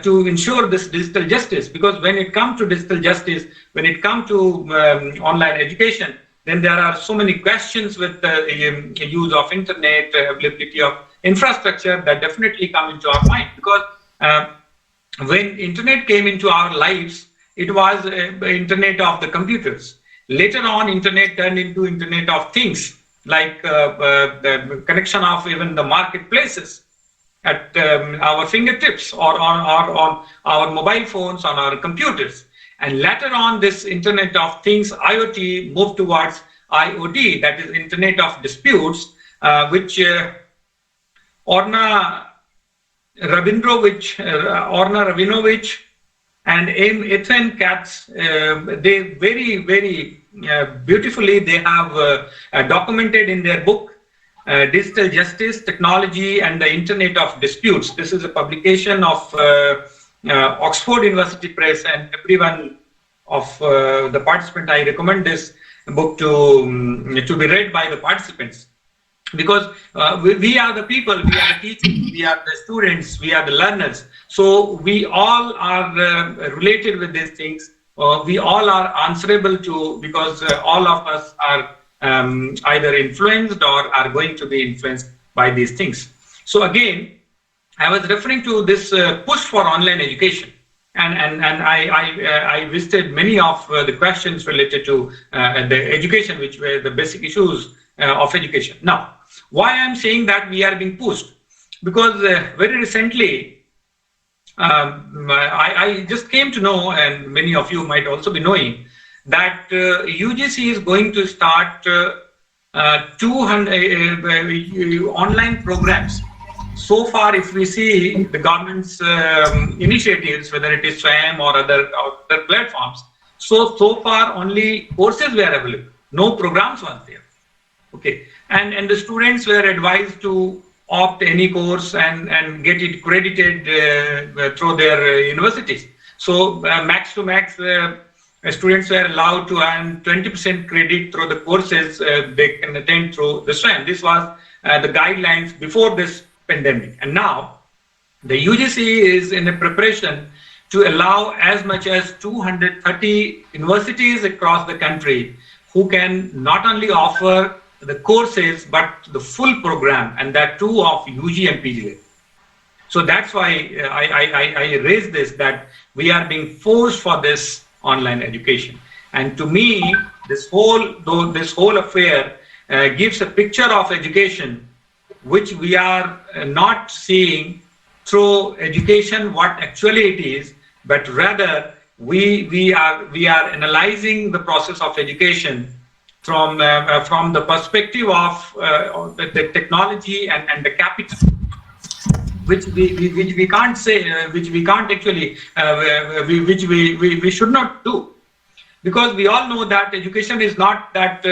to ensure this digital justice. Because when it comes to digital justice, when it comes to online education, then there are so many questions with the use of internet, availability of infrastructure that definitely come into our mind. Because when internet came into our lives, it was internet of the computers. Later on, internet turned into internet of things, like the connection of even the marketplaces at our fingertips, or on our mobile phones, on our computers. And later on, this Internet of Things, IoT, moved towards IoT, that is Internet of Disputes, which Orna Rabinovich and Ethan Katz, they very, very beautifully, they have documented in their book, Digital Justice, Technology and the Internet of Disputes. This is a publication of Oxford University Press, and everyone of the participant, I recommend this book to be read by the participants. Because we are the people, we are the teachers, we are the students, we are the learners. So we all are related with these things. We all are answerable to, because all of us are either influenced or are going to be influenced by these things. So again, I was referring to this push for online education, and I visited many of the questions related to the education, which were the basic issues of education. Now, why I'm saying that we are being pushed? Because very recently, I just came to know, and many of you might also be knowing, that UGC is going to start 200 online programs. So far, if we see the government's initiatives, whether it is SWAYAM or other platforms, so far only courses were available, no programs was there. Okay, and the students were advised to opt any course and get it credited through their universities. So max to max, students were allowed to earn 20% credit through the courses they can attend through the SWAYAM. This was the guidelines before this pandemic. And now the UGC is in a preparation to allow as much as 230 universities across the country who can not only offer the courses but the full program, and that too of UG and PG level. So that's why I raised this, that we are being forced for this online education. And to me, this whole affair gives a picture of education which we are not seeing through education what actually it is, but rather we are analyzing the process of education from the perspective of the technology and the capital, which we can't say, which we can't actually, which we should not do, because we all know that education is not that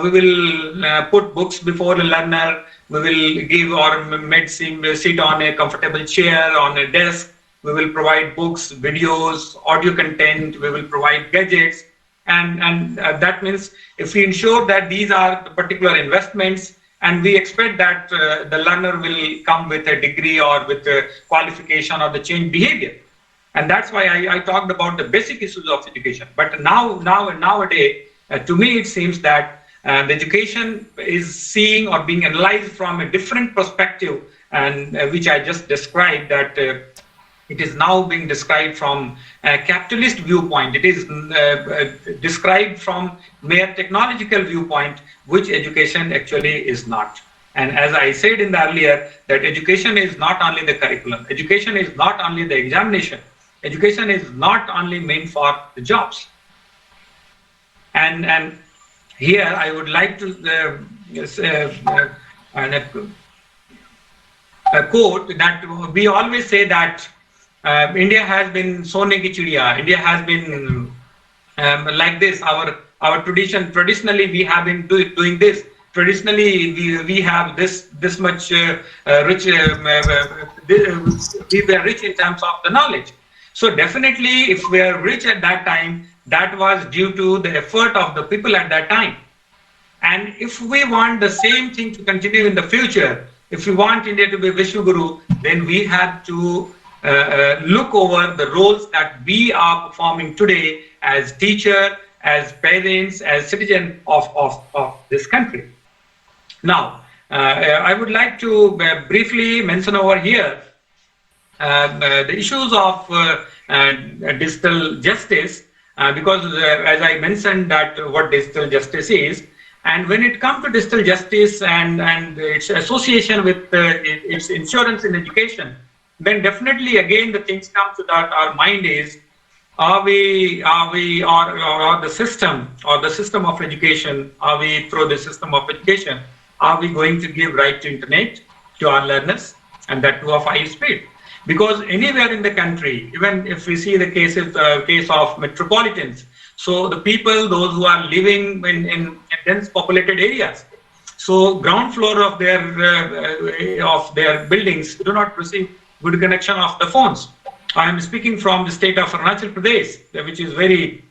we will put books before a learner, we will give or make him sit on a comfortable chair on a desk, we will provide books, videos, audio content, we will provide gadgets. and that means if we ensure that these are the particular investments, and we expect that the learner will come with a degree or with a qualification or the change behavior. And that's why I talked about the basic issues of education. But nowadays, to me, it seems that the education is seeing or being analyzed from a different perspective, and which I just described, that it is now being described from a capitalist viewpoint. It is described from mere technological viewpoint, which education actually is not. And as I said in the earlier, that education is not only the curriculum, education is not only the examination, education is not only meant for the jobs. And here I would like to quote that we always say that India has been sonne ki chidiya. India has been like this. Our traditionally we have been doing this. Traditionally we have this much rich. We were rich in terms of the knowledge. So definitely, if we are rich at that time, that was due to the effort of the people at that time. And if we want the same thing to continue in the future, if we want India to be Vishwaguru, then we have to look over the roles that we are performing today as teacher, as parents, as citizen of this country. Now, I would like to briefly mention over here the issues of digital justice, because as I mentioned that what digital justice is, and when it comes to digital justice and its association with its insurance in education, then definitely again the things come to that our mind is, are we or the system of education, are we through the system of education, are we going to give right to internet to our learners, and that too of high speed? Because anywhere in the country, even if we see the case of metropolitans, so the people, those who are living in dense populated areas, so ground floor of their buildings do not receive good connection of the phones. I am speaking from the state of Arunachal Pradesh, which is very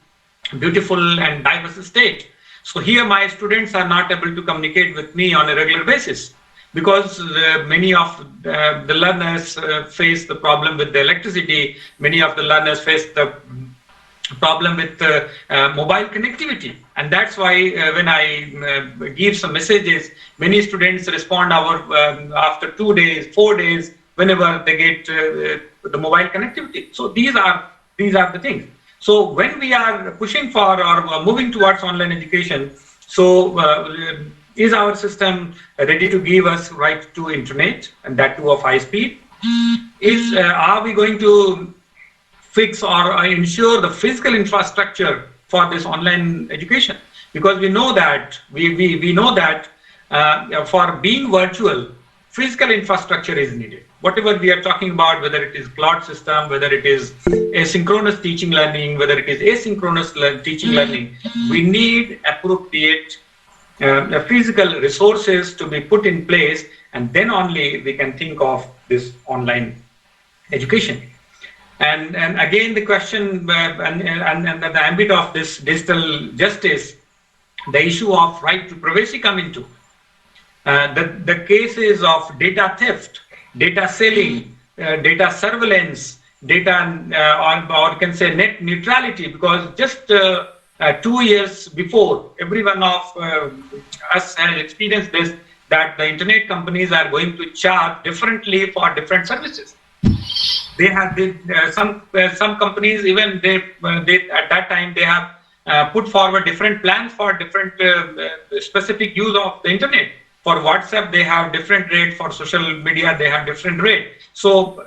beautiful and diverse state. So here my students are not able to communicate with me on a regular basis, because many of the learners face the problem with the electricity. Many of the learners face the problem with mobile connectivity. And that's why when I give some messages, many students respond after 2 days, 4 days, whenever they get the mobile connectivity. So these are the things. So when we are pushing for or moving towards online education, so is our system ready to give us right to internet, and that too of high speed? Are we going to fix or ensure the physical infrastructure for this online education? Because we know that we know that for being virtual, physical infrastructure is needed. Whatever we are talking about, whether it is cloud system, whether it is asynchronous teaching learning, whether it is asynchronous teaching learning, we need appropriate physical resources to be put in place, and then only we can think of this online education. And again, the question and the ambit of this digital justice, the issue of right to privacy come into the cases of data theft, data selling, data surveillance, data or can say net neutrality, because just 2 years before, every one of us has experienced this, that the internet companies are going to charge differently for different services. They have some companies, even they at that time they have put forward different plans for different specific use of the internet. For WhatsApp, they have different rate. For social media, they have different rate. So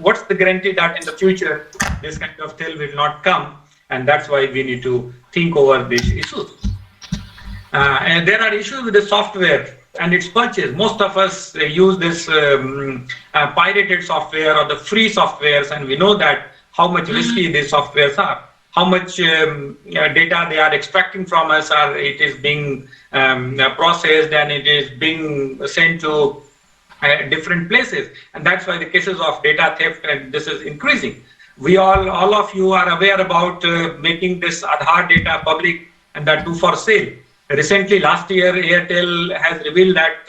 what's the guarantee that in the future this kind of thing will not come? And that's why we need to think over these issues. And there are issues with the software and its purchase. Most of us use this pirated software or the free softwares, and we know that how much risky these softwares are, how much data they are extracting from us, or it is being processed and it is being sent to different places. And that's why the cases of data theft and this is increasing. We all of you are aware about making this Aadhaar data public, and that too for sale. Recently, last year, Airtel has revealed that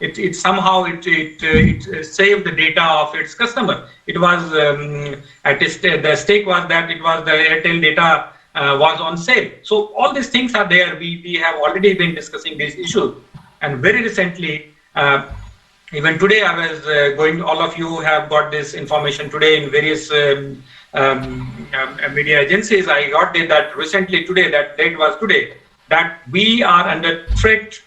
it somehow saved the data of its customer. It was the stake was that it was the Airtel data was on sale. So all these things are there. We have already been discussing these issues, and very recently, even today, I was all of you have got this information today in various media agencies. I got it that recently today, that date was today, that we are under threat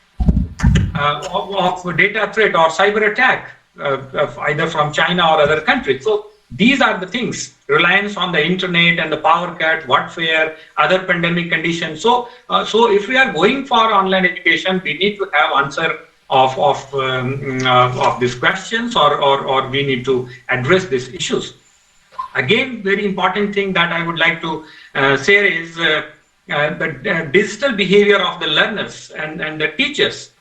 of data threat or cyber attack, either from China or other countries. So these are the things: reliance on the internet and the power cut, warfare, other pandemic conditions. So if we are going for online education, we need to have answer of these questions, or we need to address these issues. Again, very important thing that I would like to say is the digital behavior of the learners and the teachers.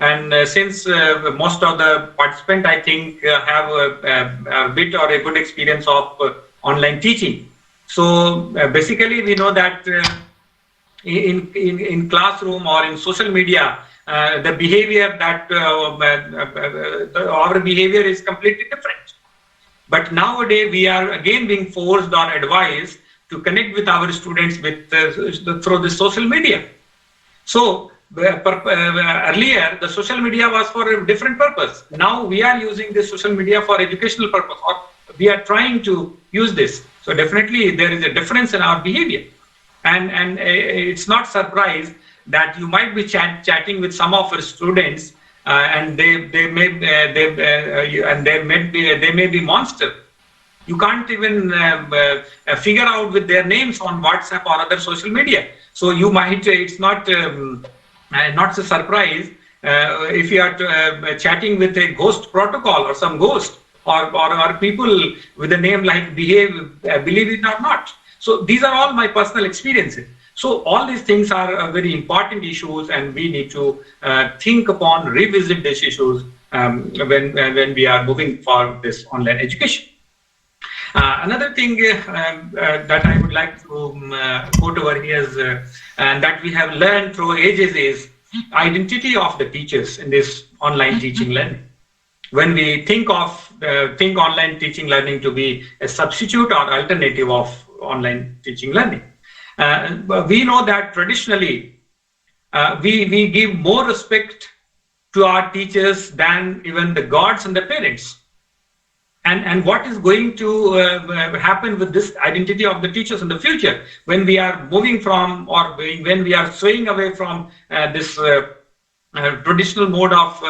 And since most of the participants, I think, have a bit or a good experience of online teaching. So basically, we know that in classroom or in social media, the behavior that our behavior is completely different. But nowadays, we are again being forced or advised to connect with our students through the social media. So earlier, the social media was for a different purpose. Now we are using this social media for educational purpose, or we are trying to use this. So definitely there is a difference in our behavior, and it's not surprise that you might be chatting with some of our students, and they may be monster. You can't even figure out with their names on WhatsApp or other social media. So you might, it's not a surprise if you are chatting with a ghost protocol or some ghost, or people with a name like Believe It or Not. So these are all my personal experiences. So all these things are very important issues, and we need to think upon, revisit these issues when we are moving for this online education. Another thing that I would like to quote over here is, and that we have learned through ages, is identity of the teachers in this online teaching learning. When we think online teaching learning to be a substitute or alternative of online teaching learning, we know that traditionally we give more respect to our teachers than even the gods and the parents. And what is going to happen with this identity of the teachers in the future when we are moving from, or when we are swaying away from this traditional mode of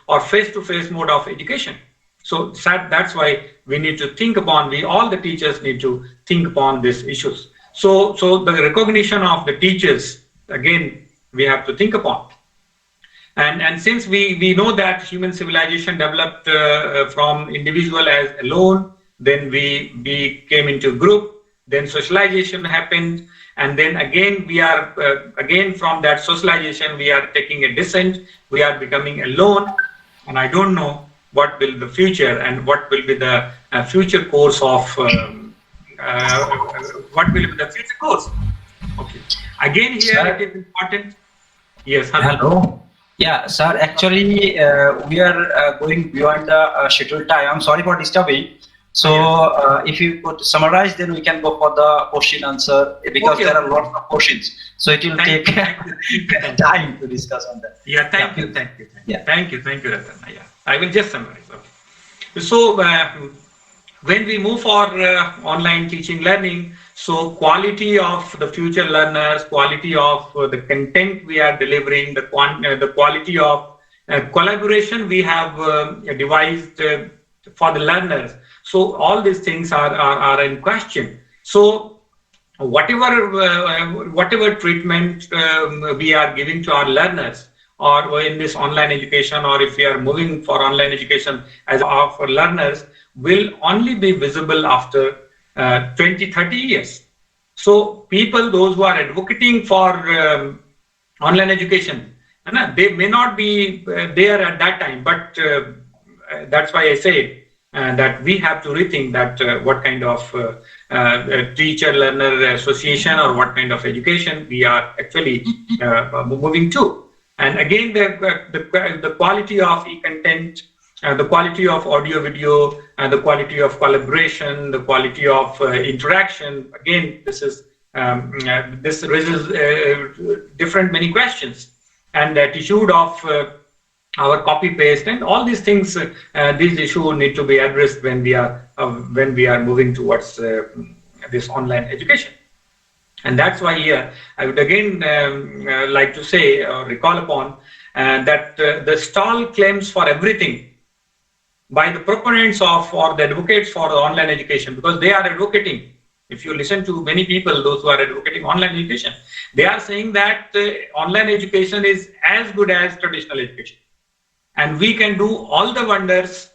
or face-to-face mode of education? So that's why we need to think upon, all the teachers need to think upon these issues. So the recognition of the teachers, again, we have to think upon. And since we know that human civilization developed from individual as alone, then we came into group, then socialization happened, and then again we are again from that socialization we are taking a descent, we are becoming alone, and I don't know what will the future and what will be the future course of what will be the future course. Okay. Again, here sir, it is important. Yes. Hello. Yeah, sir. Actually, we are going beyond the scheduled time. I'm sorry for disturbing. So, if you could summarize, then we can go for the question answer, because there are lots of questions. So it will take time to discuss on that. Yeah. Thank you, Ratan. Yeah. I will just summarize. Okay. So when we move for online teaching learning, so quality of the future learners, quality of the content we are delivering, the quality of collaboration we have devised for the learners. So all these things are in question. So whatever treatment we are giving to our learners, or in this online education, or if we are moving for online education as for learners, will only be visible after 20-30 years. So people, those who are advocating for online education, they may not be there at that time, but that's why I say that we have to rethink that what kind of teacher-learner association or what kind of education we are actually moving to. And again, the quality of e-content, the quality of audio, video, and the quality of collaboration, the quality of interaction. Again, this raises many questions. And the attitude of our copy paste and all these things, these issues need to be addressed when we are moving towards this online education. And that's why here I would again like to say or recall upon that the stall claims for everything by the proponents of or the advocates for the online education, because they are advocating. If you listen to many people, those who are advocating online education, they are saying that online education is as good as traditional education. And we can do all the wonders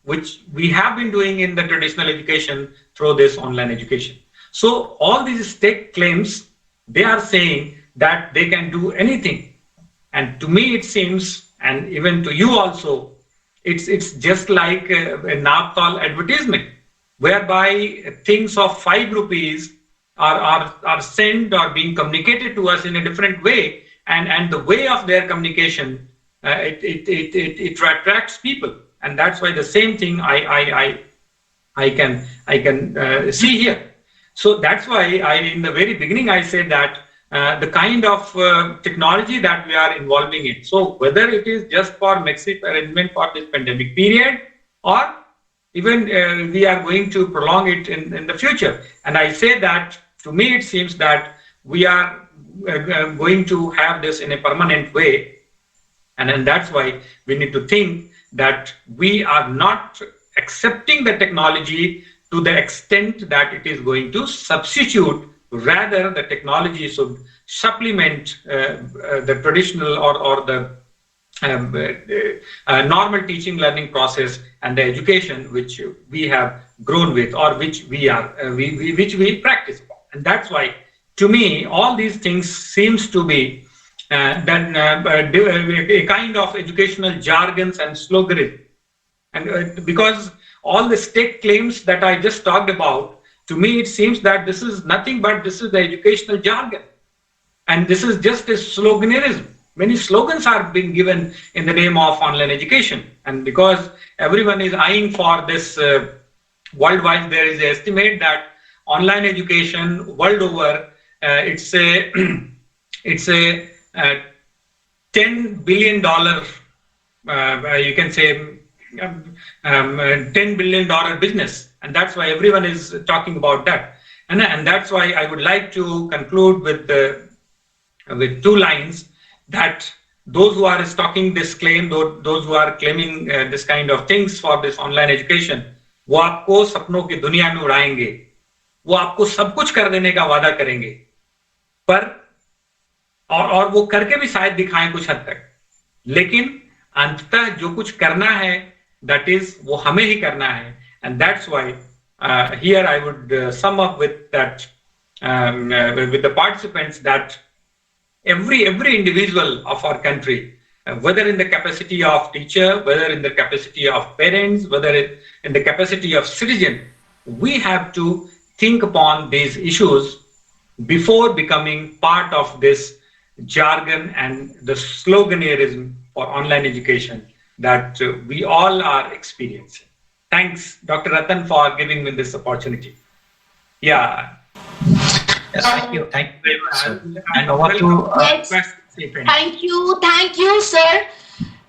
which we have been doing in the traditional education through this online education. So all these state claims, they are saying that they can do anything. And to me, it seems, and even to you also, it's just like a Naptol advertisement, whereby things of 5 rupees are sent or being communicated to us in a different way, and the way of their communication it attracts people, and that's why the same thing I can see here. So that's why in the very beginning I said that the kind of technology that we are involving in. So whether it is just for maximum arrangement for this pandemic period, or even we are going to prolong it in the future. And I say that to me it seems that we are going to have this in a permanent way. And then that's why we need to think that we are not accepting the technology to the extent that it is going to substitute. Rather, the technology should supplement the traditional or the normal teaching learning process and the education which we have grown with, or which we practice. And that's why, to me, all these things seems to be a kind of educational jargons and sloganism. And because all the state claims that I just talked about, to me, it seems that this is nothing but this is the educational jargon. And this is just a sloganism. Many slogans are being given in the name of online education. And because everyone is eyeing for this worldwide, there is an estimate that online education world over, it's a $10 billion, you can say $10 billion business. And that's why everyone is talking about that. And that's why I would like to conclude with 2 lines, that those who are stalking this claim, those who are claiming this kind of things for this online education, वो आपको सपनों की दुनिया में उड़ाएंगे, वो आपको सब कुछ कर देने का वादा करेंगे, पर और वो करके भी शायद दिखाएं कुछ हद तक, लेकिन अंततः जो कुछ करना है, that is वो हमें ही करना है. And that's why here I would sum up with that with the participants, that every individual of our country, whether in the capacity of teacher, whether in the capacity of parents, whether in the capacity of citizen, we have to think upon these issues before becoming part of this jargon and the sloganism for online education that we all are experiencing. Thanks, Dr. Ratan, for giving me this opportunity. Yeah. Yes, thank you very much, sir. And over to yes. Thank you, sir.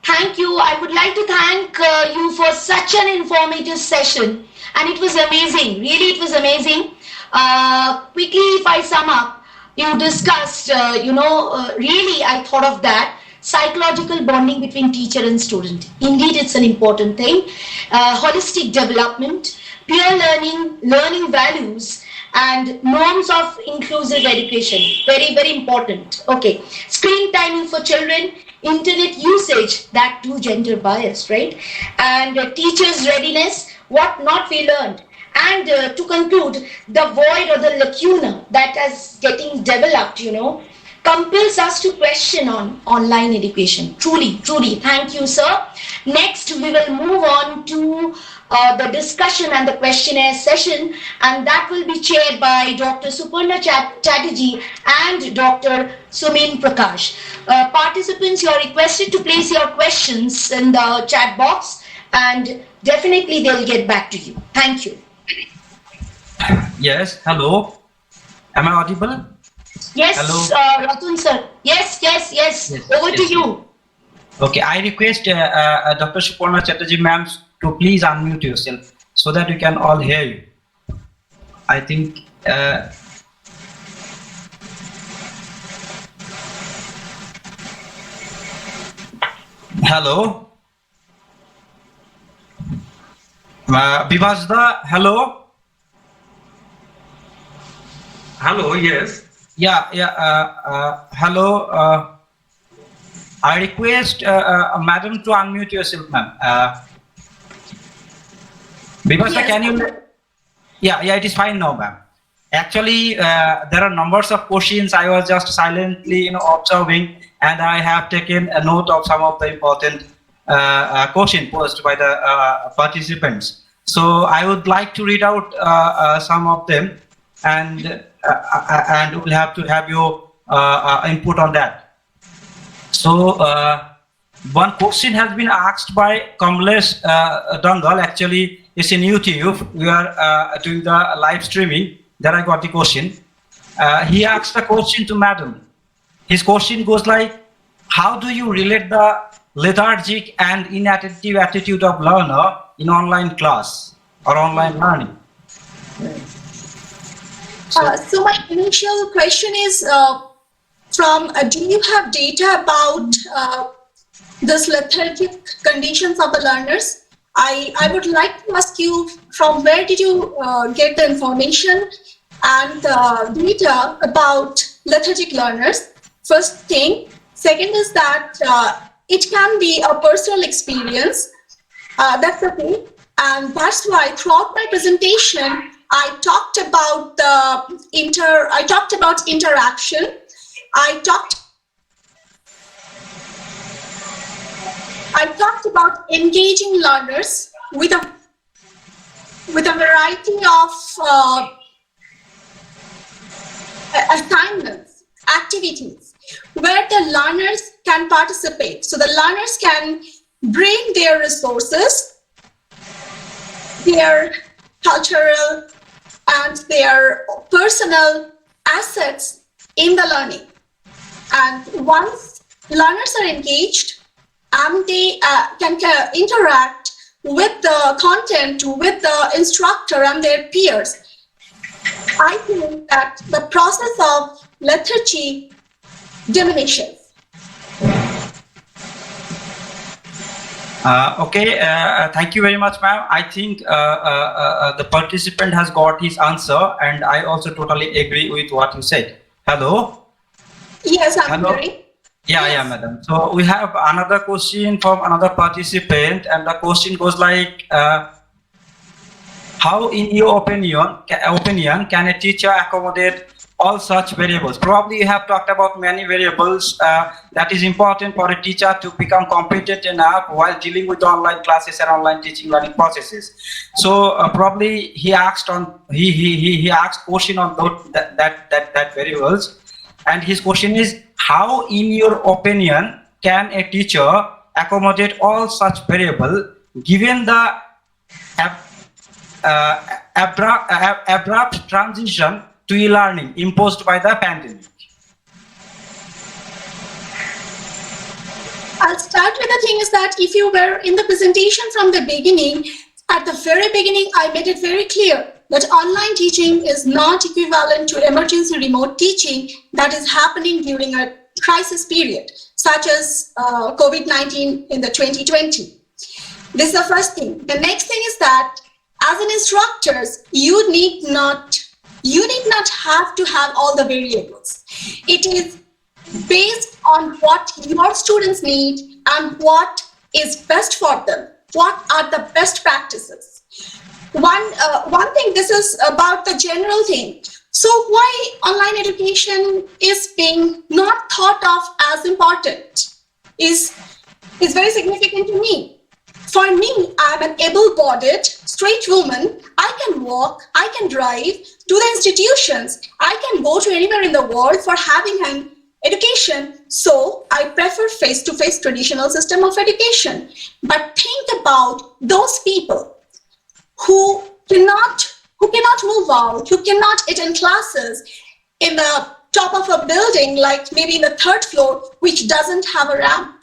Thank you. I would like to thank you for such an informative session, and it was amazing. Really, it was amazing. Quickly, if I sum up, you discussed, really, I thought of that. Psychological bonding between teacher and student. Indeed, it's an important thing. Holistic development, peer learning values, and norms of inclusive education. Very, very important. Okay. Screen timing for children, internet usage, that too gender bias, right? And teachers' readiness, what not we learned. And to conclude, the void or the lacuna that is getting developed, compels us to question on online education. Truly, thank you, sir. Next, we will move on to the discussion and the questionnaire session, and that will be chaired by Dr. Suparna Chatterjee and Dr. Sumin Prakash. Participants, you are requested to place your questions in the chat box, and definitely they'll get back to you. Thank you. Yes, hello. Am I audible? Yes, hello. Ratun sir. Yes. Over to you. Okay, I request Dr. Suparna Chatterjee ma'am to please unmute yourself so that we can all hear you. I think hello. Vivasda, hello. Hello, yes. Hello. I request madam to unmute yourself, ma'am. Vivasda, Yes. can you? Yeah, it is fine now, ma'am. Actually, there are numbers of questions. I was just silently, observing, and I have taken a note of some of the important question posed by the participants. So I would like to read out some of them, and we'll have to have your input on that. So one question has been asked by Kamlesh Dangal. Actually, it's in YouTube. We are doing the live streaming. There I got the question. He asked the question to madam. His question goes like, how do you relate the lethargic and inattentive attitude of learner in online class or online learning? So my initial question is do you have data about this lethargic conditions of the learners? I would like to ask you, from where did you get the information and data about lethargic learners? First thing. Second is that it can be a personal experience. That's the thing. And that's why throughout my presentation, I talked about interaction. I talked about engaging learners with a variety of assignments, activities, where the learners can participate. So the learners can bring their resources, their cultural and their personal assets in the learning. And once learners are engaged and they can interact with the content, with the instructor and their peers, I think that the process of lethargy diminishes. Okay, thank you very much, ma'am. I think the participant has got his answer, and I also totally agree with what you said. Hello? Yes, I'm hearing. Yeah, madam. So we have another question from another participant, and the question goes like, how, in your opinion, can a teacher accommodate all such variables? Probably you have talked about many variables that is important for a teacher to become competent enough while dealing with online classes and online teaching learning processes. So probably he asked question on that variables, and his question is, how, in your opinion, can a teacher accommodate all such variables given the abrupt transition to e-learning imposed by the pandemic? I'll start with the thing is that if you were in the presentation from the beginning, at the very beginning, I made it very clear that online teaching is not equivalent to emergency remote teaching that is happening during a crisis period, such as COVID-19 in the 2020. This is the first thing. The next thing is that as an instructor, you need not have to have all the variables. It is based on what your students need and what is best for them. What are the best practices? One thing, this is about the general thing. So why online education is being not thought of as important is very significant to me. For me, I'm an able-bodied, straight woman. I can walk, I can drive to the institutions. I can go to anywhere in the world for having an education. So I prefer face-to-face traditional system of education. But think about those people who cannot move out, who cannot attend classes in the top of a building, like maybe in the third floor, which doesn't have a ramp.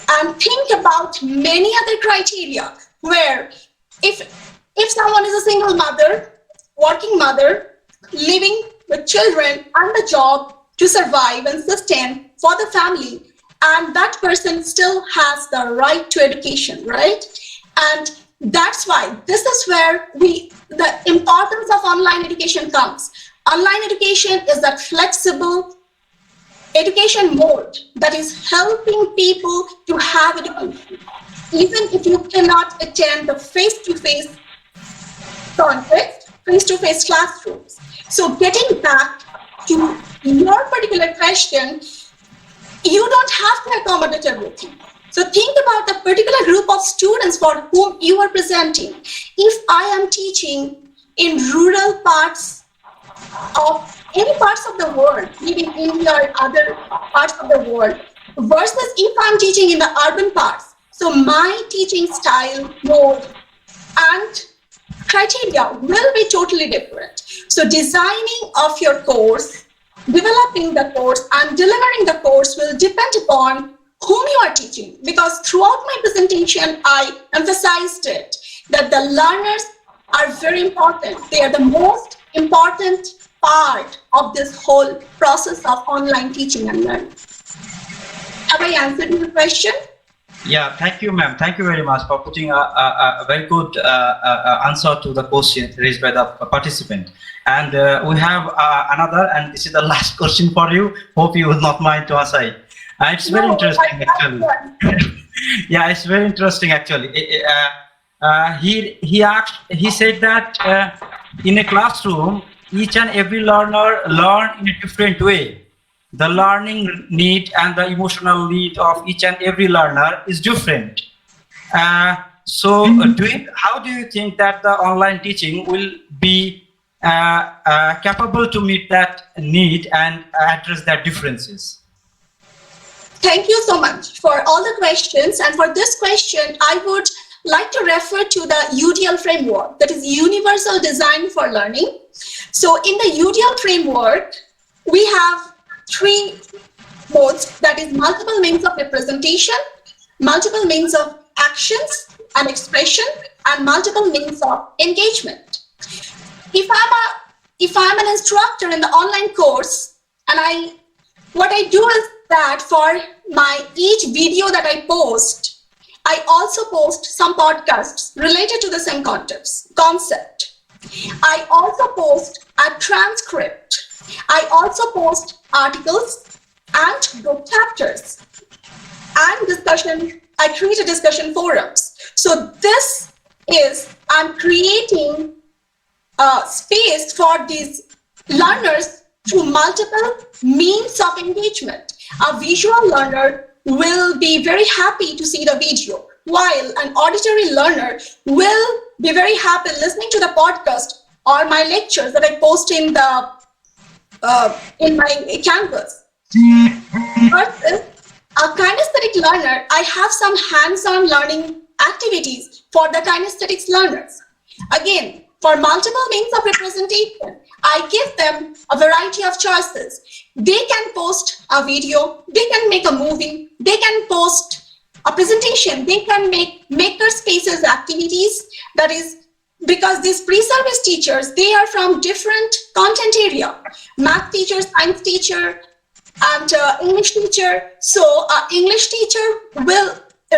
And think about many other criteria where if someone is a single mother, working mother, living with children and the job to survive and sustain for the family, and that person still has the right to education, right? And that's why this is where the importance of online education comes. Online education is that flexible education mode that is helping people to have education, even if you cannot attend the face-to-face context, face-to-face classrooms. So getting back to your particular question, you don't have to accommodate everything. So think about the particular group of students for whom you are presenting. If I am teaching in rural parts of any parts of the world, maybe India or other parts of the world, versus if I'm teaching in the urban parts. So my teaching style, mode, and criteria will be totally different. So designing of your course, developing the course, and delivering the course will depend upon whom you are teaching. Because throughout my presentation, I emphasized it, that the learners are very important. They are the most important part of this whole process of online teaching and learning. Have I answered your question? Yeah, thank you, ma'am. Thank you very much for putting a very good answer to the question raised by the participant. And we have another, and this is the last question for you. Hope you will not mind to answer it. It's very interesting, actually. Yeah, it's very interesting, actually. He said that in a classroom, each and every learner learn in a different way. The learning need and the emotional need of each and every learner is different. So how do you think that the online teaching will be capable to meet that need and address that differences? Thank you so much for all the questions. And for this question, I would like to refer to the UDL framework, that is Universal Design for Learning. So in the UDL framework, we have 3 modes, that is multiple means of representation, multiple means of actions and expression, and multiple means of engagement. If I'm an instructor in the online course, and what I do is that for each video that I post, I also post some podcasts related to the same concept. I also post a transcript. I also post articles and book chapters and discussion. I create a discussion forums. So this is, I'm creating a space for these learners through multiple means of engagement. A visual learner will be very happy to see the video, while an auditory learner will be very happy listening to the podcast or my lectures that I post in my campus. Versus a kinesthetic learner, I have some hands-on learning activities for the kinesthetics learners. Again, for multiple means of representation, I give them a variety of choices. They can post a video, they can make a movie, they can post a presentation, they can make maker spaces activities. That is because these pre-service teachers, they are from different content area. Math teacher, science teacher, and English teacher. So English teacher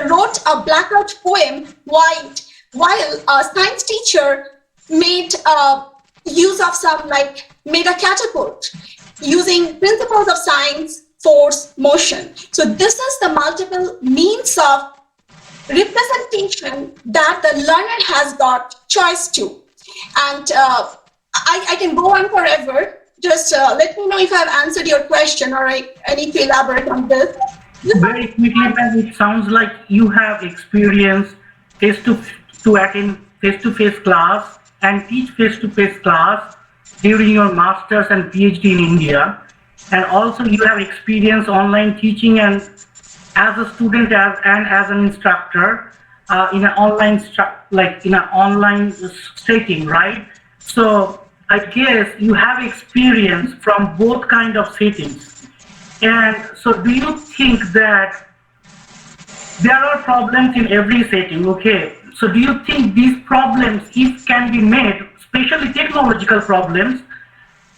wrote a blackout poem while a science teacher made use of made a catapult using principles of science, force, motion. So this is the multiple means of representation that the learner has got choice to. And I can go on forever. Just let me know if I've answered your question or I need to elaborate on this. Very quickly, it sounds like you have experience attend face-to-face class and teach face-to-face class during your master's and PhD in India, and also you have experience online teaching and as a student and as an instructor in an online setting, right? So I guess you have experience from both kind of settings. And so do you think that there are problems in every setting, okay? So do you think these problems, if can be made, especially technological problems,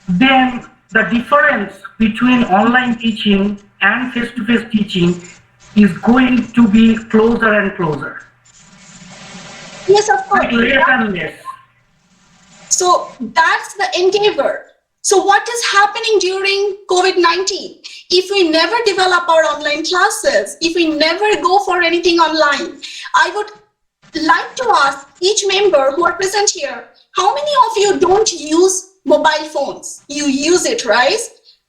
then the difference between online teaching and face-to-face teaching is going to be closer and closer? Yes, of course. Less and less. So that's the endeavor. So what is happening during COVID-19? If we never develop our online classes, if we never go for anything online, I would like to ask each member who are present here, how many of you don't use mobile phones? You use it, right?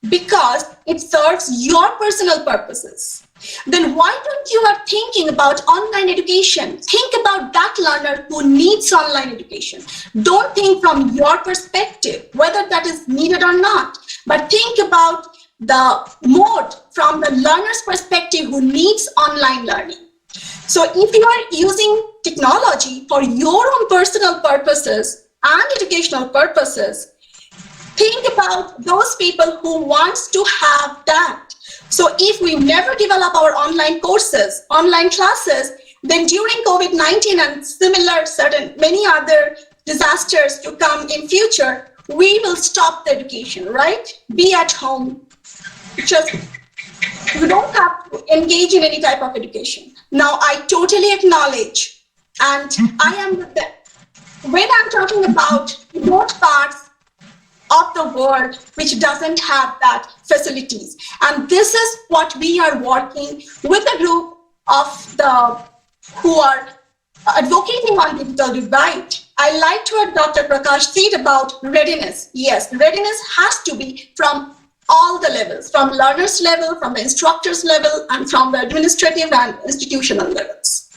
Because it serves your personal purposes. Then why don't you are thinking about online education? Think about that learner who needs online education. Don't think from your perspective, whether that is needed or not, but think about the mode from the learner's perspective who needs online learning. So if you are using technology for your own personal purposes and educational purposes, think about those people who wants to have that. So if we never develop our online courses, online classes, then during COVID-19 and similar many other disasters to come in future, we will stop the education, right? Be at home. Just, you don't have to engage in any type of education. Now, I totally acknowledge, and I am with them. When I'm talking about remote parts of the world which doesn't have that facilities, and this is what we are working with a group of the who are advocating on digital divide. I like to what Dr. Prakash said about readiness. Yes, readiness has to be from all the levels, from learners level, from the instructors level, and from the administrative and institutional levels.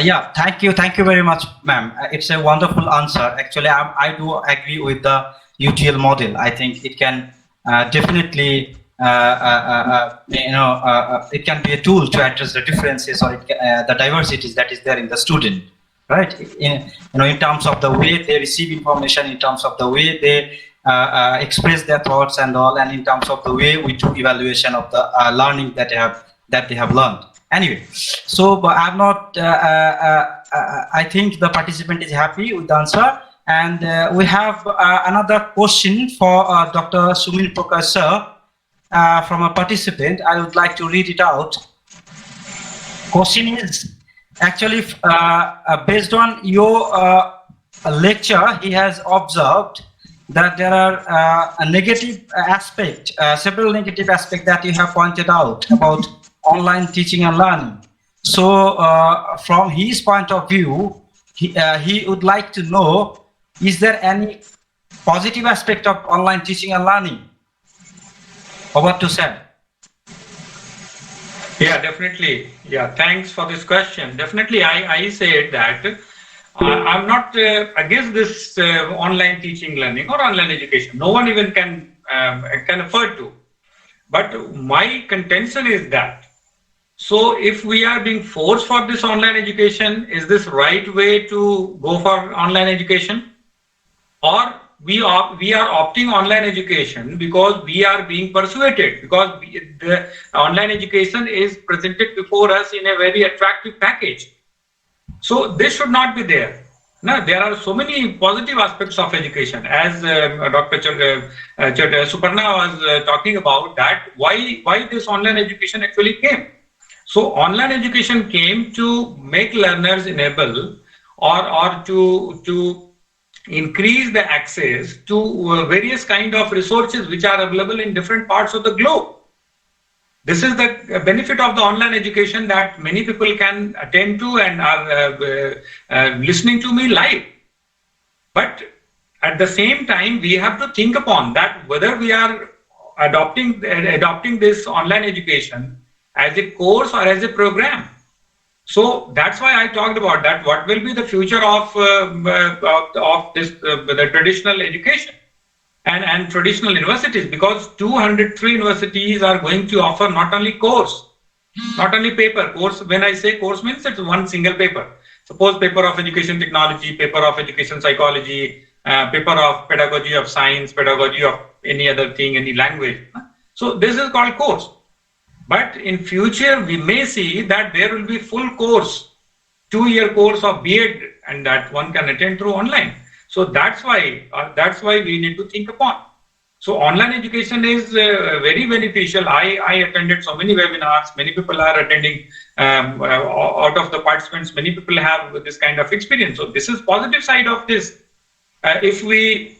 Yeah, thank you very much, ma'am. It's a wonderful answer. Actually, I do agree with the UTL model. I think it can definitely, it can be a tool to address the differences or the diversities that is there in the student, right? In terms of the way they receive information, in terms of the way they express their thoughts and all, and in terms of the way we do evaluation of the learning that they have learned. Anyway, so I'm not, I think the participant is happy with the answer. And we have another question for Dr. Sumin Prakash sir from a participant. I would like to read it out. Question is actually based on your lecture, he has observed that there are a negative aspect, several negative aspects that you have pointed out about online teaching and learning. So from his point of view, he would like to know, is there any positive aspect of online teaching and learning? Over to Sam. Yeah, definitely. Yeah, thanks for this question. Definitely, I said that I'm not against this online teaching, learning or online education. No one even can afford to. But my contention is that, so if we are being forced for this online education, is this right way to go for online education? Or we are opting online education because we are being persuaded, because the online education is presented before us in a very attractive package. So this should not be there. Now, there are so many positive aspects of education, as Dr. Suparna was talking about, that why this online education actually came. So online education came to make learners enable or to increase the access to various kind of resources which are available in different parts of the globe. This is the benefit of the online education, that many people can attend to and are listening to me live. But at the same time, we have to think upon that whether we are adopting this online education as a course or as a program. So that's why I talked about that. What will be the future of this the traditional education and traditional universities? Because 203 universities are going to offer not only course, not only paper course. When I say course, means it's one single paper. Suppose paper of education technology, paper of education psychology, paper of pedagogy of science, pedagogy of any other thing, any language. So this is called course. But in future, we may see that there will be full course, 2-year course of B.Ed, and that one can attend through online. So that's why we need to think upon. So online education is very beneficial. I attended so many webinars. Many people are attending. Out of the participants, many people have this kind of experience. So this is positive side of this. If we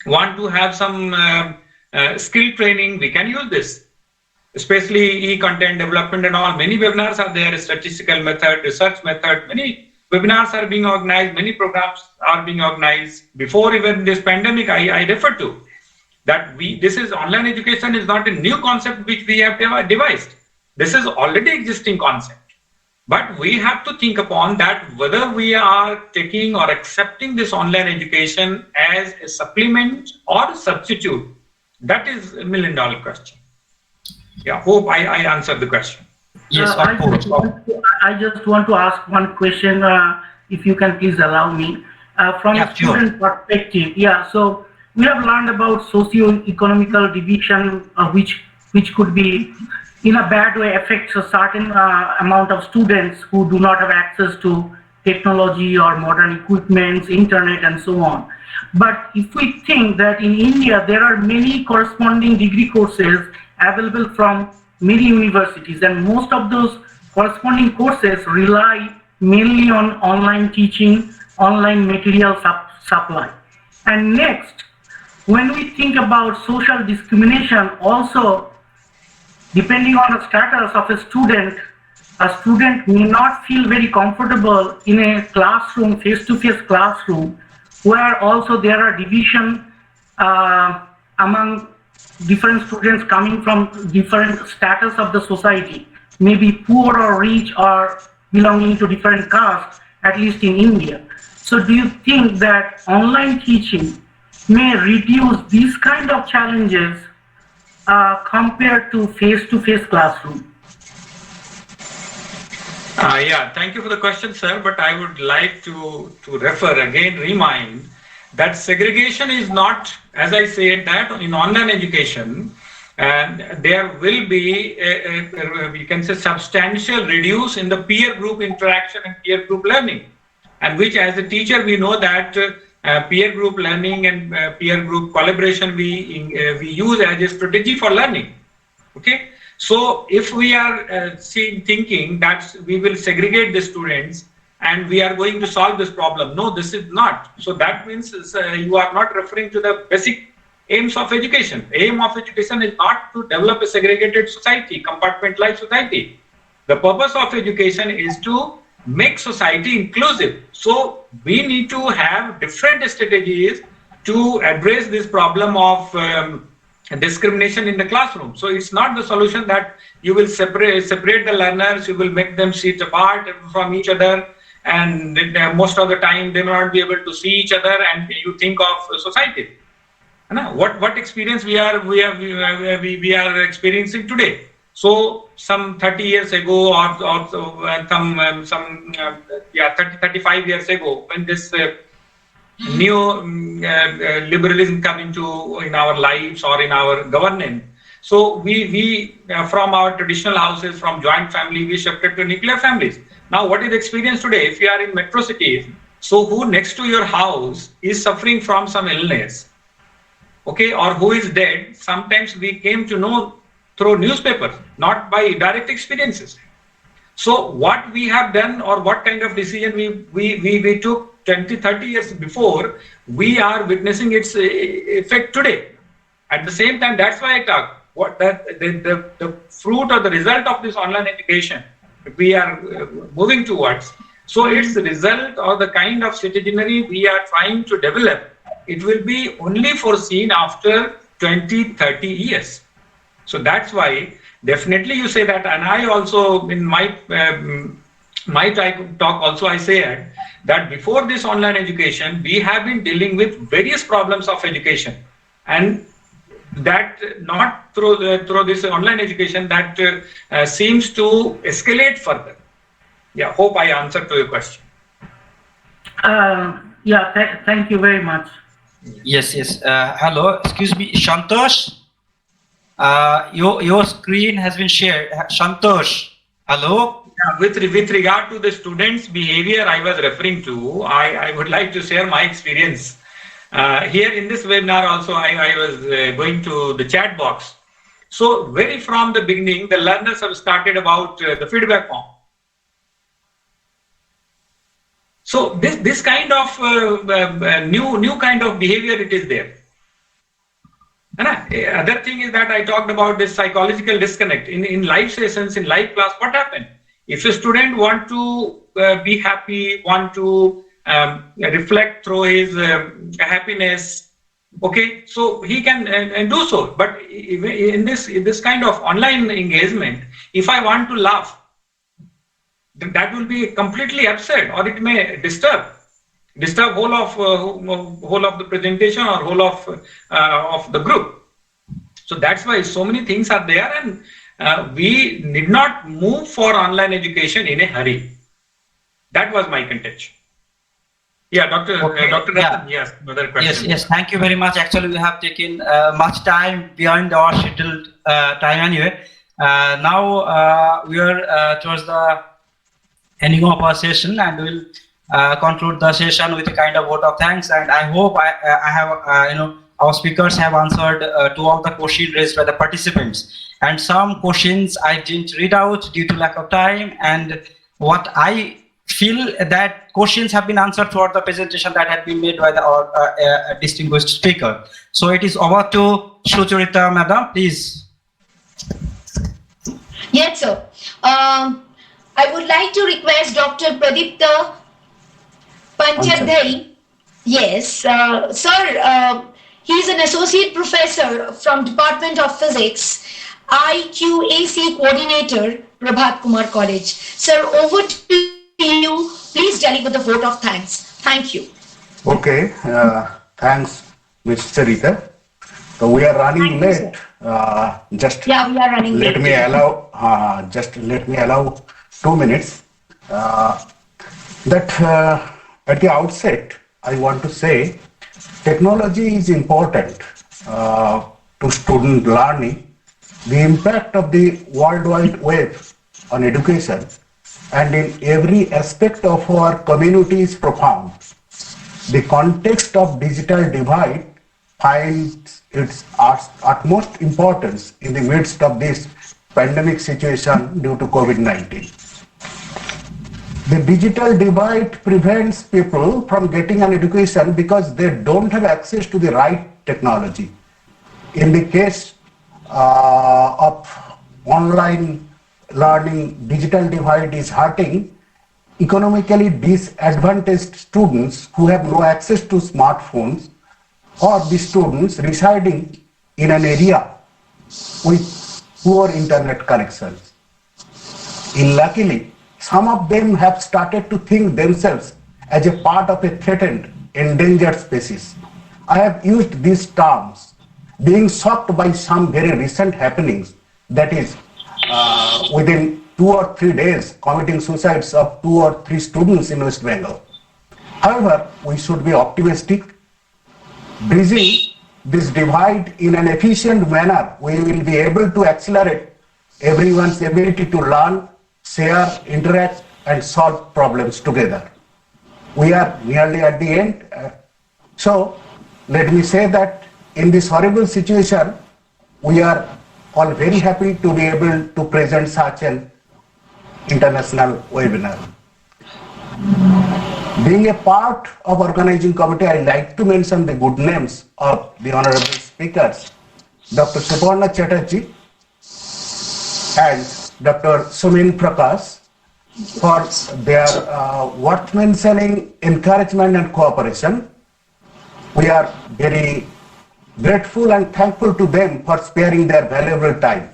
want to have some skill training, we can use this. Especially e-content development and all, many webinars are there, statistical method, research method, many webinars are being organized, many programs are being organized. Before even this pandemic, I referred to that this is online education is not a new concept which we have devised. This is already existing concept. But we have to think upon that whether we are taking or accepting this online education as a supplement or substitute. That is $1 million question. Yeah, hope I answered the question. Yes, of course. I just want to ask one question, if you can please allow me. From a student perspective, so we have learned about socio-economical division, which could be in a bad way affects a certain amount of students who do not have access to technology or modern equipments, internet, and so on. But if we think that in India there are many corresponding degree courses available from many universities, and most of those corresponding courses rely mainly on online teaching, online material supply. And next, when we think about social discrimination, also depending on the status of a student may not feel very comfortable in a classroom, face-to-face classroom, where also there are division among different students coming from different status of the society, maybe poor or rich or belonging to different castes, at least in India. So do you think that online teaching may reduce these kind of challenges compared to face-to-face classroom? Yeah, thank you for the question, sir. But I would like to remind that segregation is not, as I said, that in online education, there will be we can say substantial reduce in the peer group interaction and peer group learning, and which as a teacher we know that peer group learning and peer group collaboration we use as a strategy for learning. Okay, so if we are thinking that we will segregate the students and we are going to solve this problem, no, this is not. So that means you are not referring to the basic aims of education. Aim of education is not to develop a segregated society, compartmentalized society. The purpose of education is to make society inclusive. So we need to have different strategies to address this problem of discrimination in the classroom. So it's not the solution that you will separate the learners, you will make them sit apart from each other, and most of the time they may not be able to see each other, and you think of society. What experience we are experiencing today. So some 30 years ago or 35 years ago, when this new liberalism come in our lives or in our governance, so we from our traditional houses, from joint family, we shifted to nuclear families. Now what is the experience today? If you are in metro cities, so who next to your house is suffering from some illness, okay, or who is dead, sometimes we came to know through newspapers, not by direct experiences. So what we have done, or what kind of decision we took 20-30 years before, we are witnessing its effect today. At the same time, that's why I talk the fruit or the result of this online education we are moving towards. So it's the result or the kind of citizenry we are trying to develop. It will be only foreseen after 20-30 years. So that's why definitely you say that, and I also in my my talk also I say that before this online education, we have been dealing with various problems of education, and that not through this online education that seems to escalate further. Yeah, hope I answered to your question. Yeah, thank you very much. Yes, yes. Hello, excuse me, Shantosh. Your screen has been shared. Shantosh, hello. Yeah, with regard to the students' behavior I was referring to, I would like to share my experience. Here in this webinar also, I was going to the chat box. So very from the beginning, the learners have started about the feedback form. So this kind of new kind of behavior, it is there. And other thing is that I talked about this psychological disconnect in live sessions, in live class. What happened? If a student want to be happy, want to reflect through his happiness, okay, so he can do so. But in this kind of online engagement, if I want to laugh, that will be completely absurd, or it may disturb whole of the presentation or whole of the group. So that's why so many things are there, and we need not move for online education in a hurry. That was my contention. Yeah, Dr. Ratan, yes, another question. Yes. Thank you very much. Actually, we have taken much time beyond our scheduled time anyway. Now we are towards the ending of our session, and we'll conclude the session with a kind of vote of thanks. And I hope I have our speakers have answered to all the questions raised by the participants. And some questions I didn't read out due to lack of time, and what I feel that questions have been answered throughout the presentation that had been made by our distinguished speaker. So it is over to Sucharita, madam, please. Yes, sir. I would like to request Dr. Pradipta Panchadhai. Yes, sir. He is an associate professor from Department of Physics, IQAC coordinator, PRABHAT Kumar College. Sir, over to you. Please deliver the vote of thanks. Thank you. Okay, thanks, Ms. Charita. So we are running late. We are running late. Let me allow 2 minutes. At the outset, I want to say technology is important to student learning. The impact of the World Wide Web on education and in every aspect of our community is profound. The context of digital divide finds its utmost importance in the midst of this pandemic situation due to COVID-19. The digital divide prevents people from getting an education because they don't have access to the right technology. In the case of online learning, digital divide is hurting economically disadvantaged students who have no access to smartphones, or the students residing in an area with poor internet connections. Luckily, some of them have started to think themselves as a part of a threatened, endangered species. I have used these terms, being shocked by some very recent happenings, that is, within 2 or 3 days, committing suicides of 2 or 3 students in West Bengal. However, we should be optimistic. Bridging this divide in an efficient manner, we will be able to accelerate everyone's ability to learn, share, interact, and solve problems together. We are nearly at the end. So let me say that in this horrible situation, we are all very happy to be able to present such an international webinar. Being a part of organizing committee, I like to mention the good names of the honorable speakers, Dr. Suparna Chatterjee and Dr. Sumin Prakash, for their worth mentioning encouragement and cooperation. We are very grateful and thankful to them for sparing their valuable time.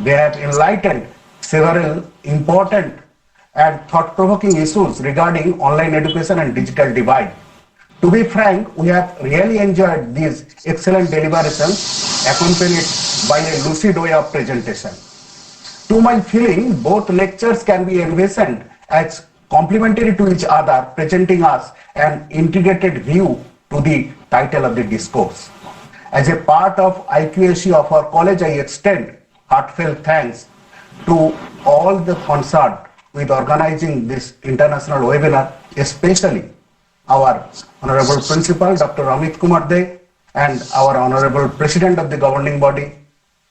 They have enlightened several important and thought-provoking issues regarding online education and digital divide. To be frank, we have really enjoyed these excellent deliberations accompanied by a lucid way of presentation. To my feeling, both lectures can be envisioned as complementary to each other, presenting us an integrated view to the title of the discourse. As a part of IQAC of our college, I extend heartfelt thanks to all the concerned with organizing this international webinar, especially our Honorable Principal, Dr. Amit Kumar De, and our Honorable President of the governing body,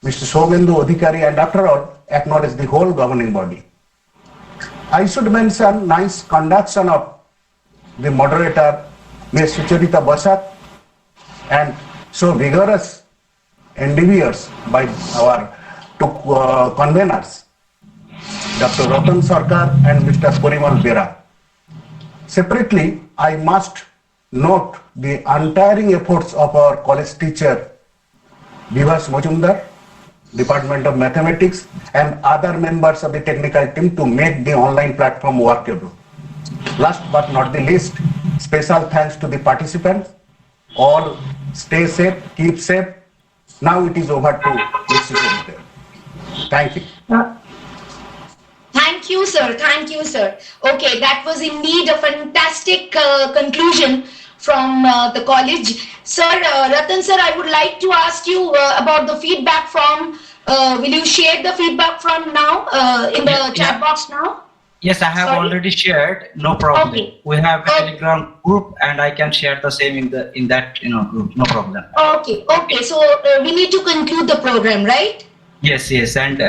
Mr. Shobendu Adhikari, and after all, acknowledge the whole governing body. I should mention nice conduction of the moderator, Ms. Sucharita Basak, and so vigorous endeavors by our two conveners, Dr. Ratan Sarkar and Mr. Porimal Bera. Separately, I must note the untiring efforts of our college teacher, Vivas Majumdar, Department of Mathematics, and other members of the technical team to make the online platform workable. Last but not the least, special thanks to the participants. All stay safe, keep safe. Now it is over to Ms. Sucharita. Thank you. Thank you, sir. Thank you, sir. Okay, that was indeed a fantastic conclusion from the college. Sir, Ratan sir, I would like to ask you about the feedback from, will you share the feedback from now in the chat box now? Yes, I have already shared. No problem. Okay. We have a Telegram group, and I can share the same in that group. No problem. Okay. Okay. So we need to conclude the program, right? Yes, and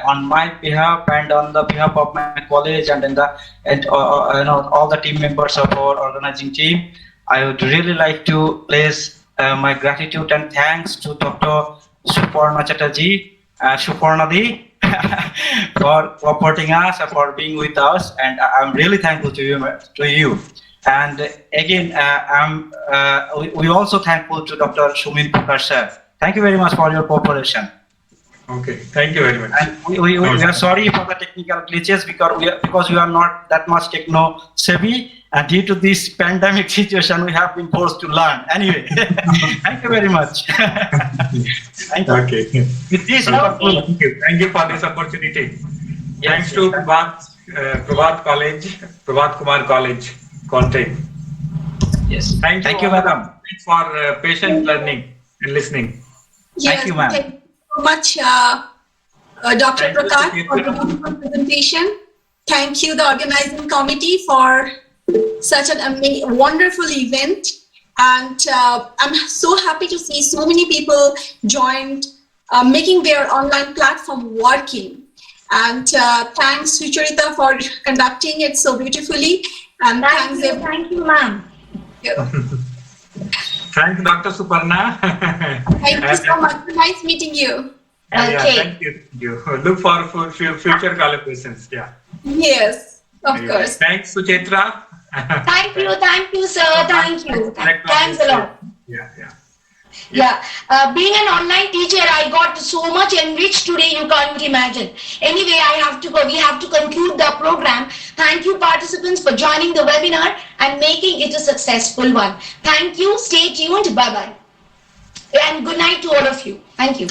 on my behalf and on the behalf of my college and all the team members of our organizing team, I would really like to place my gratitude and thanks to Dr. Suparna Chatterjee, Suparna Di, for supporting us, for being with us, and I'm really thankful to you. And again, we also thankful to Dr. Sumin Prakash sir. Thank you very much for your cooperation. Okay, thank you very much. And we are sorry for the technical glitches because we are not that much techno savvy, and due to this pandemic situation, we have been forced to learn. Anyway, thank you very much. Thank you. Okay. With this, Thank you for this opportunity. Thanks to PRABHAT College, PRABHAT Kumar College, CONTAI. Yes. Thank you, madam, for patient learning and listening. Yes, thank you, ma'am. Thank you so much, Dr. Prakash, for the beautiful presentation. Thank you, the organizing committee, for such an wonderful event. And I'm so happy to see so many people joined, making their online platform working. And thanks, Sucharita, for conducting it so beautifully. And thank you, ma'am. Thanks, Dr. Suparna. Thank you so much. Nice meeting you. Okay. Yeah, thank you. Look forward for future collaborations. Yeah. Yes, of course. Thanks, Suchitra. Thank you, sir. Thank you. Thanks a lot. Yeah. Being an online teacher, I got so much enriched today, you can't imagine. Anyway, I have to go. We have to conclude the program. Thank you, participants, for joining the webinar and making it a successful one. Thank you. Stay tuned. Bye-bye. And good night to all of you. Thank you.